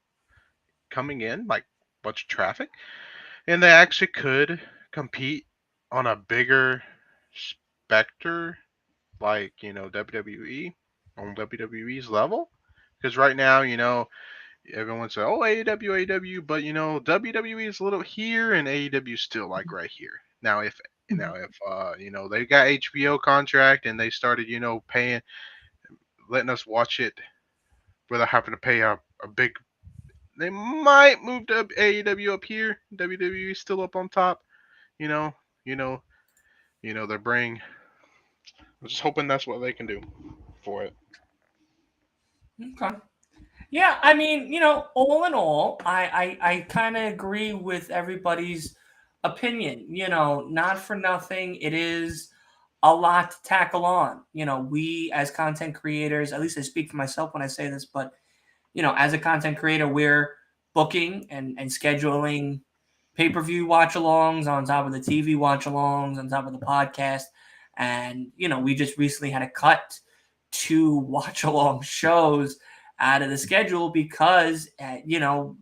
[SPEAKER 5] coming in, like a bunch of traffic, and they actually could compete on a bigger specter, like WWE, on WWE's level. Because right now, everyone says, oh, AEW, but WWE is a little here and AEW is still like right here. Now if they got HBO contract and they started paying, letting us watch it without having to pay a big, they might move to AEW up here. WWE is still up on top. They're bringing. I'm just hoping that's what they can do for it.
[SPEAKER 2] Okay. Yeah, I mean, all in all, I kind of agree with everybody's opinion. Not for nothing, it is a lot to tackle on. We as content creators, at least I speak for myself when I say this, but as a content creator, we're booking and scheduling pay-per-view watch-alongs on top of the TV watch-alongs, on top of the podcast. And, we just recently had to cut 2 watch-along shows out of the schedule because,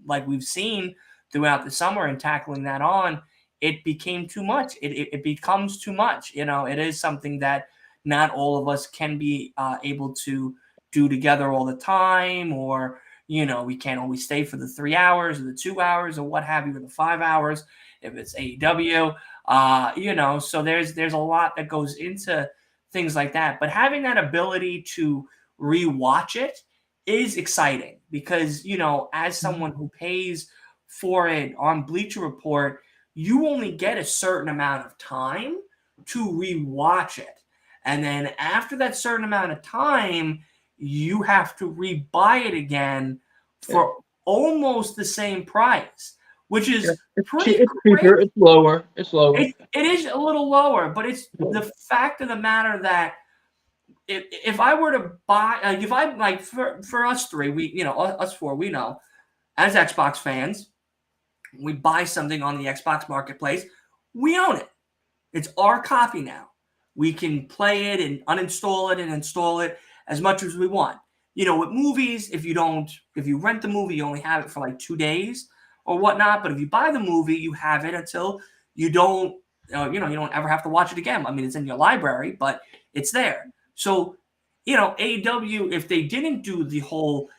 [SPEAKER 2] like we've seen throughout the summer and tackling that on, it became too much. It becomes too much. It is something that not all of us can be able to do together all the time, or, we can't always stay for the 3 hours or the 2 hours or what have you, or the 5 hours if it's AEW. So there's a lot that goes into things like that. But having that ability to rewatch it is exciting because, as someone who pays for it on Bleacher Report, you only get a certain amount of time to rewatch it. And then after that certain amount of time, you have to rebuy it again for almost the same price, which is pretty
[SPEAKER 3] it's
[SPEAKER 2] crazy.
[SPEAKER 3] cheaper. It's lower. It's lower.
[SPEAKER 2] It is a little lower, but it's the fact of the matter that if I were to buy, if I like for us three, us four, we know as Xbox fans, we buy something on the Xbox marketplace, we own it. It's our copy now. We can play it and uninstall it and install it as much as we want. With movies, if you rent the movie, you only have it for like 2 days or whatnot. But if you buy the movie, you have it until you don't ever have to watch it again. I mean, it's in your library, but it's there. So, AEW, if they didn't do the whole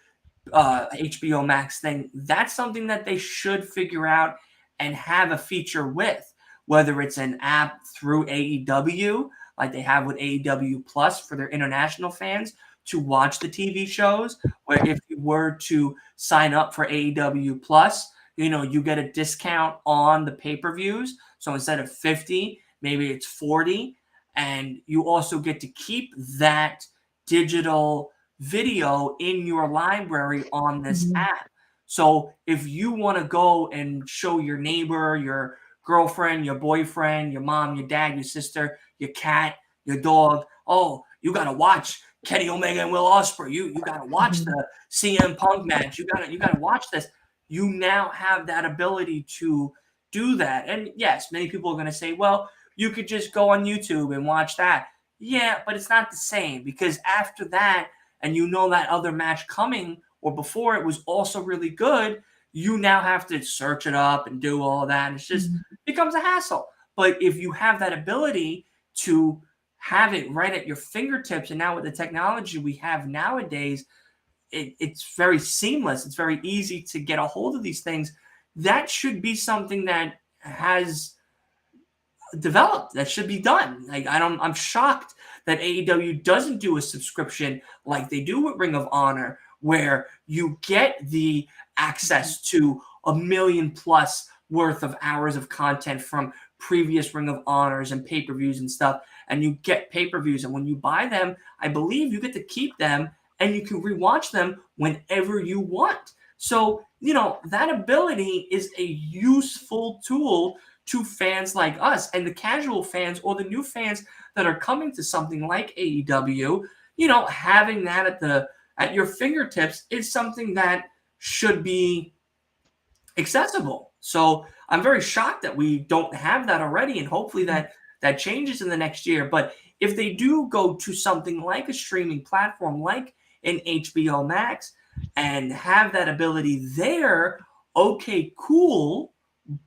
[SPEAKER 2] HBO Max thing, that's something that they should figure out and have a feature with, whether it's an app through AEW, like they have with AEW Plus for their international fans to watch the TV shows, where if you were to sign up for AEW Plus, you get a discount on the pay-per-views. So instead of 50, maybe it's 40. And you also get to keep that digital video in your library on this app. So if you want to go and show your neighbor, your girlfriend, your boyfriend, your mom, your dad, your sister, your cat, your dog, oh, you got to watch Kenny Omega and Will Ospreay. You got to watch the CM Punk match. You got to watch this. You now have that ability to do that. And yes, many people are going to say, well, you could just go on YouTube and watch that. Yeah, but it's not the same, because after that, and that other match coming or before it was also really good, you now have to search it up and do all of that. And it's just becomes a hassle. But if you have that ability to have it right at your fingertips, and now with the technology we have nowadays, it's very seamless. It's very easy to get a hold of these things. That should be something that has developed, that should be done. I'm shocked that AEW doesn't do a subscription like they do with Ring of Honor, where you get the access to 1 million plus worth of hours of content from previous Ring of Honors and pay-per-views and stuff, and you get pay-per-views, and when you buy them, I believe you get to keep them and you can rewatch them whenever you want. So, that ability is a useful tool to fans like us, and the casual fans or the new fans that are coming to something like AEW. Having that at your fingertips is something that should be accessible. So I'm very shocked that we don't have that already, and hopefully that changes in the next year. But if they do go to something like a streaming platform like an HBO Max and have that ability there, okay, cool,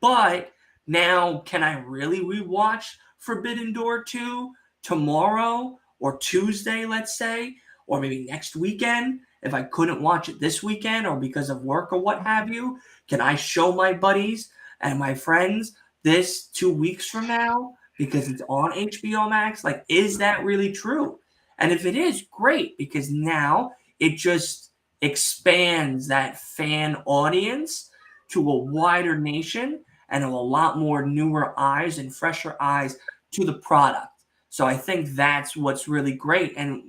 [SPEAKER 2] but now, can I really rewatch Forbidden Door 2 tomorrow or Tuesday, let's say, or maybe next weekend if I couldn't watch it this weekend or because of work or what have you? Can I show my buddies and my friends this 2 weeks from now because it's on HBO Max? Like, is that really true? And if it is, great, because now it just expands that fan audience to a wider nation and a lot more newer eyes and fresher eyes to the product. So I think that's what's really great. And,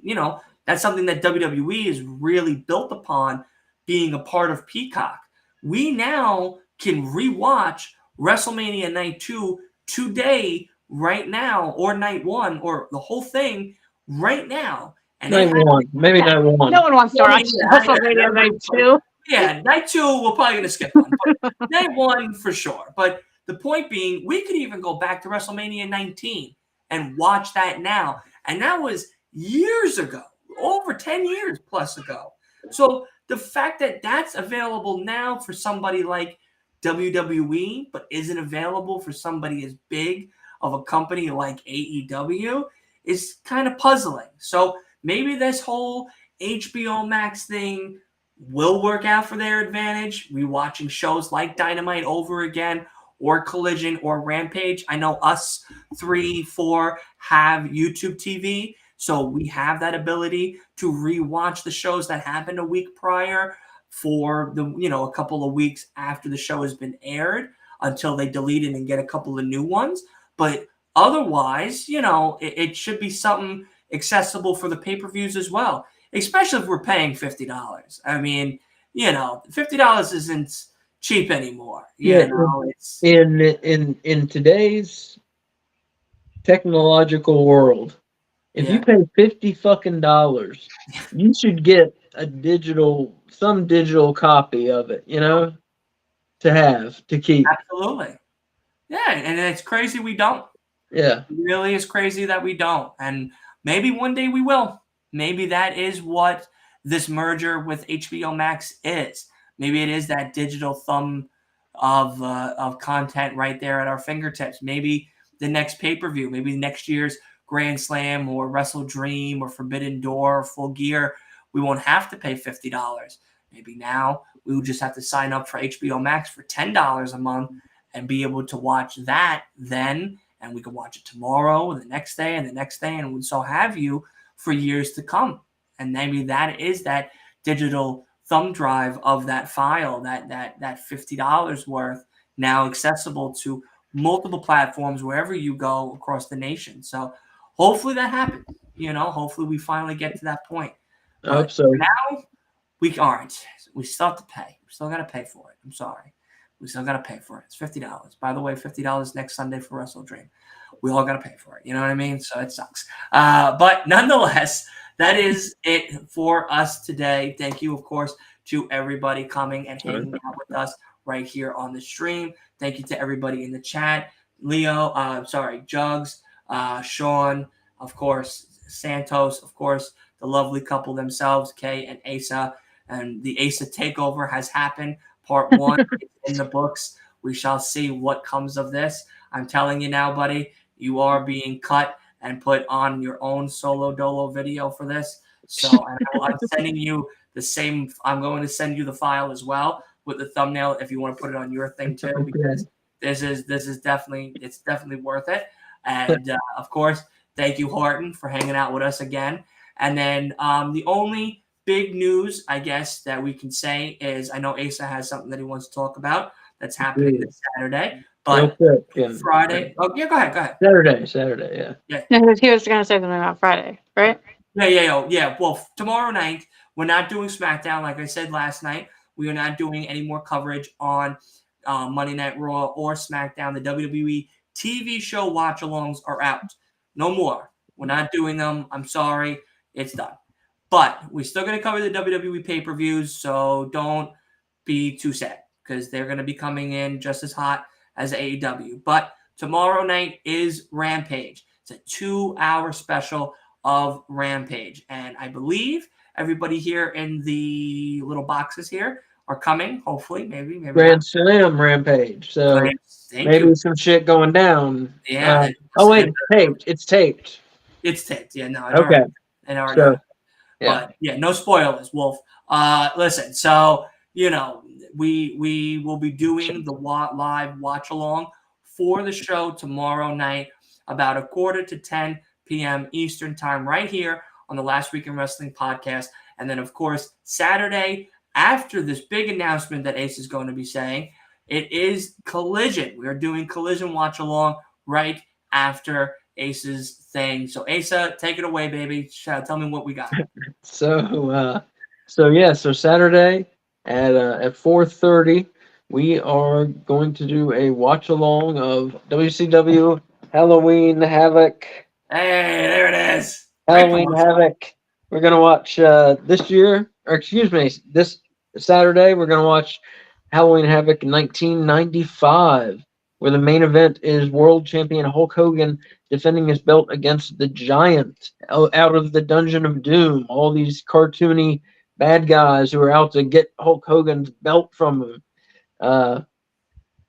[SPEAKER 2] that's something that WWE is really built upon, being a part of Peacock. We now can rewatch WrestleMania Night 2 today, right now, or Night 1, or the whole thing right now. And
[SPEAKER 3] Night 1, maybe Night 1.
[SPEAKER 4] No one wants to watch WrestleMania Night 2.
[SPEAKER 2] Yeah, Night 2, we're probably going to skip one. But Night 1 for sure. But the point being, we could even go back to WrestleMania 19 and watch that now. And that was years ago, over 10 years plus ago. So the fact that that's available now for somebody like WWE, but isn't available for somebody as big of a company like AEW, is kind of puzzling. So maybe this whole HBO Max thing will work out for their advantage. Rewatching shows like Dynamite over again, or Collision, or Rampage. I know us 3, 4 have YouTube TV, so we have that ability to rewatch the shows that happened a week prior for a couple of weeks after the show has been aired until they delete it and get a couple of new ones. But otherwise, it should be something accessible for the pay-per-views as well, especially if we're paying $50. I mean, $50 isn't cheap anymore. It's
[SPEAKER 3] in today's technological world, if you pay $50 you should get some digital copy of it, to keep.
[SPEAKER 2] Absolutely. Yeah, and it's crazy we don't.
[SPEAKER 3] Yeah.
[SPEAKER 2] It really is crazy that we don't. And maybe one day we will. Maybe that is what this merger with HBO Max is. Maybe it is that digital thumb of content right there at our fingertips. Maybe the next pay-per-view, maybe next year's Grand Slam or Wrestle Dream or Forbidden Door or Full Gear, we won't have to pay $50. Maybe now we will just have to sign up for HBO Max for $10 a month and be able to watch that then, and we can watch it tomorrow and the next day and the next day, and so have you for years to come. And maybe that is that digital thumb drive of that file, that $50 worth, now accessible to multiple platforms wherever you go across the nation. So hopefully that happens. Hopefully we finally get to that point.
[SPEAKER 3] I hope so.
[SPEAKER 2] Now we aren't. We still have to pay. We still got to pay for it. I'm sorry. We still got to pay for it. It's $50. By the way, $50 next Sunday for Wrestle Dream. We all got to pay for it. You know what I mean? So it sucks. But nonetheless, that is it for us today. Thank you, of course, to everybody coming and hanging out with us right here on the stream. Thank you to everybody in the chat. Jugs, Sean, of course, Santos, of course, the lovely couple themselves, Kay and Asa. And the Asa takeover has happened. Part 1 is in the books. We shall see what comes of this. I'm telling you now, buddy, you are being cut and put on your own solo dolo video for this. So I'm sending you the same. I'm going to send you the file as well with the thumbnail if you want to put it on your thing too, because this is definitely worth it. And of course, thank you, Horton, for hanging out with us again. And then the only big news, I guess, that we can say is I know Asa has something that he wants to talk about that's happening this Saturday. But Friday. Oh, yeah, go ahead.
[SPEAKER 3] Saturday, yeah.
[SPEAKER 4] No, he was going to say something about Friday, right?
[SPEAKER 2] Yeah. Well, tomorrow night, we're not doing SmackDown. Like I said last night, we are not doing any more coverage on Monday Night Raw or SmackDown. The WWE TV show watch-alongs are out. No more. We're not doing them. I'm sorry. It's done. But we're still going to cover the WWE pay-per-views, so don't be too sad because they're going to be coming in just as hot as AEW. But tomorrow night is Rampage. It's a 2-hour special of Rampage. And I believe everybody here in the little boxes here are coming, hopefully, maybe
[SPEAKER 3] Grand Slam Rampage. So maybe some shit going down.
[SPEAKER 2] Yeah.
[SPEAKER 3] Wait, it's taped.
[SPEAKER 2] It's taped. Yeah, no.
[SPEAKER 3] Okay.
[SPEAKER 2] But yeah, no spoilers, Wolf. Listen, so we will be doing the live watch along for the show tomorrow night about 9:45 p.m. Eastern time right here on the Last Week in Wrestling podcast. And then, of course, Saturday, after this big announcement that Ace is going to be saying, it is Collision. We are doing Collision watch along right after Ace's thing. So Asa, take it away, baby. Tell me what we got.
[SPEAKER 3] So Saturday at 4:30, we are going to do a watch along of WCW Halloween Havoc.
[SPEAKER 2] Hey, there it is.
[SPEAKER 3] Halloween Havoc. We're gonna watch this Saturday. We're gonna watch Halloween Havoc 1995, where the main event is World Champion Hulk Hogan defending his belt against the Giant out of the Dungeon of Doom. All these cartoony bad guys who are out to get Hulk Hogan's belt from him.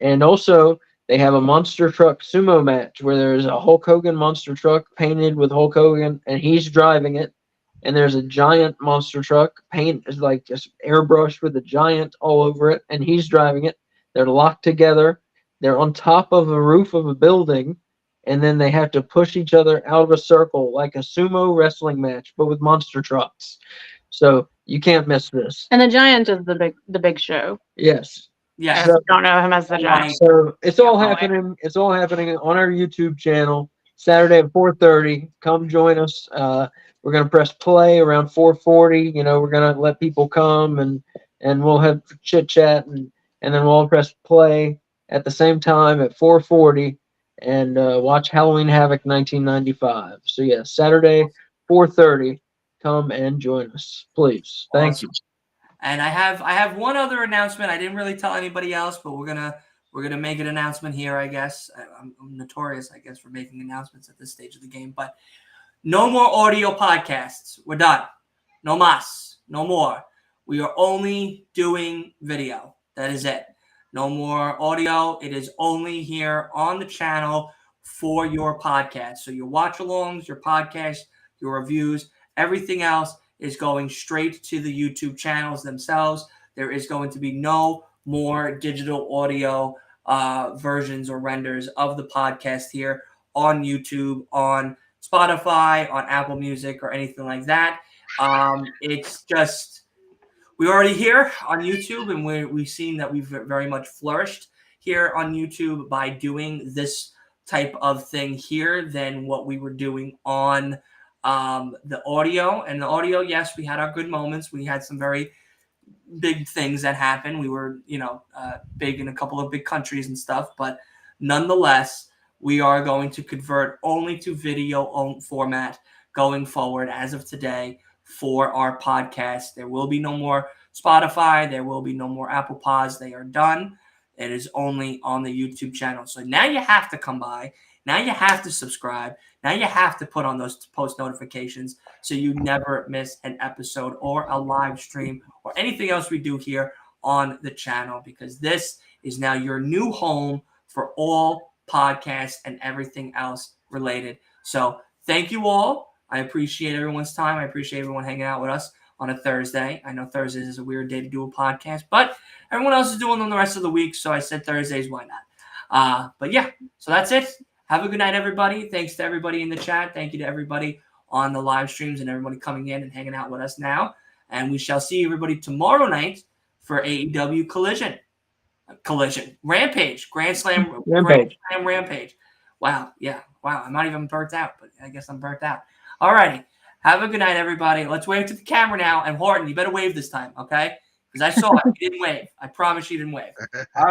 [SPEAKER 3] And also, they have a monster truck sumo match where there's a Hulk Hogan monster truck painted with Hulk Hogan, and he's driving it. And there's a giant monster truck just airbrushed with a giant all over it, and he's driving it. They're locked together. They're on top of a roof of a building, and then they have to push each other out of a circle like a sumo wrestling match, but with monster trucks. So you can't miss this.
[SPEAKER 4] And the Giant is the big show.
[SPEAKER 3] Yes.
[SPEAKER 2] Yeah.
[SPEAKER 4] So, don't know him as the Giant.
[SPEAKER 3] So it's all happening. It's all happening on our YouTube channel. Saturday at 4:30. Come join us. We're gonna press play around 4:40. You know, we're gonna let people come and we'll have chit chat and then we'll all press play at the same time at 4:40 and watch Halloween Havoc 1995. So yeah, Saturday 4:30. Come and join us, please. Thank you.
[SPEAKER 2] And I have one other announcement. I didn't really tell anybody else, but we're gonna make an announcement here. I guess I'm notorious, I guess, for making announcements at this stage of the game. But no more audio podcasts. We're done. No mas. No more. We are only doing video. That is it. No more audio. It is only here on the channel for your podcast. So your watch-alongs, your podcasts, your reviews, everything else is going straight to the YouTube channels themselves. There is going to be no more digital audio versions or renders of the podcast here on YouTube, on Spotify, on Apple Music, or anything like that. It's just, we're already here on YouTube, and we've seen that we've very much flourished here on YouTube by doing this type of thing here than what we were doing on the audio. And the audio, yes, we had our good moments. We had some very big things that happened. We were, big in a couple of big countries and stuff, but nonetheless, we are going to convert only to video format going forward as of today for our podcast. There will be no more Spotify. There will be no more Apple Pods. They are done. It is only on the YouTube channel. So now you have to come by. Now you have to subscribe. Now you have to put on those post notifications so you never miss an episode or a live stream or anything else we do here on the channel, because this is now your new home for all podcasts and everything else related. So thank you all. I appreciate everyone's time. I appreciate everyone hanging out with us on a Thursday. I know Thursdays is a weird day to do a podcast, but everyone else is doing them the rest of the week, so I said Thursdays, why not? But yeah, so that's it. Have a good night, everybody. Thanks to everybody in the chat. Thank you to everybody on the live streams and everybody coming in and hanging out with us now. And we shall see everybody tomorrow night for AEW Rampage. Grand Slam Rampage. Wow. Yeah. Wow. I'm not even burnt out, but I guess I'm burnt out. All righty. Have a good night, everybody. Let's wave to the camera now. And Horton, you better wave this time, okay? Because I saw it. You didn't wave. I promise you didn't wave. All right.